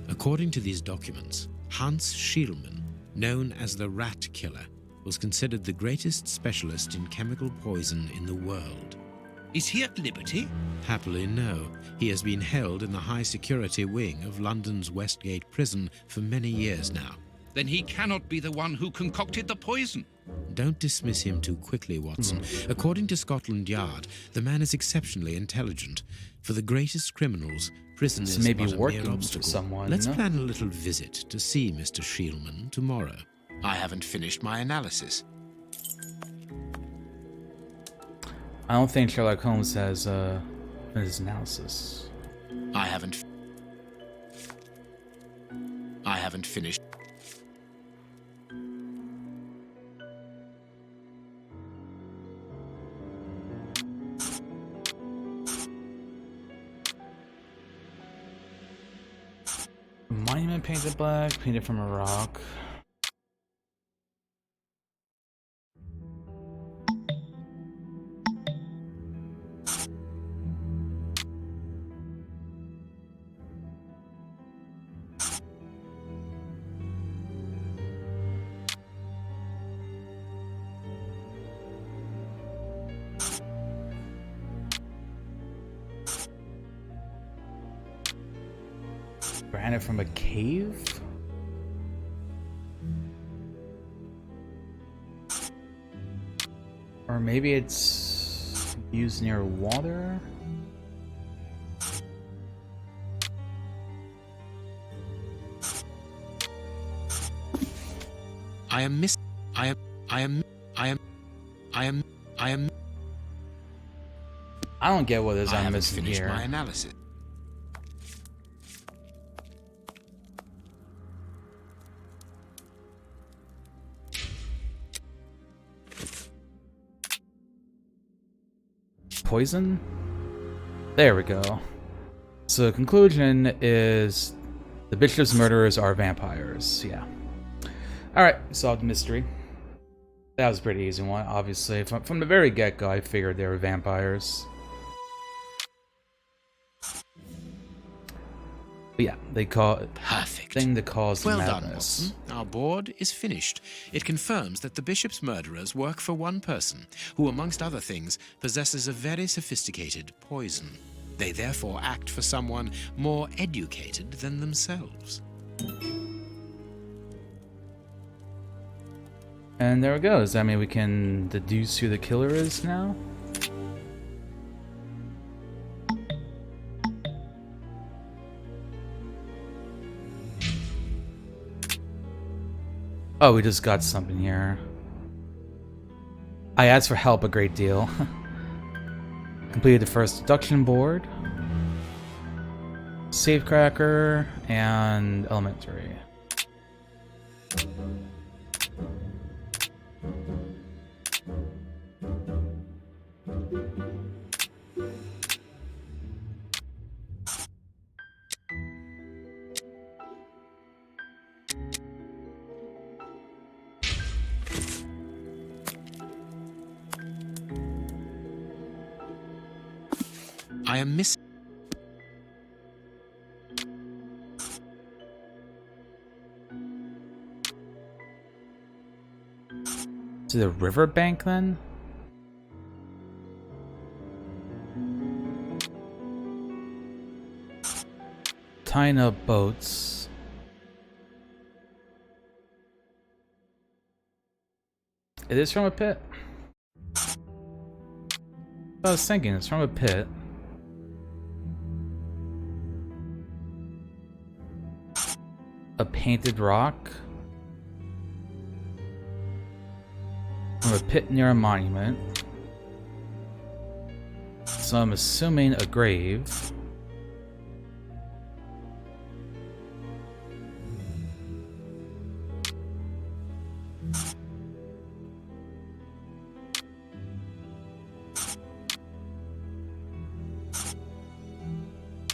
According to these documents, Hans Schielmann, known as the Rat Killer, was considered the greatest specialist in chemical poison in the world. Is he at liberty? Happily, no. He has been held in the high-security wing of London's Westgate prison for many years now. Then he cannot be the one who concocted the poison. Don't dismiss him too quickly, Watson. According to Scotland Yard, the man is exceptionally intelligent. For the greatest criminals, prison is maybe but a working mere for obstacle. someone, Let's no? plan a little visit to see Mr. Schielmann tomorrow. I haven't finished my analysis. I don't think Sherlock Holmes has his analysis. I haven't finished. Monument painted black, painted from a rock. Granite from a cave? Or maybe it's used near water? I am. I don't get what it is I I'm haven't missing finished here. my analysis. Poison? There we go. So the conclusion is the bishop's murderers are vampires. Yeah. Alright, solved the mystery. That was a pretty easy one, obviously. From the very get-go, I figured they were vampires. But yeah, they call it Perfect. thing that caused Well done, madness. Watson. Our board is finished. It confirms that the bishop's murderers work for one person, who, amongst other things, possesses a very sophisticated poison. They therefore act for someone more educated than themselves. And there it goes. I mean, we can deduce who the killer is now. Oh, we just got something here. I asked for help a great deal. Completed the first deduction board. Safecracker and elementary. I am missing. To the riverbank then? Tying up boats. It is from a pit? I was thinking, it's from a pit. A painted rock. From a pit near a monument. So I'm assuming a grave.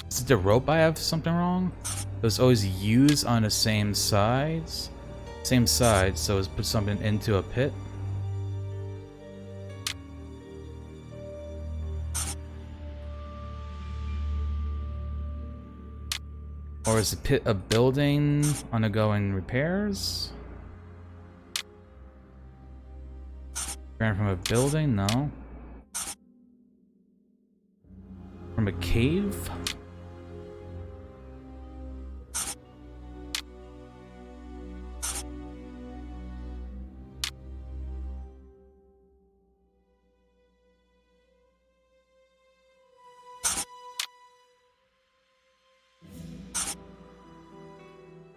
Is it the rope I have something wrong? It was always used on the same sides. Same side, so it's put something into a pit. Or is the pit a building undergoing repairs? Ran from a building? No. From a cave?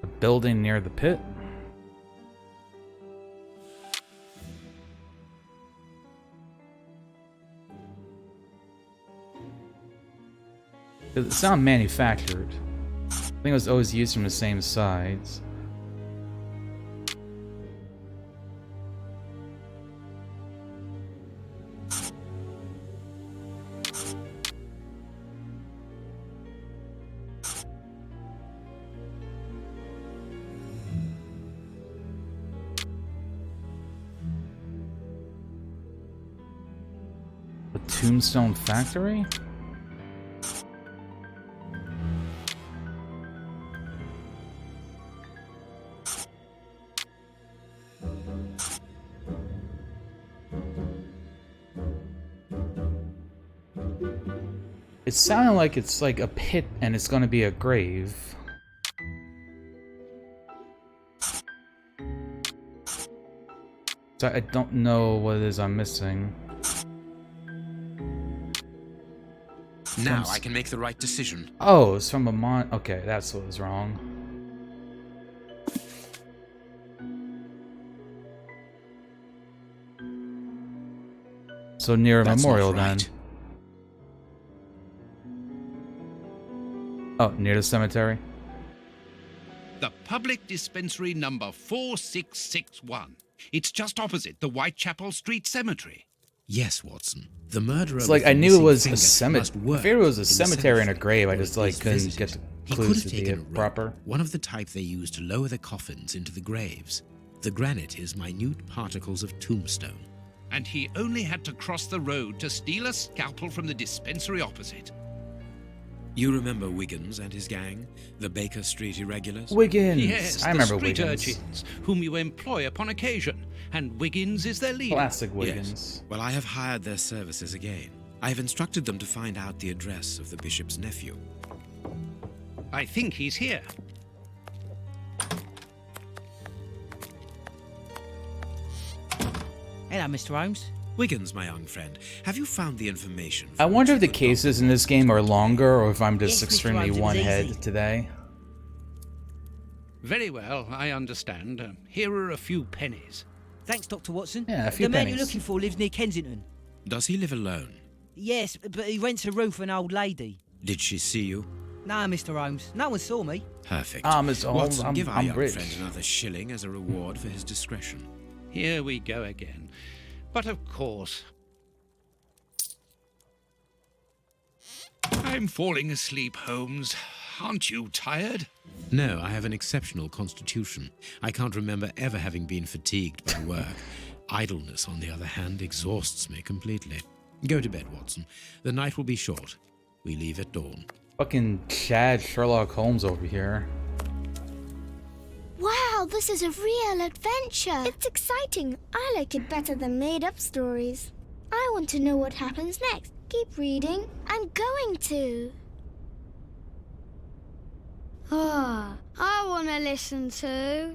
A building near the pit? It's not manufactured. I think it was always used from the same sides. The Tombstone Factory? It sounded like it's like a pit and it's gonna be a grave. So I don't know what it is I'm missing. Now I can make the right decision. Oh, it's from a okay, that's what was wrong. So near a That's memorial not right. then. Oh, near the cemetery? The public dispensary number 4661. It's just opposite the Whitechapel Street Cemetery. Yes, Watson. The murderer. It's like with I the knew it missing was a finger cemetery. must I figured it was a work in the cemetery and a grave. I where just it like is couldn't visited. get the He clues could have to be taken a it rope, proper. one of the type they use to lower the coffins into the graves. The granite is minute particles of tombstone. And he only had to cross the road to steal a scalpel from the dispensary opposite. You remember Wiggins and his gang, the Baker Street irregulars? Wiggins! Yes, I remember the street Wiggins. urchins, whom you employ upon occasion, and Wiggins is their leader. Classic Yes. Wiggins. Well, I have hired their services again. I have instructed them to find out the address of the bishop's nephew. I think he's here. Hello, Mr. Holmes. Wiggins, my young friend, have you found the information? I wonder if the cases in this game are longer or if I'm just Yes, Mr. extremely Holmes, it was one-head easy. today. Very well, I understand. Here are a few pennies. Thanks, Dr. Watson. Yeah, a few the man pennies. you're looking for lives near Kensington. Does he live alone? Yes, but he rents a room for an old lady. Did she see you? No, Mr. Holmes. No one saw me. Perfect. Mr. Holmes, Watson, give our I'm young rich. friend another shilling as a reward for his discretion. Here we go again. But of course... I'm falling asleep, Holmes. Aren't you tired? No, I have an exceptional constitution. I can't remember ever having been fatigued by work. Idleness, on the other hand, exhausts me completely. Go to bed, Watson. The night will be short. We leave at dawn. Fucking Chad Sherlock Holmes over here. Wow, this is a real adventure. It's exciting. I like it better than made-up stories. I want to know what happens next. Keep reading. I'm going to. Ah, I want to listen to.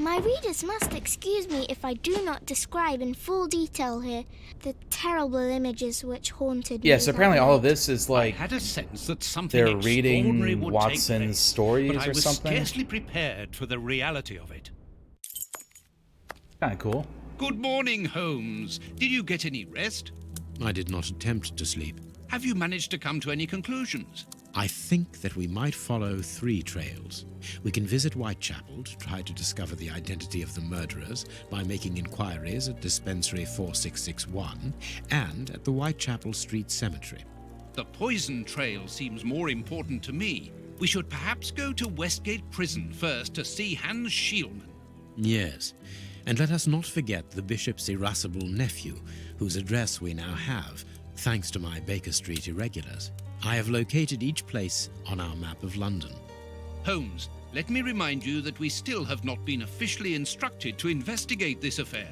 My readers must excuse me if I do not describe in full detail here the terrible images which haunted me. Yes, apparently that all of night. this is I like had a sense that something they're extraordinary reading would Watson's take place, stories but I or was something. scarcely prepared for the reality of it. Kind of cool. Good morning, Holmes. Did you get any rest? I did not attempt to sleep. Have you managed to come to any conclusions? I think that we might follow 3 trails. We can visit Whitechapel to try to discover the identity of the murderers by making inquiries at Dispensary 4661 and at the Whitechapel Street Cemetery. The poison trail seems more important to me. We should perhaps go to Westgate Prison first to see Hans Schielman. Yes, and let us not forget the bishop's irascible nephew, whose address we now have, thanks to my Baker Street irregulars. I have located each place on our map of London. Holmes, let me remind you that we still have not been officially instructed to investigate this affair.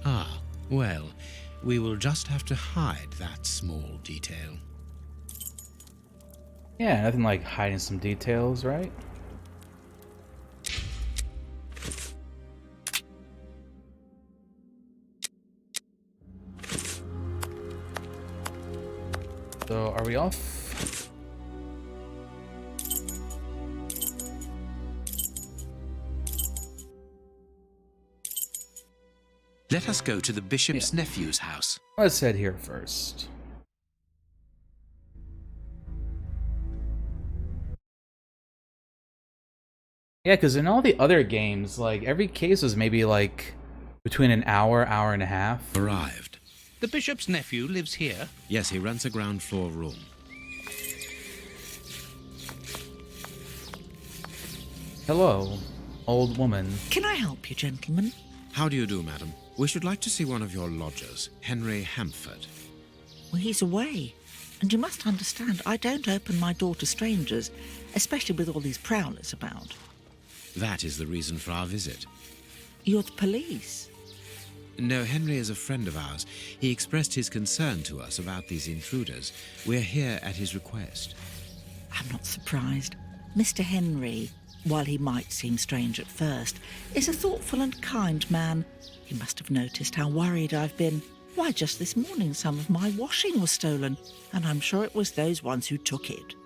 Ah, well, we will just have to hide that small detail. Yeah, nothing like hiding some details, right? So, are we off? Let us go to the bishop's nephew's house. Let's head here first. Yeah, because in all the other games, like, every case was maybe, like, between an hour, hour and a half. Arrived. The bishop's nephew lives here. Yes, he rents a ground floor room. Hello, old woman. Can I help you, gentlemen? How do you do, madam? We should like to see one of your lodgers, Henry Hampford. Well, he's away. And you must understand, I don't open my door to strangers, especially with all these prowlers about. That is the reason for our visit. You're the police. No, Henry is a friend of ours. He expressed his concern to us about these intruders. We're here at his request. I'm not surprised. Mr. Henry, while he might seem strange at first, is a thoughtful and kind man. He must have noticed how worried I've been. Why, just this morning some of my washing was stolen, and I'm sure it was those ones who took it.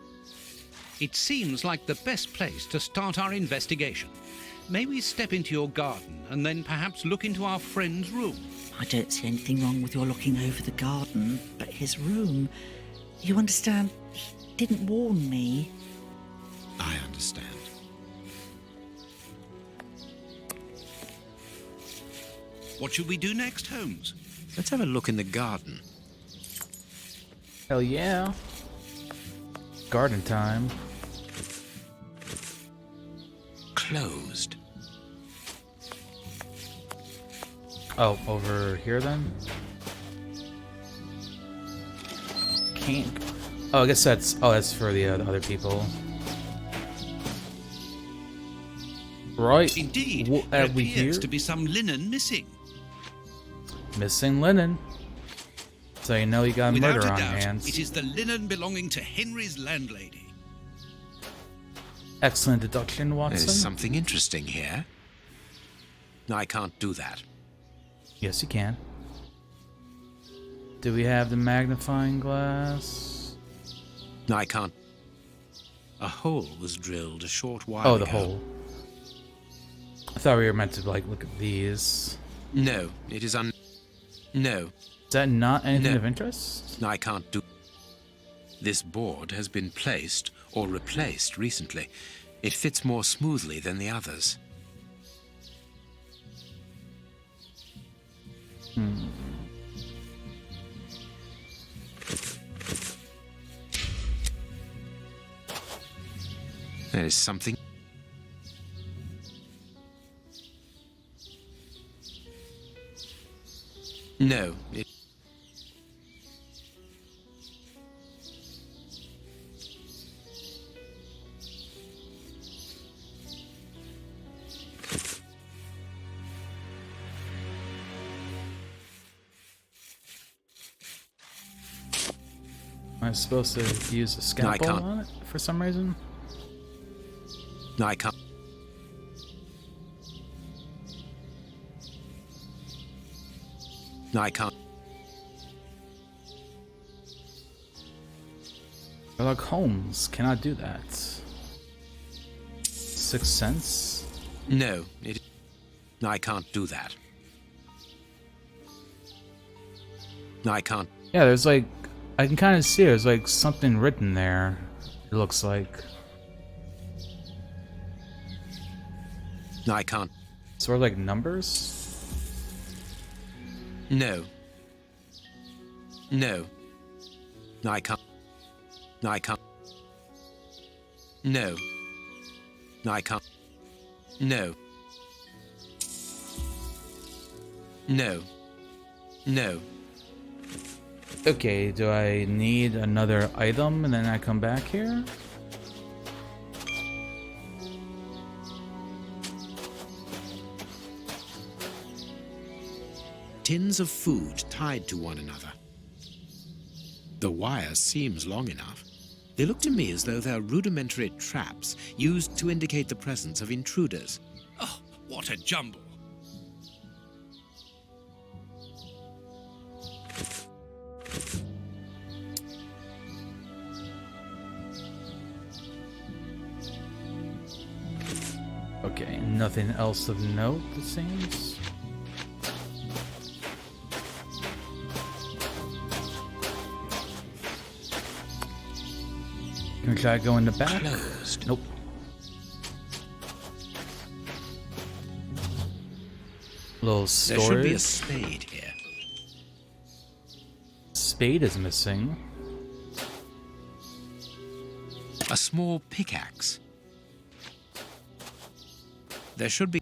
It seems like the best place to start our investigation. May we step into your garden and then perhaps look into our friend's room? I don't see anything wrong with your looking over the garden, but his room... You understand, he didn't warn me. I understand. What should we do next, Holmes? Let's have a look in the garden. Hell yeah. Garden time. Closed. Oh, over here then? Can't. Oh, I guess that's. Oh, that's for the other people. Right. Indeed, Are there we here? appears to be some linen missing. Missing linen. So you know you got a Without murder a on doubt, hands. it is the linen belonging to Henry's landlady. Excellent deduction, Watson. There's something interesting here. I can't do that. Yes, you can. Do we have the magnifying glass? I can't. A hole was drilled a short while Oh, ago. the hole. I thought we were meant to, like, look at these. No, it is No. Is that not anything No. of interest? I can't do. This board has been placed or replaced recently. It fits more smoothly than the others. There is something. No, it. Am I supposed to use a scalpel can't. on it for some reason? I can't. I can't. Sherlock Holmes cannot do that. 6 Sense? No, I can't do that. I can't. Yeah, there's like, I can kind of see there's like something written there. It looks like. I can't. Sort of like numbers? No. No. I can't. I can't. No. I can't. No. No. No. Okay, do I need another item and then I come back here? Tins of food tied to one another. The wire seems long enough. They look to me as though they're rudimentary traps used to indicate the presence of intruders. Oh, what a jumble. Okay, nothing else of note, it seems. Can we try to go in the back? Closed. Nope. Little storage. There should be a spade here. Spade is missing. A small pickaxe. There should be.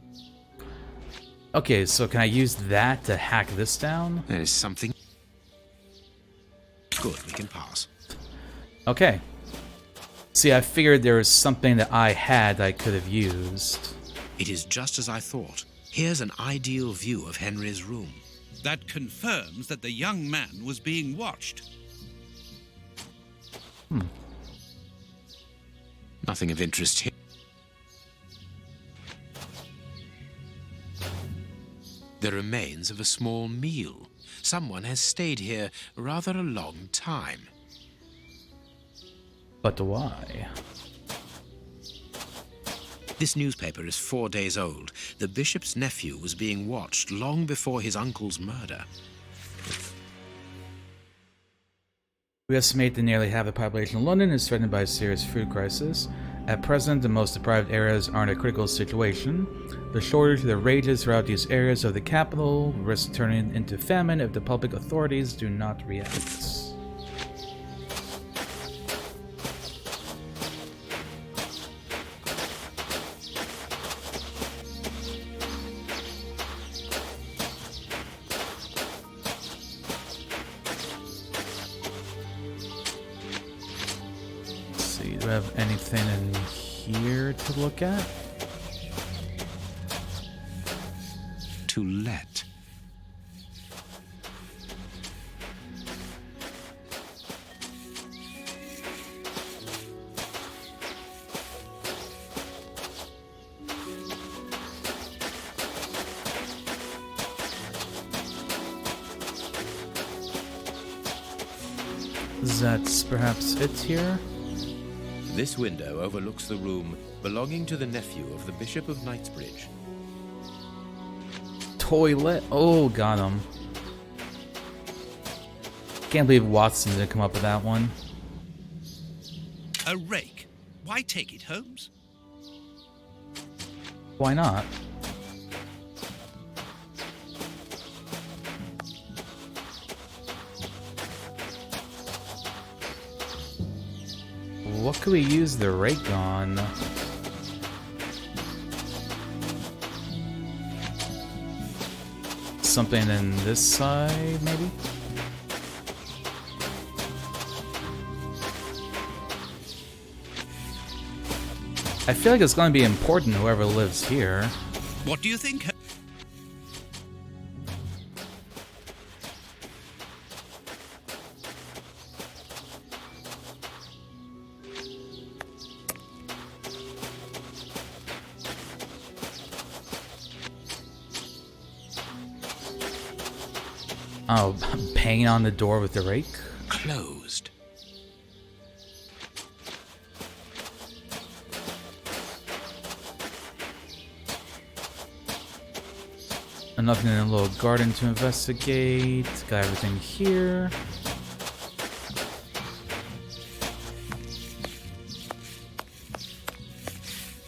Okay, so can I use that to hack this down? There is something. Good, we can pass. Okay. See, I figured there was something that I had I could have used. It is just as I thought. Here's an ideal view of Henry's room. That confirms that the young man was being watched. Nothing of interest here. The remains of a small meal. Someone has stayed here rather a long time. But why? This newspaper is 4 days old. The bishop's nephew was being watched long before his uncle's murder. We estimate that nearly half the population of London is threatened by a serious food crisis. At present, the most deprived areas are in a critical situation. The shortage that rages throughout these areas of the capital risks turning into famine if the public authorities do not react. Do I have anything in here to look at? To let. That's perhaps it here? This window overlooks the room belonging to the nephew of the Bishop of Knightsbridge. Toilet? Oh, got him. Can't believe Watson didn't come up with that one. A rake. Why take it, Holmes? Why not? What could we use the rake on? Something in this side, maybe? I feel like it's going to be important, whoever lives here. What do you think? Oh, banging on the door with the rake? Closed. Nothing in a little garden to investigate. Got everything here.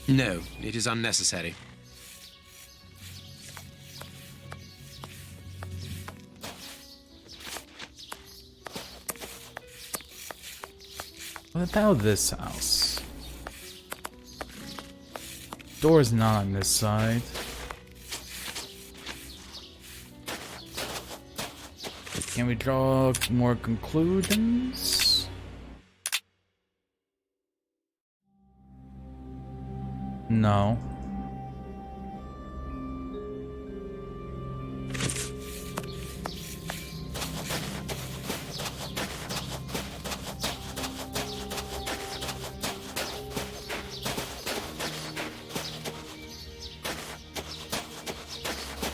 No, it is unnecessary. What about this house? Door's not on this side. Can we draw more conclusions? No.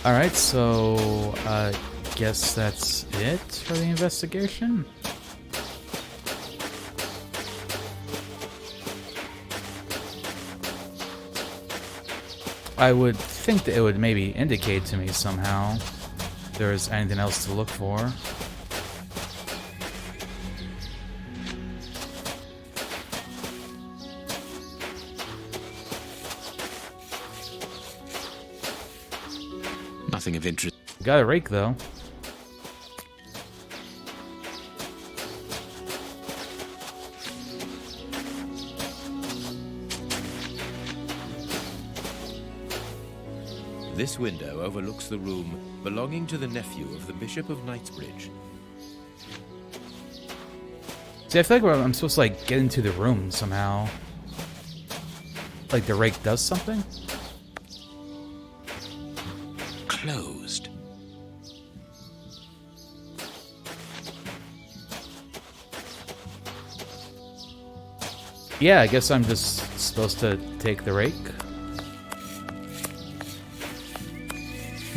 Alright, so guess that's it for the investigation. I would think that it would maybe indicate to me somehow if there's anything else to look for. Nothing of interest. Got a rake though. This window overlooks the room belonging to the nephew of the Bishop of Knightsbridge. See, I feel like I'm supposed to like get into the room somehow. Like the rake does something? Closed. Yeah, I guess I'm just supposed to take the rake.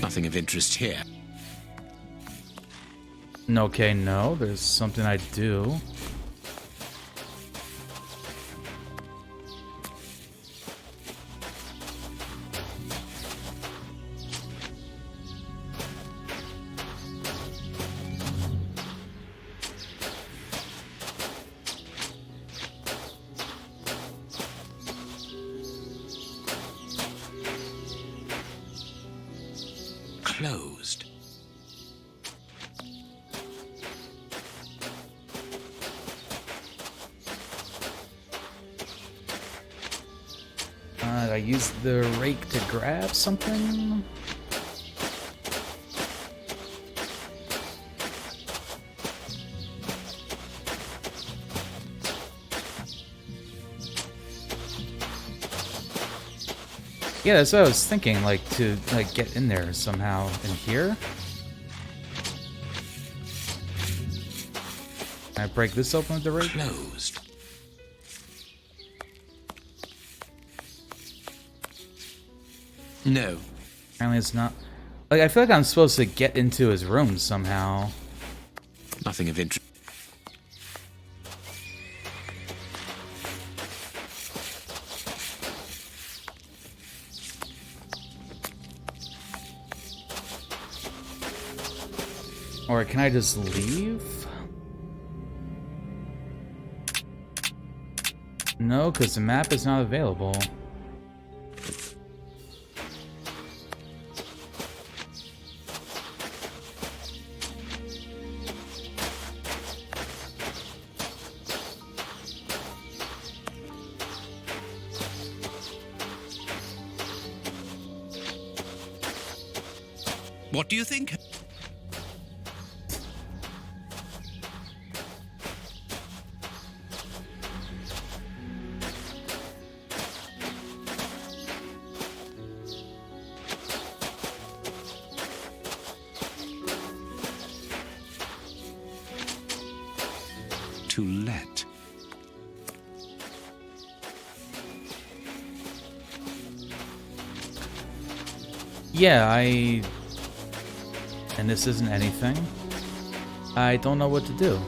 Nothing of interest here. Okay, no, there's something I do. Closed. I use the rake to grab something. Yeah, that's what I was thinking, like, to, like, get in there somehow in here. Can I break this open with the rake? Closed. No. Apparently it's not. Like, I feel like I'm supposed to get into his room somehow. Nothing of interest. Or can I just leave? No, because the map is not available. What do you think? To let. Yeah, and this isn't anything. I don't know what to do.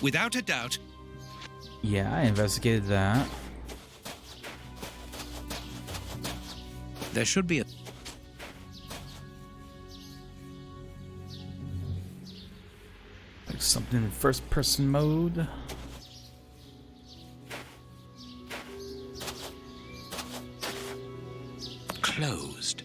Without a doubt. Yeah, I investigated that. There should be a... Like something in first-person mode. Closed.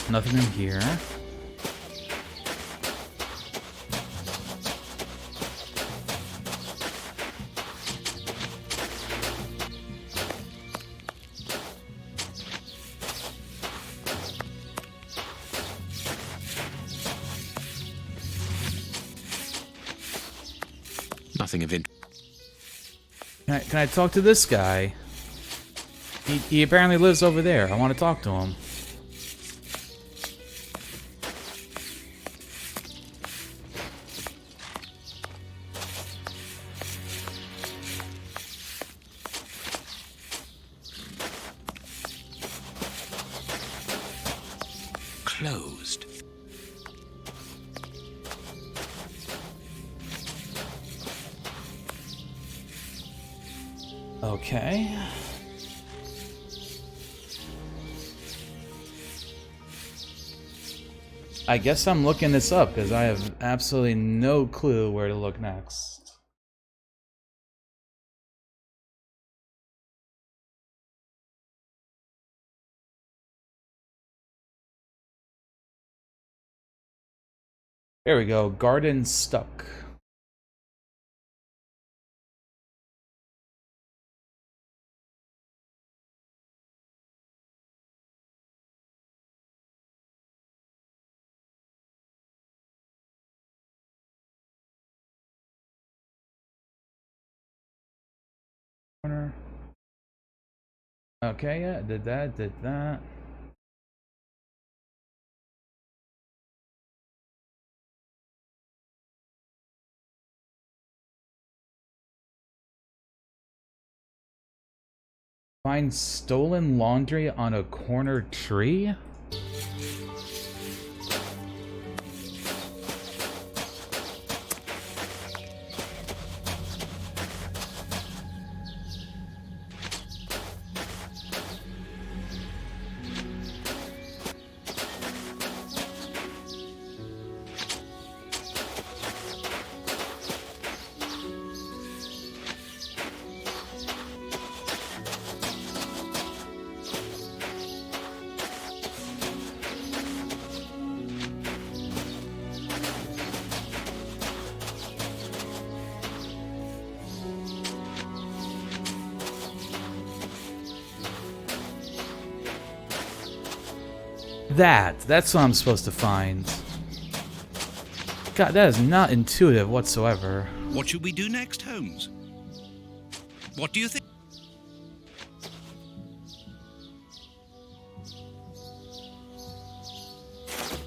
Nothing in here. Nothing of interest. Can I talk to this guy? He apparently lives over there. I want to talk to him. Closed. Okay. I guess I'm looking this up because I have absolutely no clue where to look next. There we go. Garden stuck. Okay, yeah, did that. Find stolen laundry on a corner tree? That's what I'm supposed to find. God, that is not intuitive whatsoever. What should we do next, Holmes? What do you think?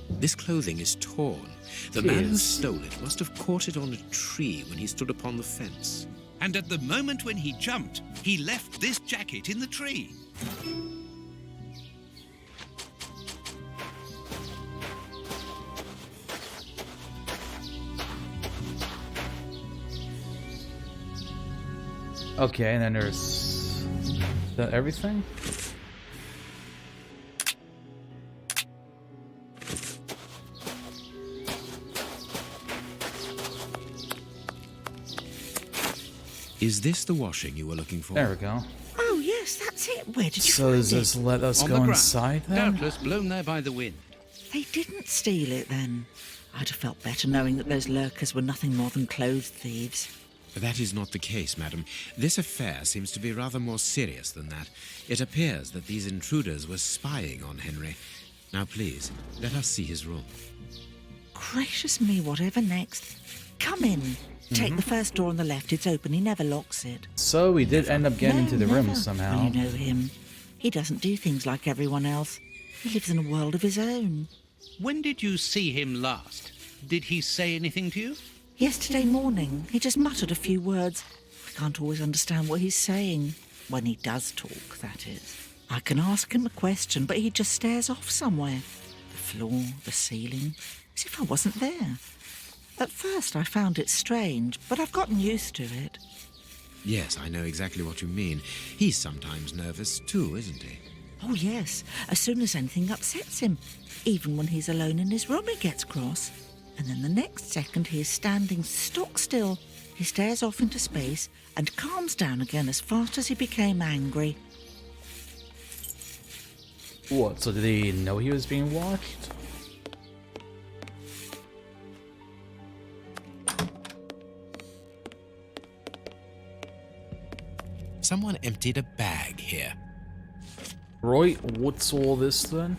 This clothing is torn. The man who stole it must have caught it on a tree when he stood upon the fence. And at the moment when he jumped, he left this jacket in the tree. Okay, and then there's... Is that everything? Is this the washing you were looking for? There we go. Oh, yes, that's it. Where did you So find does this let us On go the ground, inside then? doubtless blown there by the wind. They didn't steal it then. I'd have felt better knowing that those lurkers were nothing more than clothes thieves. That is not the case, madam. This affair seems to be rather more serious than that. It appears that these intruders were spying on Henry. Now, please, let us see his room. Gracious me, whatever next? Come in. Take the first door on the left. It's open. He never locks it. So we did end up getting into the room never. somehow. Well, you know him. He doesn't do things like everyone else. He lives in a world of his own. When did you see him last? Did he say anything to you? Yesterday morning, he just muttered a few words. I can't always understand what he's saying. When he does talk, that is. I can ask him a question, but he just stares off somewhere. The floor, the ceiling, as if I wasn't there. At first I found it strange, but I've gotten used to it. Yes, I know exactly what you mean. He's sometimes nervous too, isn't he? Oh, yes. As soon as anything upsets him. Even when he's alone in his room, he gets cross. And then the next second he is standing stock still. He stares off into space and calms down again as fast as he became angry. What, so did he know he was being watched? Someone emptied a bag here. Right, what's all this then?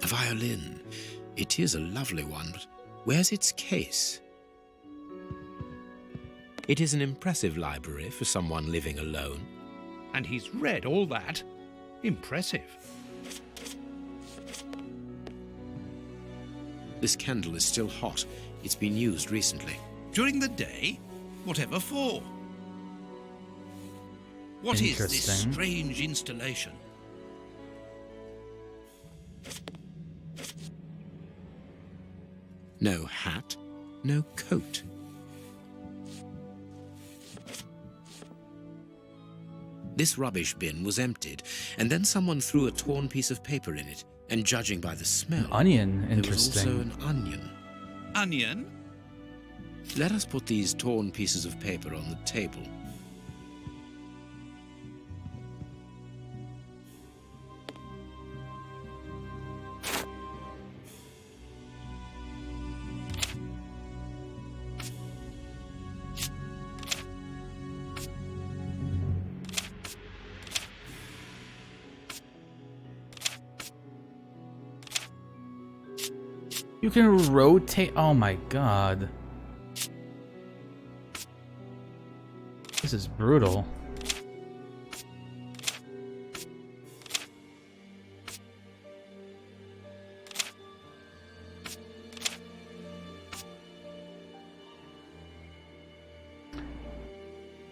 A violin. It is a lovely one, but where's its case? It is an impressive library for someone living alone. And he's read all that? Impressive. This candle is still hot. It's been used recently. During the day? Whatever for? What is this Interesting. strange installation? No hat, no coat. This rubbish bin was emptied, and then someone threw a torn piece of paper in it, and judging by the smell, Onion, there was also interesting. an onion. Onion? Let us put these torn pieces of paper on the table. You can rotate. Oh my god. This is brutal.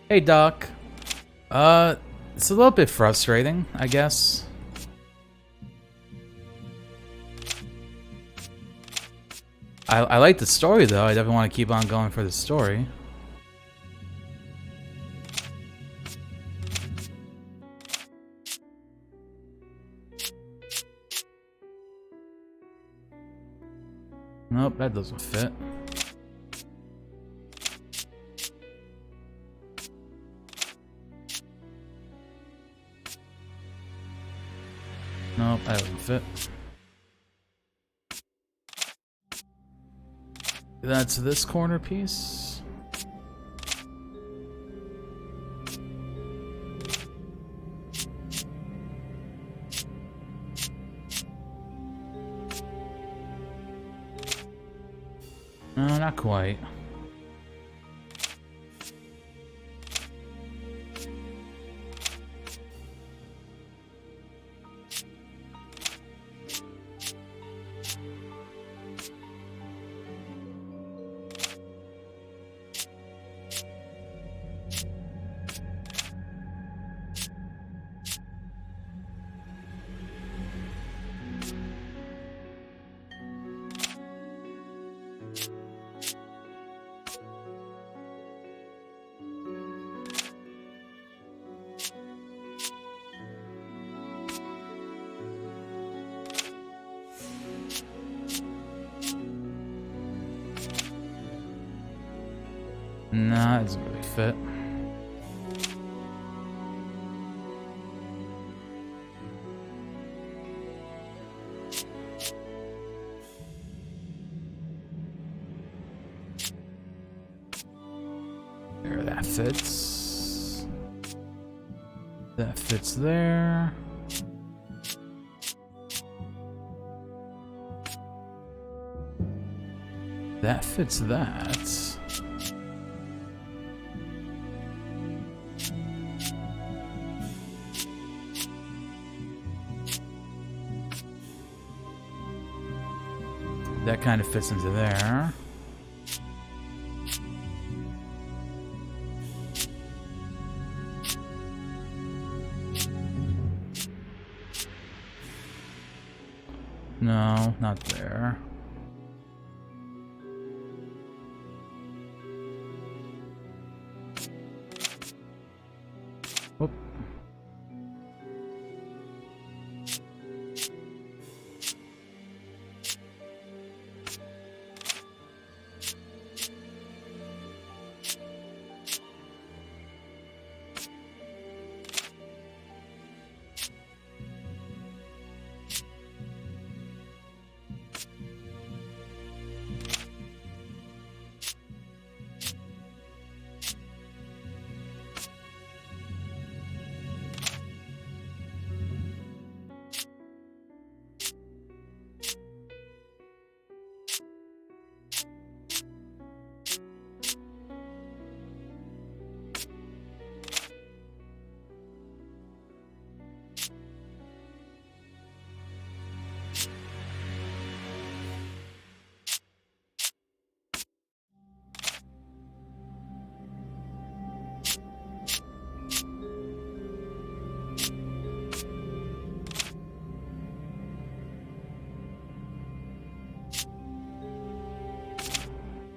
Hey, Doc. It's a little bit frustrating, I guess. I like the story, though. I definitely want to keep on going for the story. Nope, that doesn't fit. Nope, that doesn't fit. That's this corner piece. No, not quite. Nah, it doesn't really fit. That fits. That fits there. That fits that. That kind of fits into there. No, not there. Whoop.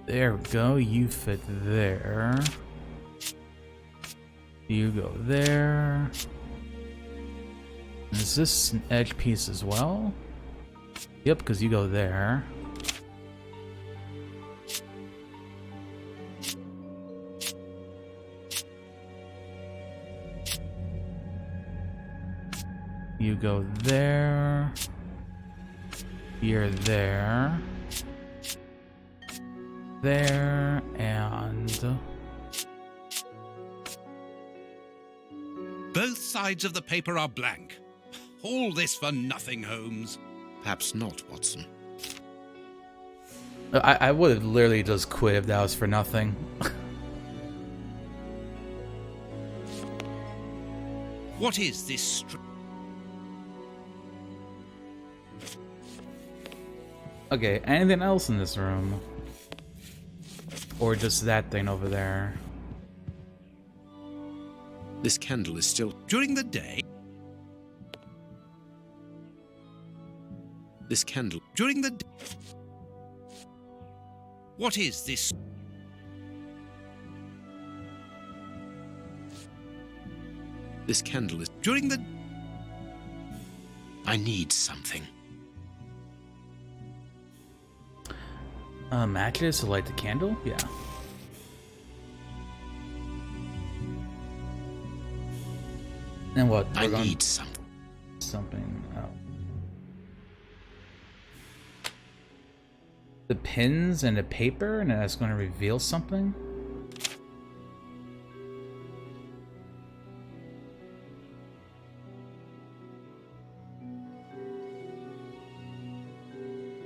There we go, you fit there. You go there. Is this an edge piece as well? Yep, because you go there. You go there. You're there. There, and... Both sides of the paper are blank. All this for nothing, Holmes. Perhaps not, Watson. I would have literally just quit if that was for nothing. What is this Okay, anything else in this room? Or just that thing over there? This candle is still... During the day? This candle... During the day... What is this? This candle is... During the... I need something. Matches to light the candle? Yeah. And what? I need something. Something. Oh. The pins and the paper, and that's going to reveal something?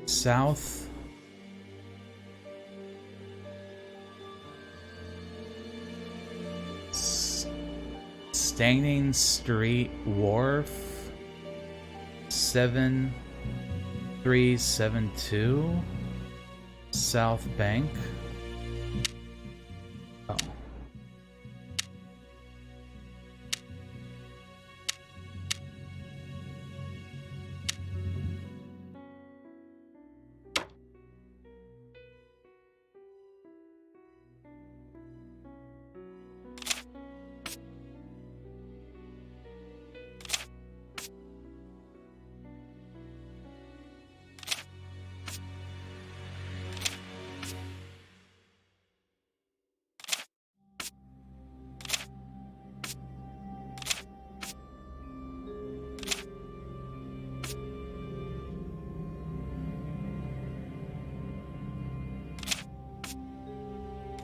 South. Staining Street Wharf 7372 South Bank. Oh.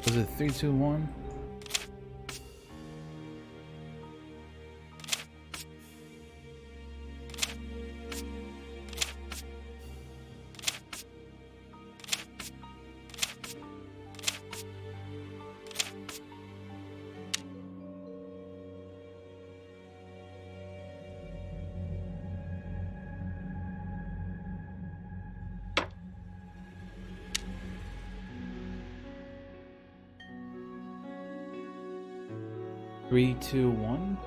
Was it 3, 2, 1? 3, 2, 1.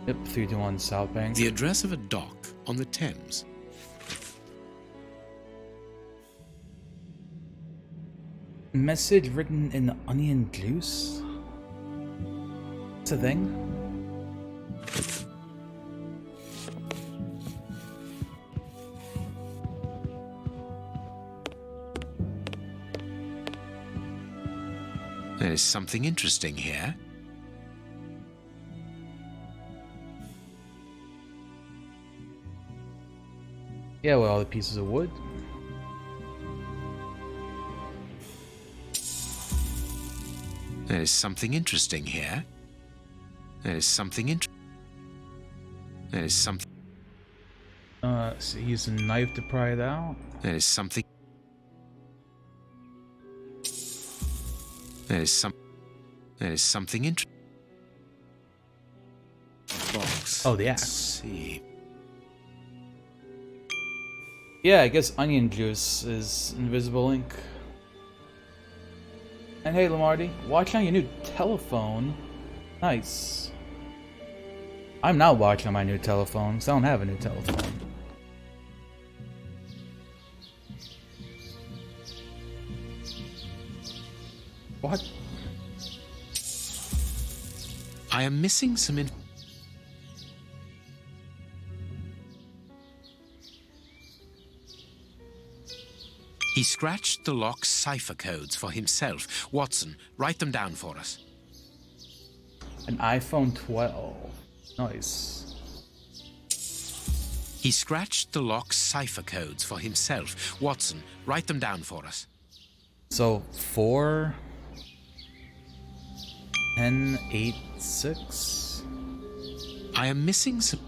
Yep, 3, 2, 1 South Bank. The address of a dock on the Thames. Message written in onion juice? It's a thing? There is something interesting here. Yeah, well, all the pieces of wood. There is something interesting here. There is something There is something. So use a knife to pry it out. There is something. There is something interesting. Box. Oh, the Let's axe. see. Yeah, I guess onion juice is invisible ink. And hey, Lamarty, watching on your new telephone. Nice. I'm not watching on my new telephone, because I don't have a new telephone. What? I am missing some He scratched the lock's cipher codes for himself. Watson, write them down for us. An iPhone 12. Nice. He scratched the lock's cipher codes for himself. Watson, write them down for us. So 4 10 8 6. I am missing some.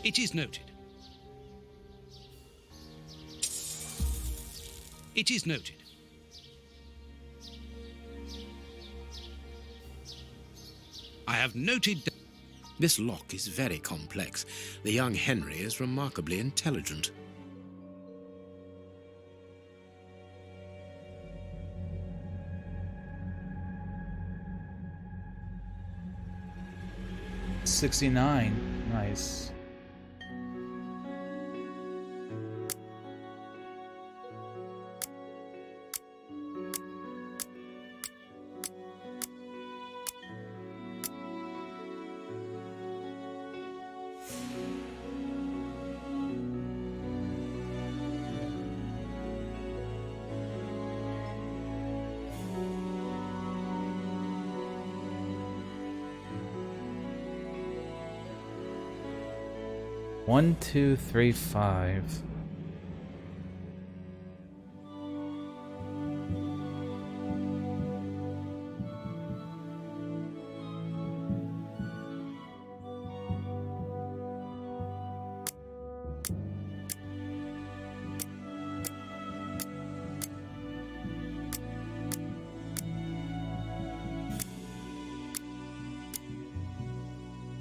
It is noted. It is noted. I have noted. This lock is very complex. The young Henry is remarkably intelligent. $69. Nice. One, 2, 3, 5.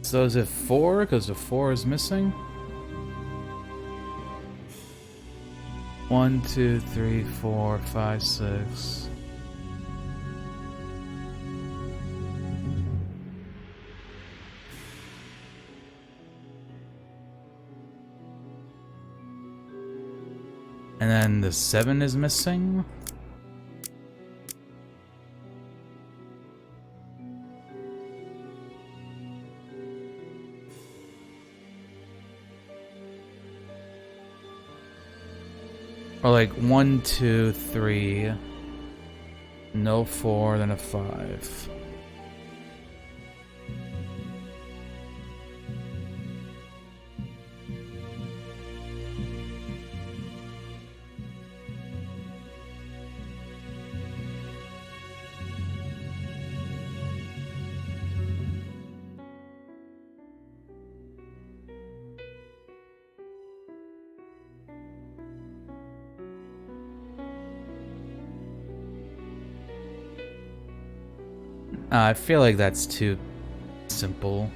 So is it 4? Because the 4 is missing? 1, 2, 3, 4, 5, 6. And then the 7 is missing? Or like 1, 2, 3, no 4, then a 5. I feel like that's too simple.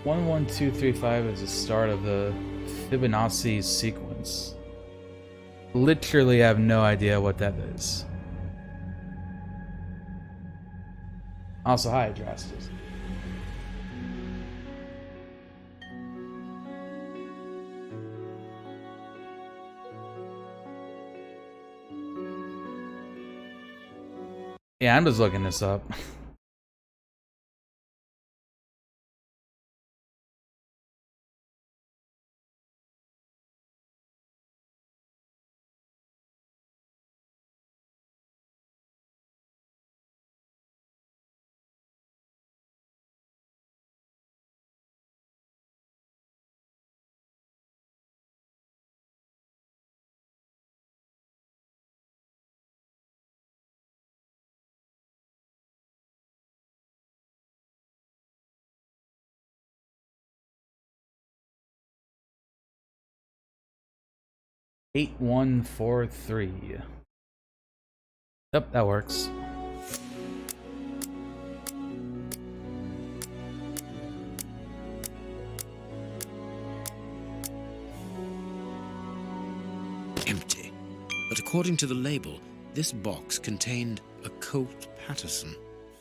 One, 1, 2, 3, 5 is the start of the Fibonacci sequence. Literally have no idea what that is. Also, hi, Adrastus. Yeah, I'm just looking this up. Eight, 1, 4, 3. Yep, that works. Empty. But according to the label, this box contained a Colt Patterson.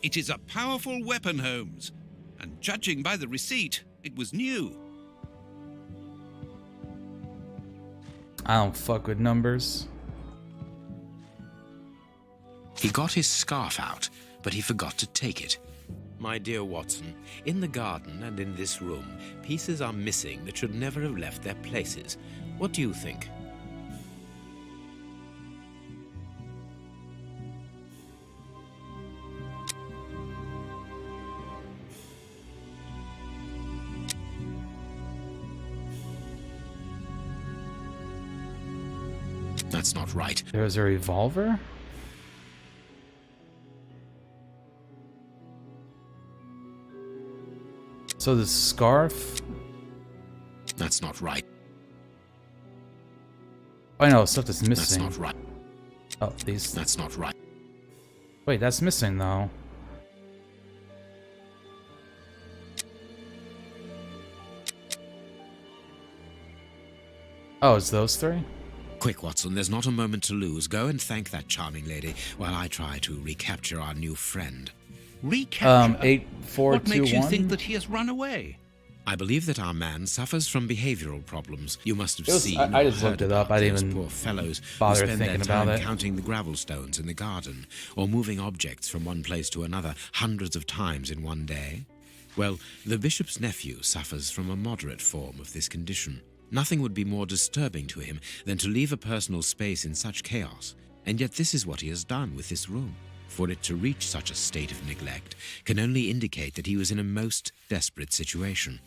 It is a powerful weapon, Holmes. And judging by the receipt, it was new. I don't fuck with numbers. He got his scarf out, but he forgot to take it. My dear Watson, in the garden and in this room, pieces are missing that should never have left their places. What do you think? That's not right. There's a revolver? So the scarf? That's not right. Oh, I know, stuff that's missing. That's not right. Oh, these. That's not right. Wait, that's missing though. Oh, it's those three? Quick, Watson, there's not a moment to lose. Go and thank that charming lady while I try to recapture our new friend. Recapture? 8, 4, what 2, makes 1? you think that he has run away? I believe that our man suffers from behavioral problems. You must have was- seen. I just or looked heard it up. about I didn't those even poor fellows bother who spend their thinking time about it. counting the gravel stones in the garden or moving objects from one place to another hundreds of times in one day. Well, the bishop's nephew suffers from a moderate form of this condition. Nothing would be more disturbing to him than to leave a personal space in such chaos, and yet this is what he has done with this room. For it to reach such a state of neglect can only indicate that he was in a most desperate situation.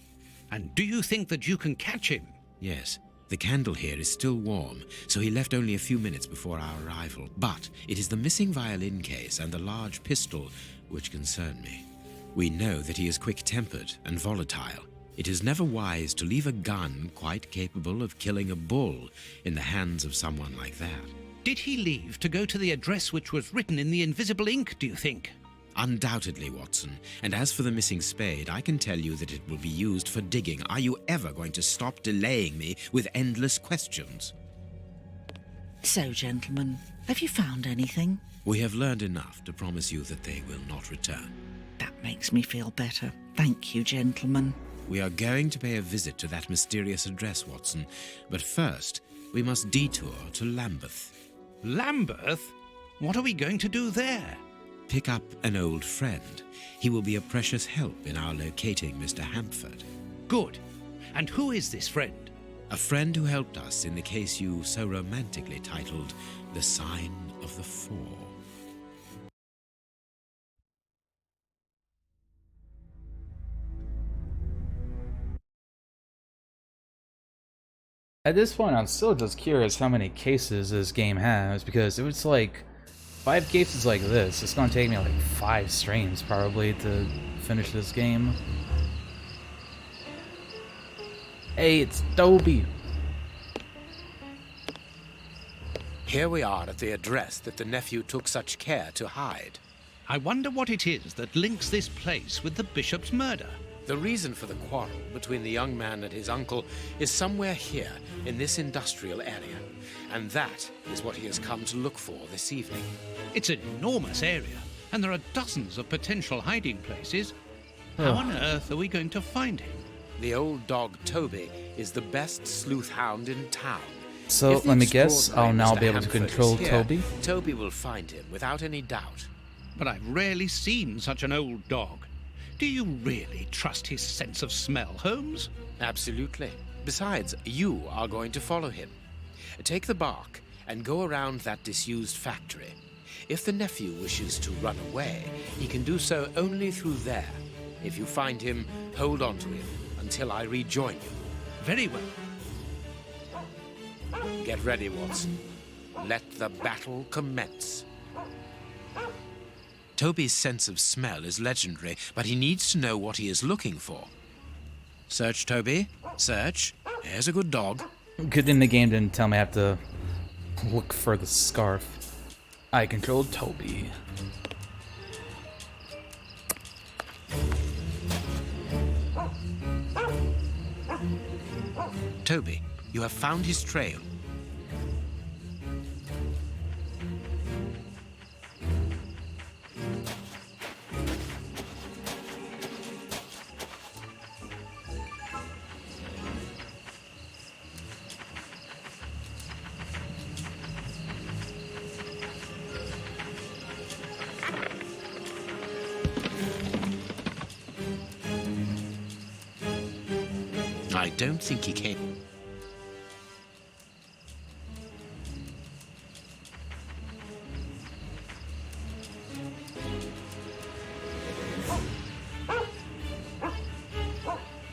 And do you think that you can catch him? Yes, the candle here is still warm, so he left only a few minutes before our arrival. But it is the missing violin case and the large pistol which concern me. We know that he is quick-tempered and volatile. It is never wise to leave a gun quite capable of killing a bull in the hands of someone like that. Did he leave to go to the address which was written in the invisible ink, do you think? Undoubtedly, Watson. And as for the missing spade, I can tell you that it will be used for digging. Are you ever going to stop delaying me with endless questions? So, gentlemen, have you found anything? We have learned enough to promise you that they will not return. That makes me feel better. Thank you, gentlemen. We are going to pay a visit to that mysterious address, Watson. But first, we must detour to Lambeth. Lambeth? What are we going to do there? Pick up an old friend. He will be a precious help in our locating Mr. Hampford. Good. And who is this friend? A friend who helped us in the case you so romantically titled The Sign of the four. At this point, I'm still just curious how many cases this game has, because if it's like 5 cases like this, it's gonna take me like 5 streams probably to finish this game. Hey, it's Toby. Here we are at the address that the nephew took such care to hide. I wonder what it is that links this place with the bishop's murder. The reason for the quarrel between the young man and his uncle is somewhere here in this industrial area, and that is what he has come to look for this evening. It's an enormous area, and there are dozens of potential hiding places. How on earth are we going to find him? The old dog Toby is the best sleuth hound in town. So If the let me guess, extraordinary I'll now Mr. be able to Hamford control is here, Toby? Toby will find him without any doubt. But I've rarely seen such an old dog. Do you really trust his sense of smell, Holmes? Absolutely. Besides, you are going to follow him. Take the bark and go around that disused factory. If the nephew wishes to run away, he can do so only through there. If you find him, hold on to him until I rejoin you. Very well. Get ready, Watson. Let the battle commence. Toby's sense of smell is legendary, but he needs to know what he is looking for. Search, Toby. Search. Here's a good dog. Good thing the game didn't tell me I have to look for the scarf. I controlled Toby. Toby, you have found his trail. I don't think he came.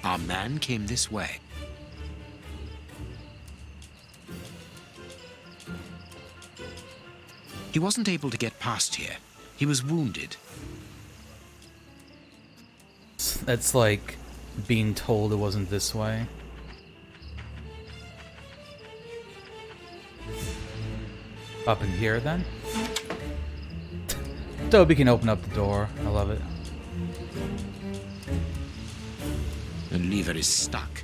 Our man came this way. He wasn't able to get past here. He was wounded. That's like being told it wasn't this way. Up in here, then? Toby can open up the door. I love it. The lever is stuck.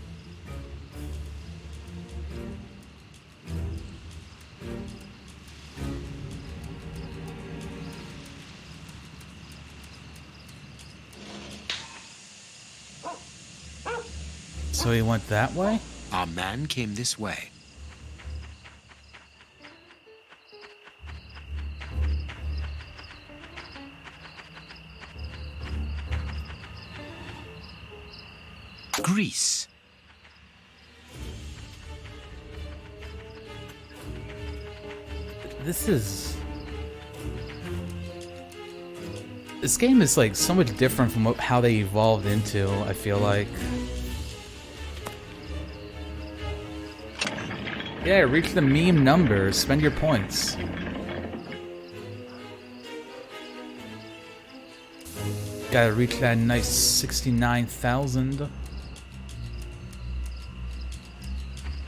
So he went that way? Our man came this way. Grease. This game is like so much different from how they evolved into, I feel like. Yeah, reach the meme numbers. Spend your points. Gotta reach that nice 69,000.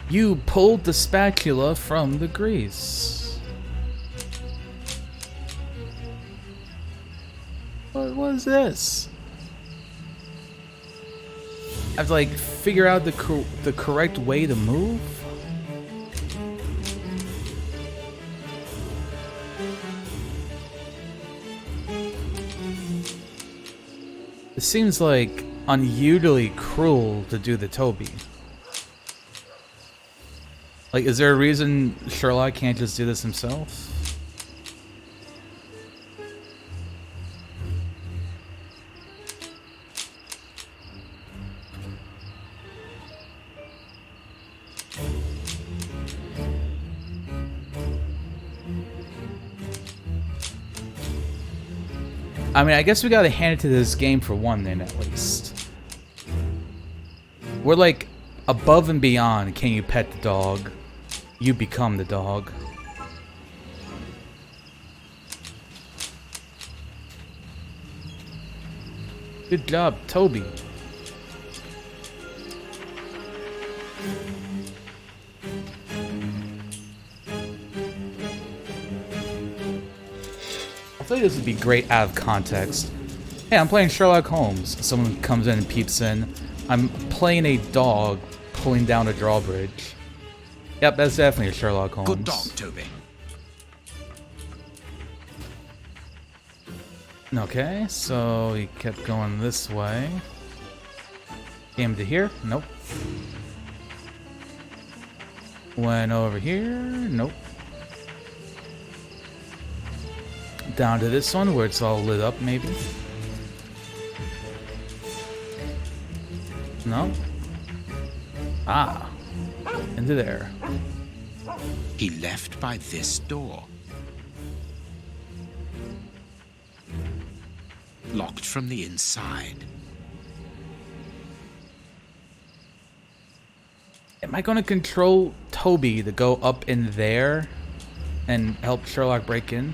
You pulled the spatula from the grease. What was this? I have to like figure out the correct way to move? It seems like unusually cruel to do the Toby. Like, is there a reason Sherlock can't just do this himself? I mean, I guess we gotta hand it to this game for one then, at least. We're like above and beyond can you pet the dog, you become the dog. Good job, Toby. I feel like this would be great out of context. Hey, I'm playing Sherlock Holmes. Someone comes in and peeps in. I'm playing a dog pulling down a drawbridge. Yep, that's definitely a Sherlock Holmes. Good dog, Toby. Okay, so he kept going this way. Came to here? Nope. Went over here? Nope. Down to this one where it's all lit up, maybe? No? Ah. Into there. He left by this door. Locked from the inside. Am I going to control Toby to go up in there and help Sherlock break in?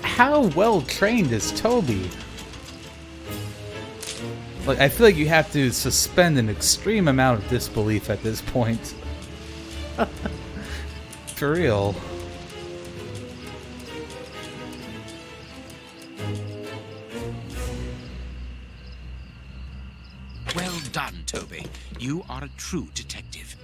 How well trained is Toby? Like, I feel like you have to suspend an extreme amount of disbelief at this point. For real. Well done, Toby. You are a true detective.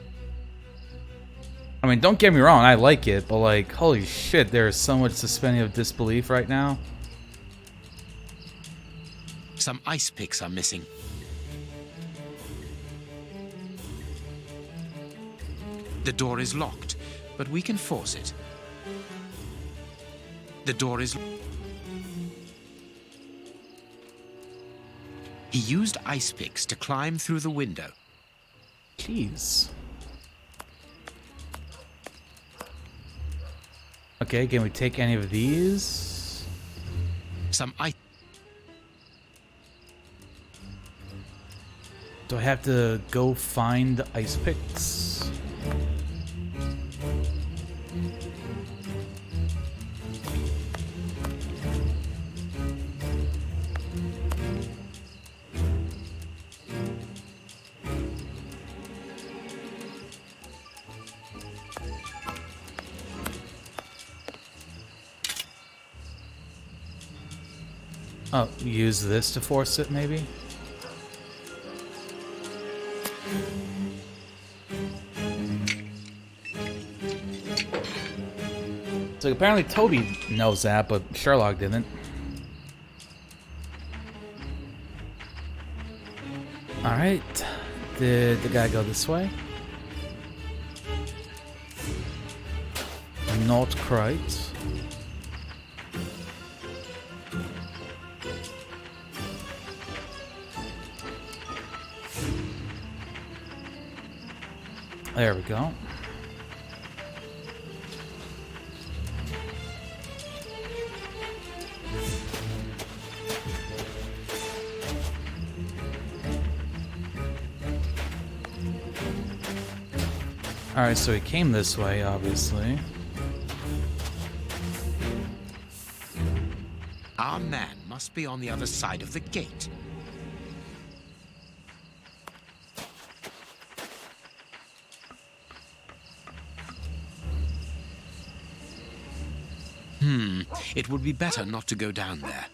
I mean, don't get me wrong, I like it, but like, holy shit, there is so much suspending of disbelief right now. Some ice picks are missing. The door is locked, but we can force it. The door is... He used ice picks to climb through the window. Jeez. Okay, can we take any of these? Some ice... Do I have to go find the ice picks? Oh, use this to force it, maybe? So apparently Toby knows that, but Sherlock didn't. Alright. Did the guy go this way? Not quite. There we go. Alright, so he came this way, obviously. Our man must be on the other side of the gate. It would be better not to go down there.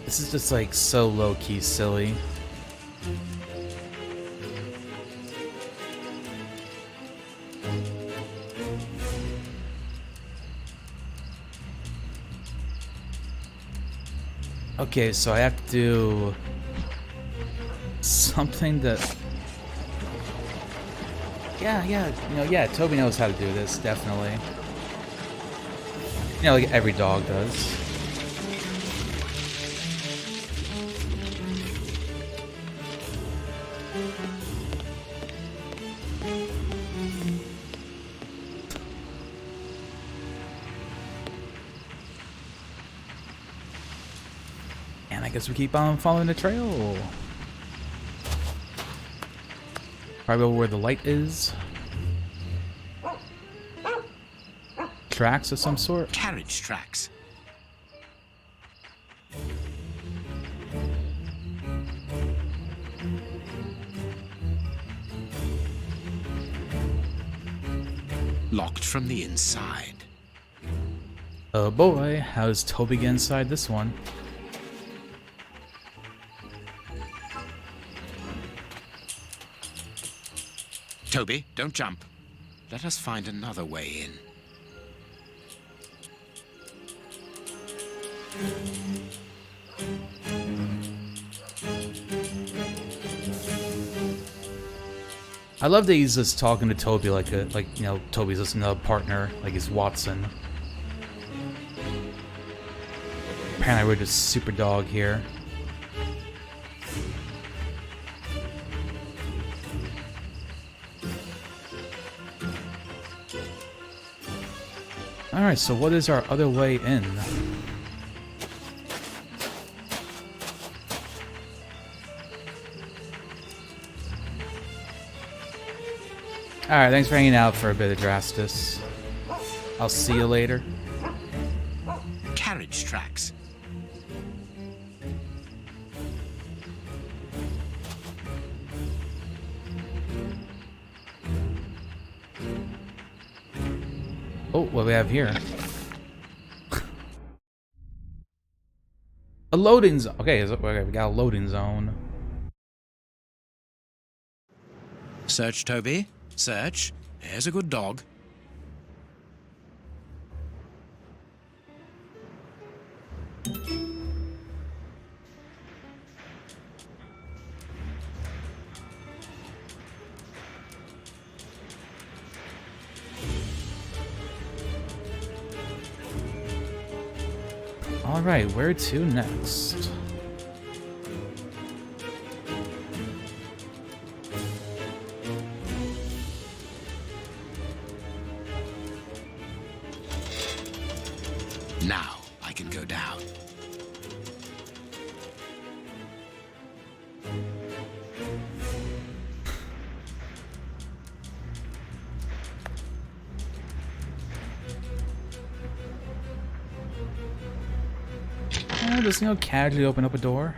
This is just like so low-key silly. Okay, so I have to do something that... Yeah, Toby knows how to do this, definitely. You know, like every dog does. And I guess we keep on following the trail. Probably where the light is. Tracks of some sort. Carriage tracks. Locked from the inside. Oh boy, how does Toby get inside this one? Toby, don't jump. Let us find another way in. I love that he's just talking to Toby like you know, Toby's just another partner, like he's Watson. Apparently we're just super dog here. Alright, so what is our other way in? Alright, thanks for hanging out for a bit of Drastus. I'll see you later. Carriage tracks. Oh, what do we have here? A loading zone. Okay, we got a loading zone. Search, Toby. Search. Here's a good dog. Alright, where to next? Now I can go down. Just, you know, casually open up a door.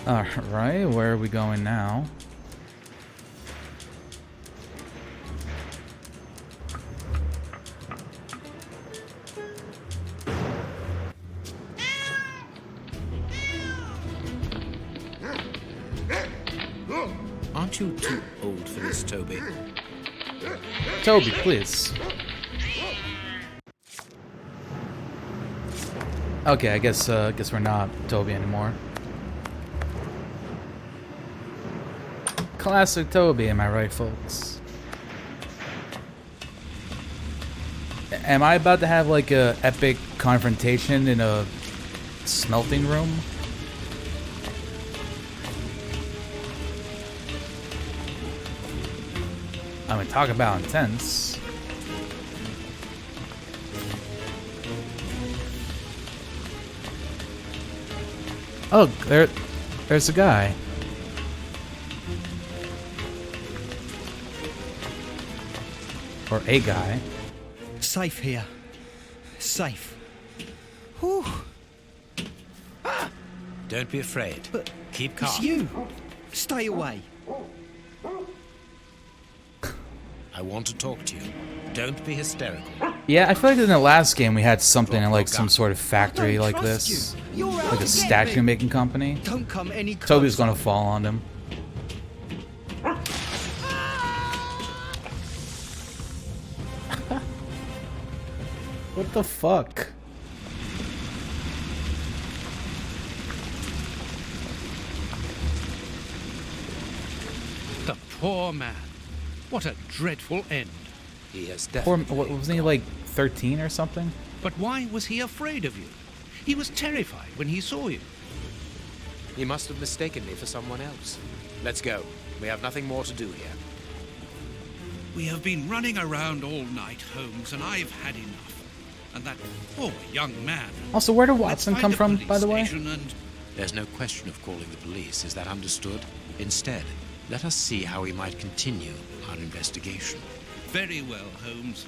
Alright, where are we going now? Aren't you too old for this, Toby? Toby, please. Okay, I guess we're not Toby anymore. Classic Toby, am I right, folks? Am I about to have like a epic confrontation in a smelting room? I mean, talk about intense. Oh, there's a guy. Or a guy. Safe here. Safe. Whew. Don't be afraid. But keep calm. it's you. Stay away. I want to talk to you. Don't be hysterical. Yeah, I feel like in the last game we had something in like some sort of factory like trust this. you. You're out Like a to get statue me. making company. Don't come any closer. Toby's gonna fall on him. What the fuck? The poor man. What a dreadful end. He has Poor, definitely... wasn't he like 13 or something? But why was he afraid of you? He was terrified when he saw you. He must have mistaken me for someone else. Let's go. We have nothing more to do here. We have been running around all night, Holmes, and I've had enough. And that poor young man. Also, where did Let's Watson find come a from, police by the way? station and... There's no question of calling the police, is that understood? Instead, let us see how we might continue our investigation. Very well, Holmes.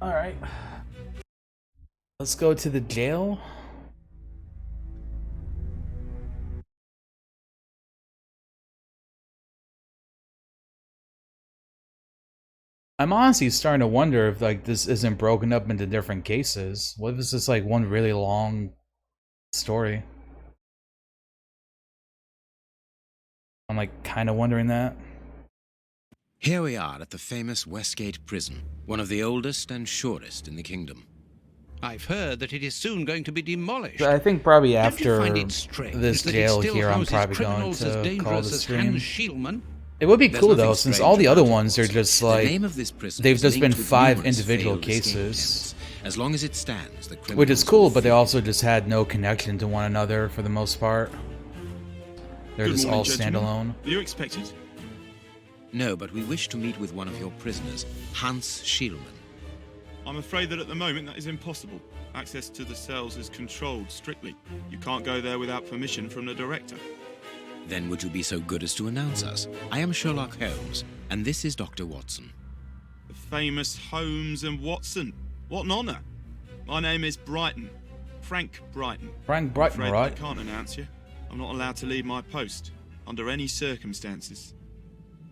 Alright. Let's go to the jail. I'm honestly starting to wonder if like this isn't broken up into different cases. What if it's just like one really long story? I'm like kind of wondering that. Here we are at the famous Westgate Prison, one of the oldest and surest in the kingdom. I've heard that it is soon going to be demolished. I think probably Don't you after find it strange this that it jail still here, I'm houses probably going criminals as to call dangerous the as stream. Hans Schielman? It would be There's cool nothing though, since strange all the other about it, ones are Watson. just The like name of this prison they've is just been linked with 5 numerous individual failed escape cases, attempts. As long as it stands, the which criminals is cool, will but they flee. also just had no connection to one another for the most part. They're Good just morning, all gentlemen. standalone. Are you expected? No, but we wish to meet with one of your prisoners, Hans Schielman. I'm afraid that at the moment that is impossible. Access to the cells is controlled strictly. You can't go there without permission from the director. Then would you be so good as to announce us? I am Sherlock Holmes, and this is Dr. Watson. The famous Holmes and Watson. What an honour. My name is Brighton. Frank Brighton. Frank I'm Brighton, afraid right? I can't announce you. I'm not allowed to leave my post, under any circumstances.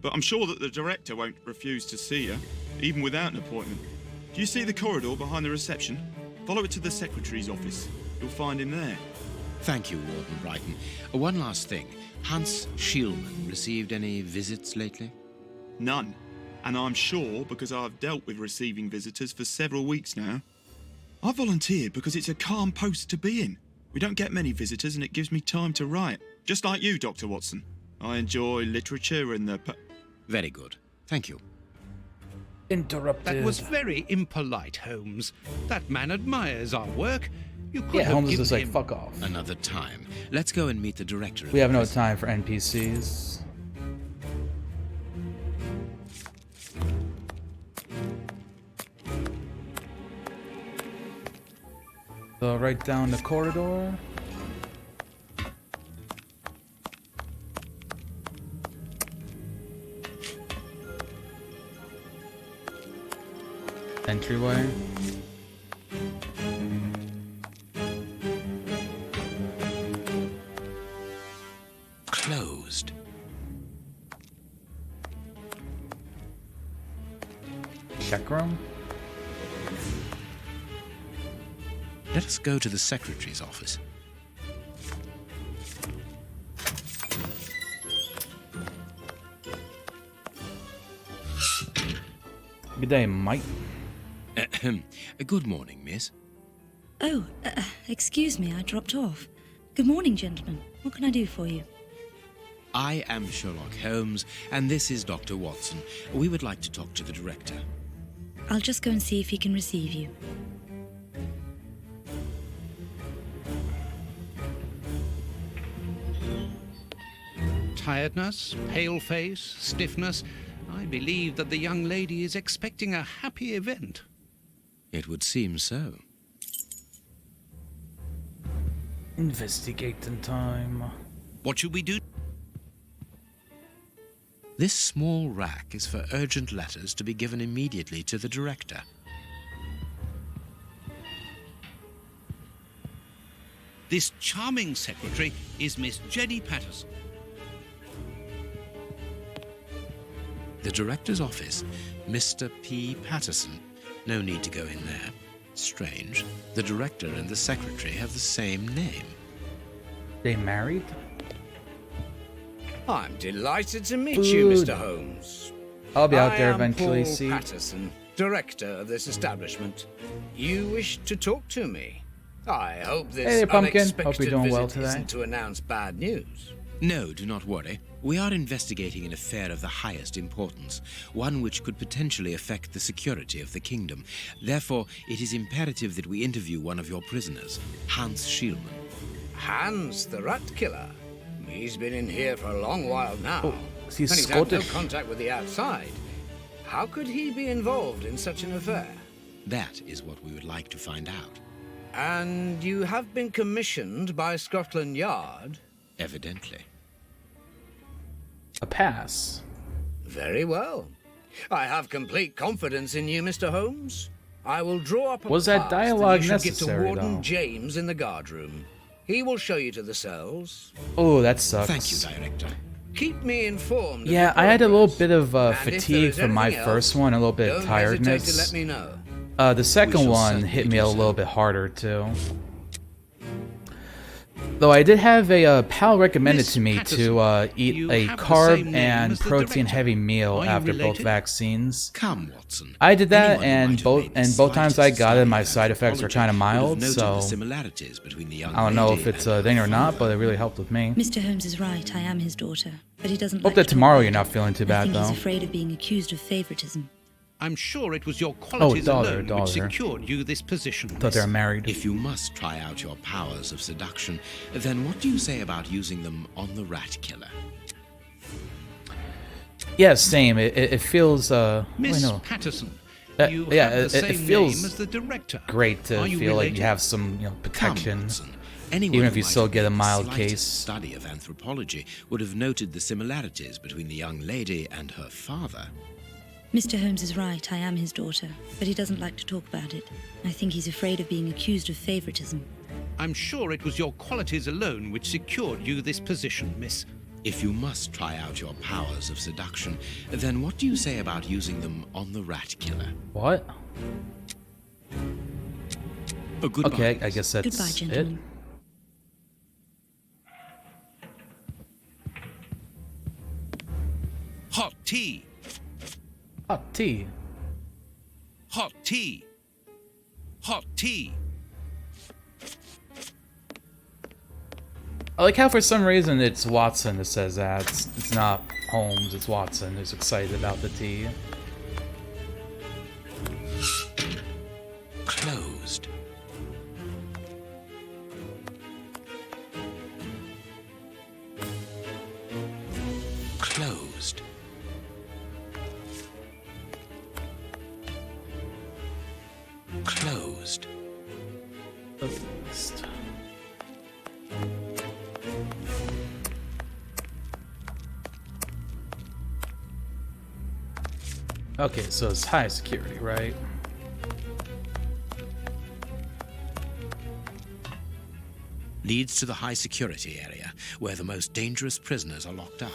But I'm sure that the director won't refuse to see you, even without an appointment. Do you see the corridor behind the reception? Follow it to the secretary's office. You'll find him there. Thank you, Warden Brighton. One last thing. Hans Schielman received any visits lately? None. And I'm sure because I've dealt with receiving visitors for several weeks now. I volunteered because it's a calm post to be in. We don't get many visitors and it gives me time to write. Just like you, Dr. Watson. I enjoy literature and the... Very good. Thank you. Interrupted. That was very impolite, Holmes. That man admires our work. You could Yeah, have Holmes is given just like, him... fuck off. Another time. Let's go and meet the director. of We the have no prison. time for NPCs. So right down the corridor. Entryway. Closed. Check room. Let us go to the secretary's office. Good day, Mike. Good morning, miss. Oh, excuse me, I dropped off. Good morning, gentlemen. What can I do for you? I am Sherlock Holmes, and this is Dr. Watson. We would like to talk to the director. I'll just go and see if he can receive you. Tiredness, pale face, stiffness. I believe that the young lady is expecting a happy event. It would seem so. Investigating time. What should we do? This small rack is for urgent letters to be given immediately to the director. This charming secretary is Miss Jenny Patterson. The director's office, Mr. P. Patterson. No need to go in there. Strange. The director and the secretary have the same name. They married? I'm delighted to meet you, Mr. Holmes. I'll be out there I am eventually, Paul see. Patterson, director of this establishment. You wish to talk to me? I hope this Hey, Pumpkin. unexpected Hope you're doing well visit today. isn't to announce bad news. No, do not worry. We are investigating an affair of the highest importance, one which could potentially affect the security of the kingdom. Therefore, it is imperative that we interview one of your prisoners, Hans Schielmann. Hans, the rat killer. He's been in here for a long while now. Oh, he's and he's had no Scottish. contact with the outside. How could he be involved in such an affair? That is what we would like to find out. And you have been commissioned by Scotland Yard? Evidently. A pass. Very well. I have complete confidence in you, Mr. Holmes. I will draw up a Was that pass dialogue you should give necessary, to Warden though? James in the guard room. He will show you to the cells. Oh, that sucks. Thank you, Director. Keep me informed. of Yeah, your I had a little progress. bit of And if there fatigue is from my anything first else, one, a little bit don't of hesitate tiredness. to let me know. The second shall one certainly hit me do a so. little bit harder too. Though I did have a pal recommended Miss to me Patterson, to eat you a have the carb same name and as the protein-heavy meal Are you after both related? vaccines. Come, Watson. I did that, Anyone who and might have made the both times I slightest got it, study my of side effects were anthropology kind of would have mild. noted So the similarities between the young I don't know lady if it's and a her thing or not, father. but it really helped with me. Mr. Holmes is right. I am his daughter, but he doesn't Hope like that to talk tomorrow about you're not it. feeling too I bad think though. he's afraid of being accused of favoritism. I'm sure it was your qualities daughter, alone daughter. which secured you this position. Thought they were married. If you must try out your powers of seduction, then what do you say about using them on the rat killer? Yeah, same. It feels Miss wait, no. Patterson, Uh, you yeah, have the it same feels name as the director. great to Are you feel like related? you have some Come, protection, Watson. Anyone even who if you might still have get a made the mild slightest case. study of anthropology would have noted the similarities between the young lady and her father. Mr. Holmes is right. I am his daughter, but he doesn't like to talk about it. I think he's afraid of being accused of favoritism. I'm sure it was your qualities alone which secured you this position, miss. If you must try out your powers of seduction, then what do you say about using them on the rat killer? What? Oh, goodbye. Okay, I guess that's Goodbye, it. gentlemen. Hot tea! Hot tea. Hot tea! Hot tea! I like how for some reason it's Watson that says that. It's not Holmes, it's Watson who's excited about the tea. Closed. Closed. Closed. Closed. Okay, so it's high security, right? Leads to the high security area, where the most dangerous prisoners are locked up.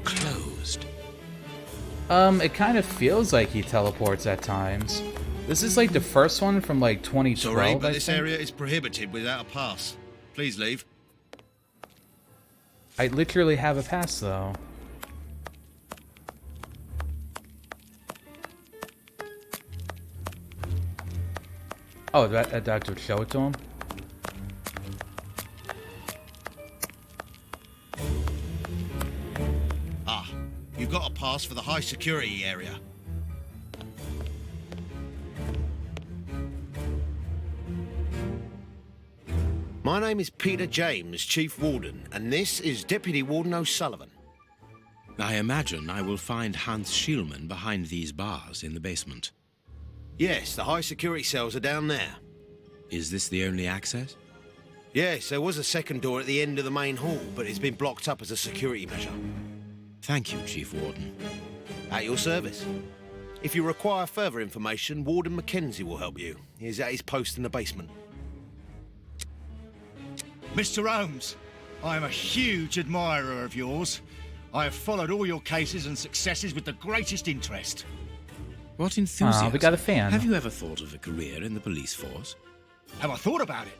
Closed. It kind of feels like he teleports at times. This is like the first one from like 2012, Sorry, but I this think. area is prohibited without a pass. Please leave. I literally have a pass though. Oh, that would show it to him? Ah, you've got a pass for the high security area. My name is Peter James, Chief Warden, and this is Deputy Warden O'Sullivan. I imagine I will find Hans Schielmann behind these bars in the basement. Yes, the high security cells are down there. Is this the only access? Yes, there was a second door at the end of the main hall, but it's been blocked up as a security measure. Thank you, Chief Warden. At your service. If you require further information, Warden Mackenzie will help you. He's at his post in the basement. Mr. Holmes, I am a huge admirer of yours. I have followed all your cases and successes with the greatest interest. What enthusiasm. we got a fan. Have you ever thought of a career in the police force? Have I thought about it?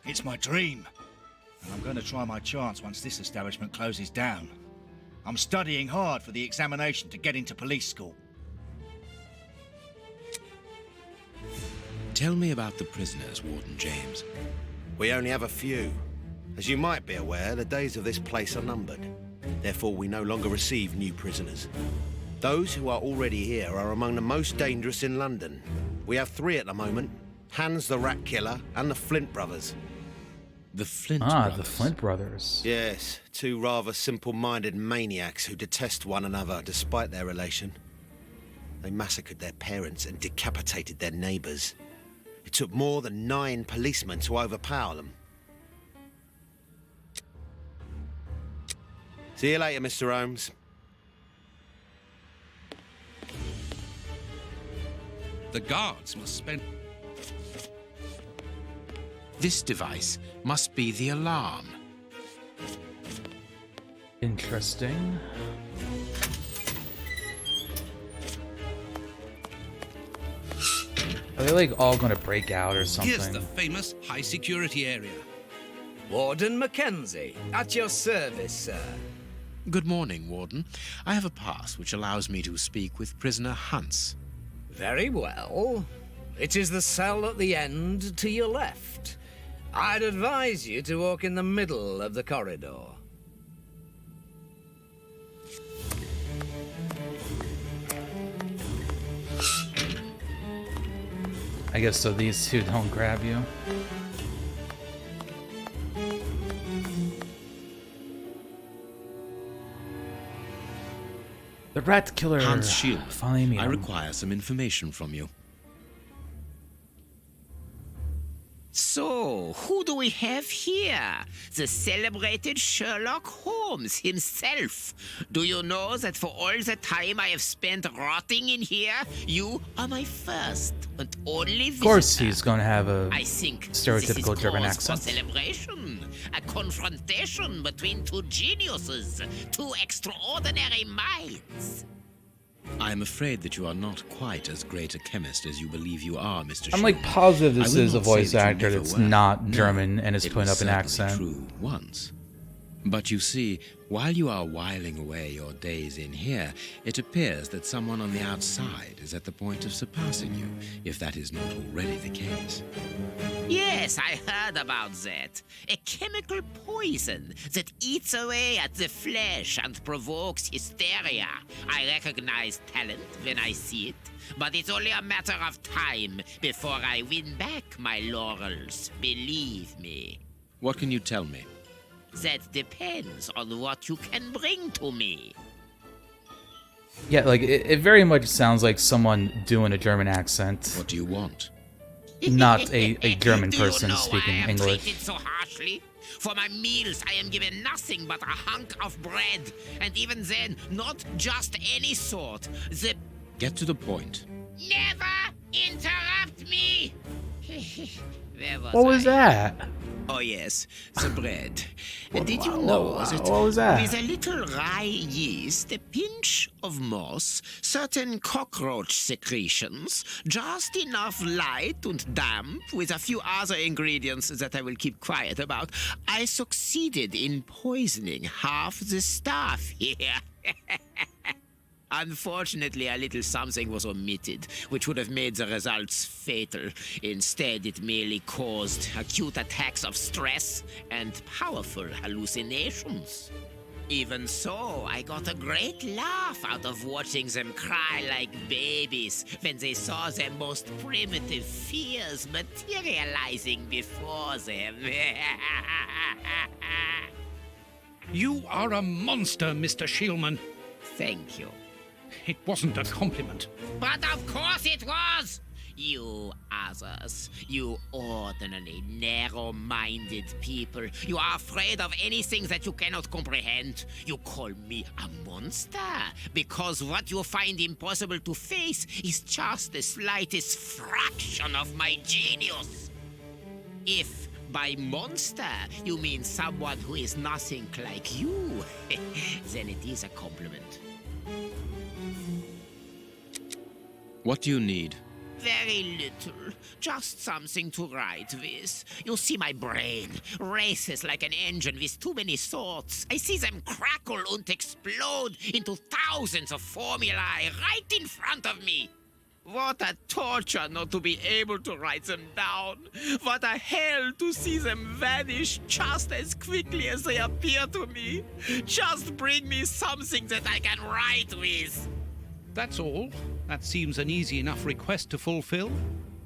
It's my dream. And I'm going to try my chance once this establishment closes down. I'm studying hard for the examination to get into police school. Tell me about the prisoners, Warden James. We only have a few. As you might be aware, the days of this place are numbered. Therefore, we no longer receive new prisoners. Those who are already here are among the most dangerous in London. We have 3 at the moment. Hans the Rat Killer and the Flint Brothers. The Flint Brothers? The Flint Brothers. Yes, 2 rather simple-minded maniacs who detest one another despite their relation. They massacred their parents and decapitated their neighbours. It took more than 9 policemen to overpower them. See you later, Mr. Holmes. The guards must spend... This device must be the alarm. Interesting. Are they like all gonna break out or something? Here's the famous high security area. Warden Mackenzie, at your service, sir. Good morning, Warden. I have a pass which allows me to speak with prisoner Hans. Very well. It is the cell at the end to your left. I'd advise you to walk in the middle of the corridor. I guess so these 2 don't grab you. The Rat Killer. Hans Shield, Finally meet I him. require some information from you. So, who do we have here? The celebrated Sherlock Holmes himself. Do you know that for all the time I have spent rotting in here, you are my first and only visitor? Of course he's gonna have a I think stereotypical this is German cause accent. for celebration, a confrontation between 2 geniuses, 2 extraordinary minds. I'm afraid that you are not quite as great a chemist as you believe you are, Mr. I'm Shield. like positive this I will is a not say voice that you actor never that's were. not No, German and is it putting was up an certainly accent. True once. But you see, while you are whiling away your days in here, it appears that someone on the outside is at the point of surpassing you, if that is not already the case. Yes, I heard about that. A chemical poison that eats away at the flesh and provokes hysteria. I recognize talent when I see it, but it's only a matter of time before I win back my laurels. Believe me. What can you tell me? That depends on what you can bring to me. Yeah, like it very much sounds like someone doing a German accent. What do you want? Not a German Do you person know speaking why I am English. treated so harshly? For my meals, I am given nothing but a hunk of bread, and even then, not just any sort. The Get to the point. never interrupt me. Where What was that? Oh yes, the bread. Did you What- know what- that what was that? with a little rye yeast, a pinch of moss, certain cockroach secretions, just enough light and damp, with a few other ingredients that I will keep quiet about, I succeeded in poisoning half the staff here. Unfortunately, a little something was omitted, which would have made the results fatal. Instead, it merely caused acute attacks of stress and powerful hallucinations. Even so, I got a great laugh out of watching them cry like babies when they saw their most primitive fears materializing before them. You are a monster, Mr. Shieldman. Thank you. It wasn't a compliment. But of course it was! You others, you ordinary, narrow-minded people, you are afraid of anything that you cannot comprehend. You call me a monster because what you find impossible to face is just the slightest fraction of my genius. If by monster you mean someone who is nothing like you, then it is a compliment. What do you need? Very little. Just something to write with. You see, my brain races like an engine with too many thoughts. I see them crackle and explode into thousands of formulae right in front of me. What a torture not to be able to write them down. What a hell to see them vanish just as quickly as they appear to me. Just bring me something that I can write with. That's all. That seems an easy enough request to fulfill.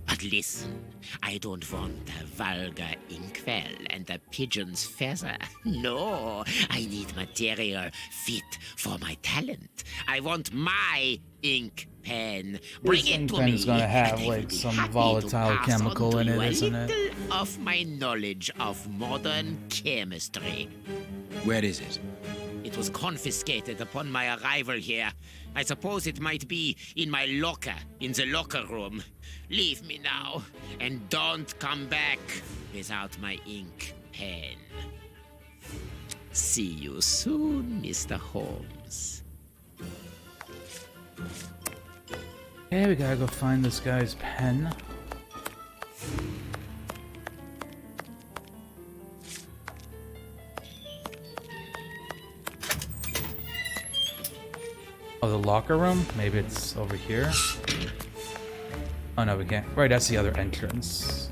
But listen, I don't want a vulgar inkwell and a pigeon's feather. No, I need material fit for my talent. I want my ink pen. Bring it to me. This ink pen is going to have like some volatile chemical in it, isn't it? A little of my knowledge of modern chemistry. Where is it? It was confiscated upon my arrival here. I suppose it might be in my locker, in the locker room. Leave me now, and don't come back without my ink pen. See you soon, Mr. Holmes. Okay, we gotta go find this guy's pen. Oh, the locker room? Maybe it's over here? Oh no, we can't. Right, that's the other entrance.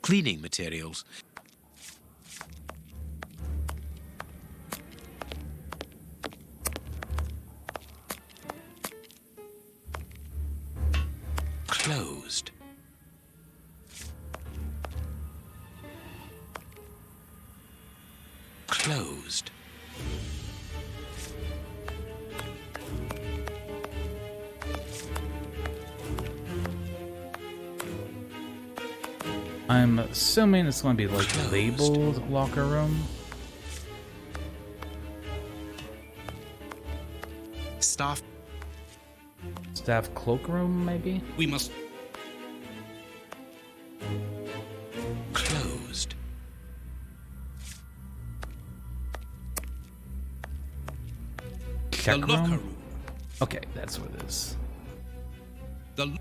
Cleaning materials. Closed. Closed. I'm assuming it's going to be like Closed. labeled locker room. Staff cloakroom, maybe? We must... Closed. Check the locker room? room. Okay, that's what it is. The...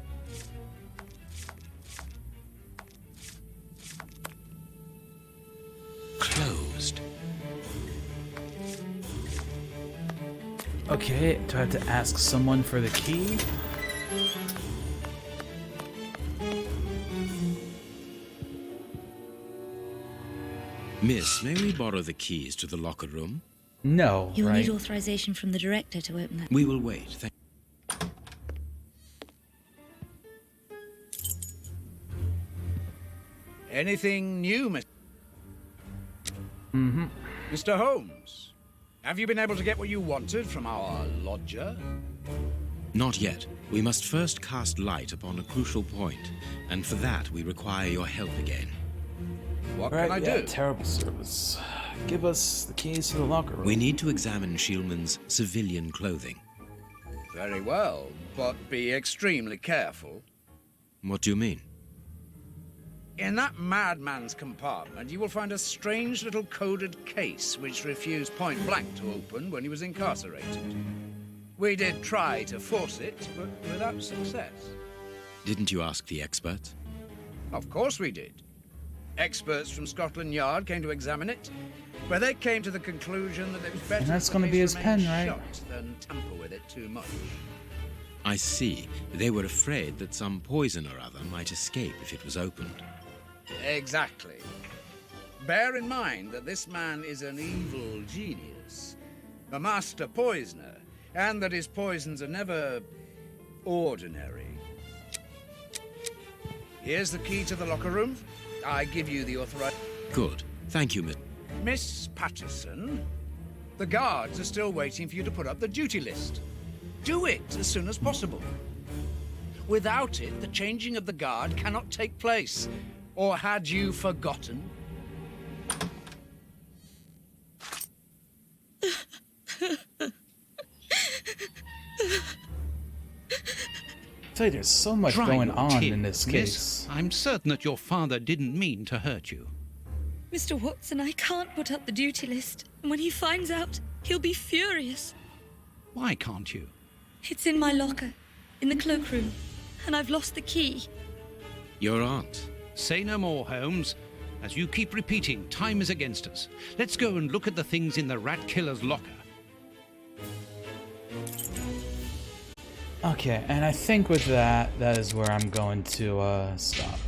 Closed. Okay, do I have to ask someone for the key? Miss, may we borrow the keys to the locker room? No, You'll right? need authorization from the director to open that. We will wait. Anything new, Mr. Mm-hmm. Mr. Holmes? Have you been able to get what you wanted from our lodger? Not yet. We must first cast light upon a crucial point, and for that we require your help again. What can I do? Terrible service. Give us the keys to the locker room. We need to examine Shieldman's civilian clothing. Very well, but be extremely careful. What do you mean? In that madman's compartment, you will find a strange little coded case which refused point blank to open when he was incarcerated. We did try to force it, but without success. Didn't you ask the experts? Of course we did. Experts from Scotland Yard came to examine it, where they came to the conclusion that it was better And that's the going to be case his pen, remain right? shut than tamper with it too much. I see. They were afraid that some poison or other might escape if it was opened. Exactly. Bear in mind that this man is an evil genius, a master poisoner, and that his poisons are never ordinary. Here's the key to the locker room. I give you the authorization. Good. Thank you, Miss Patterson, the guards are still waiting for you to put up the duty list. Do it as soon as possible. Without it, the changing of the guard cannot take place. Or had you forgotten? tell you, there's so much Dry going your on tears, in this miss. case. I'm certain that your father didn't mean to hurt you. Mr. Watson, I can't put up the duty list. And when he finds out, he'll be furious. Why can't you? It's in my locker, in the cloakroom, and I've lost the key. Your aunt. Say no more, Holmes. As you keep repeating, time is against us. Let's go and look at the things in the rat killer's locker. Okay, and I think with that, that is where I'm going to stop.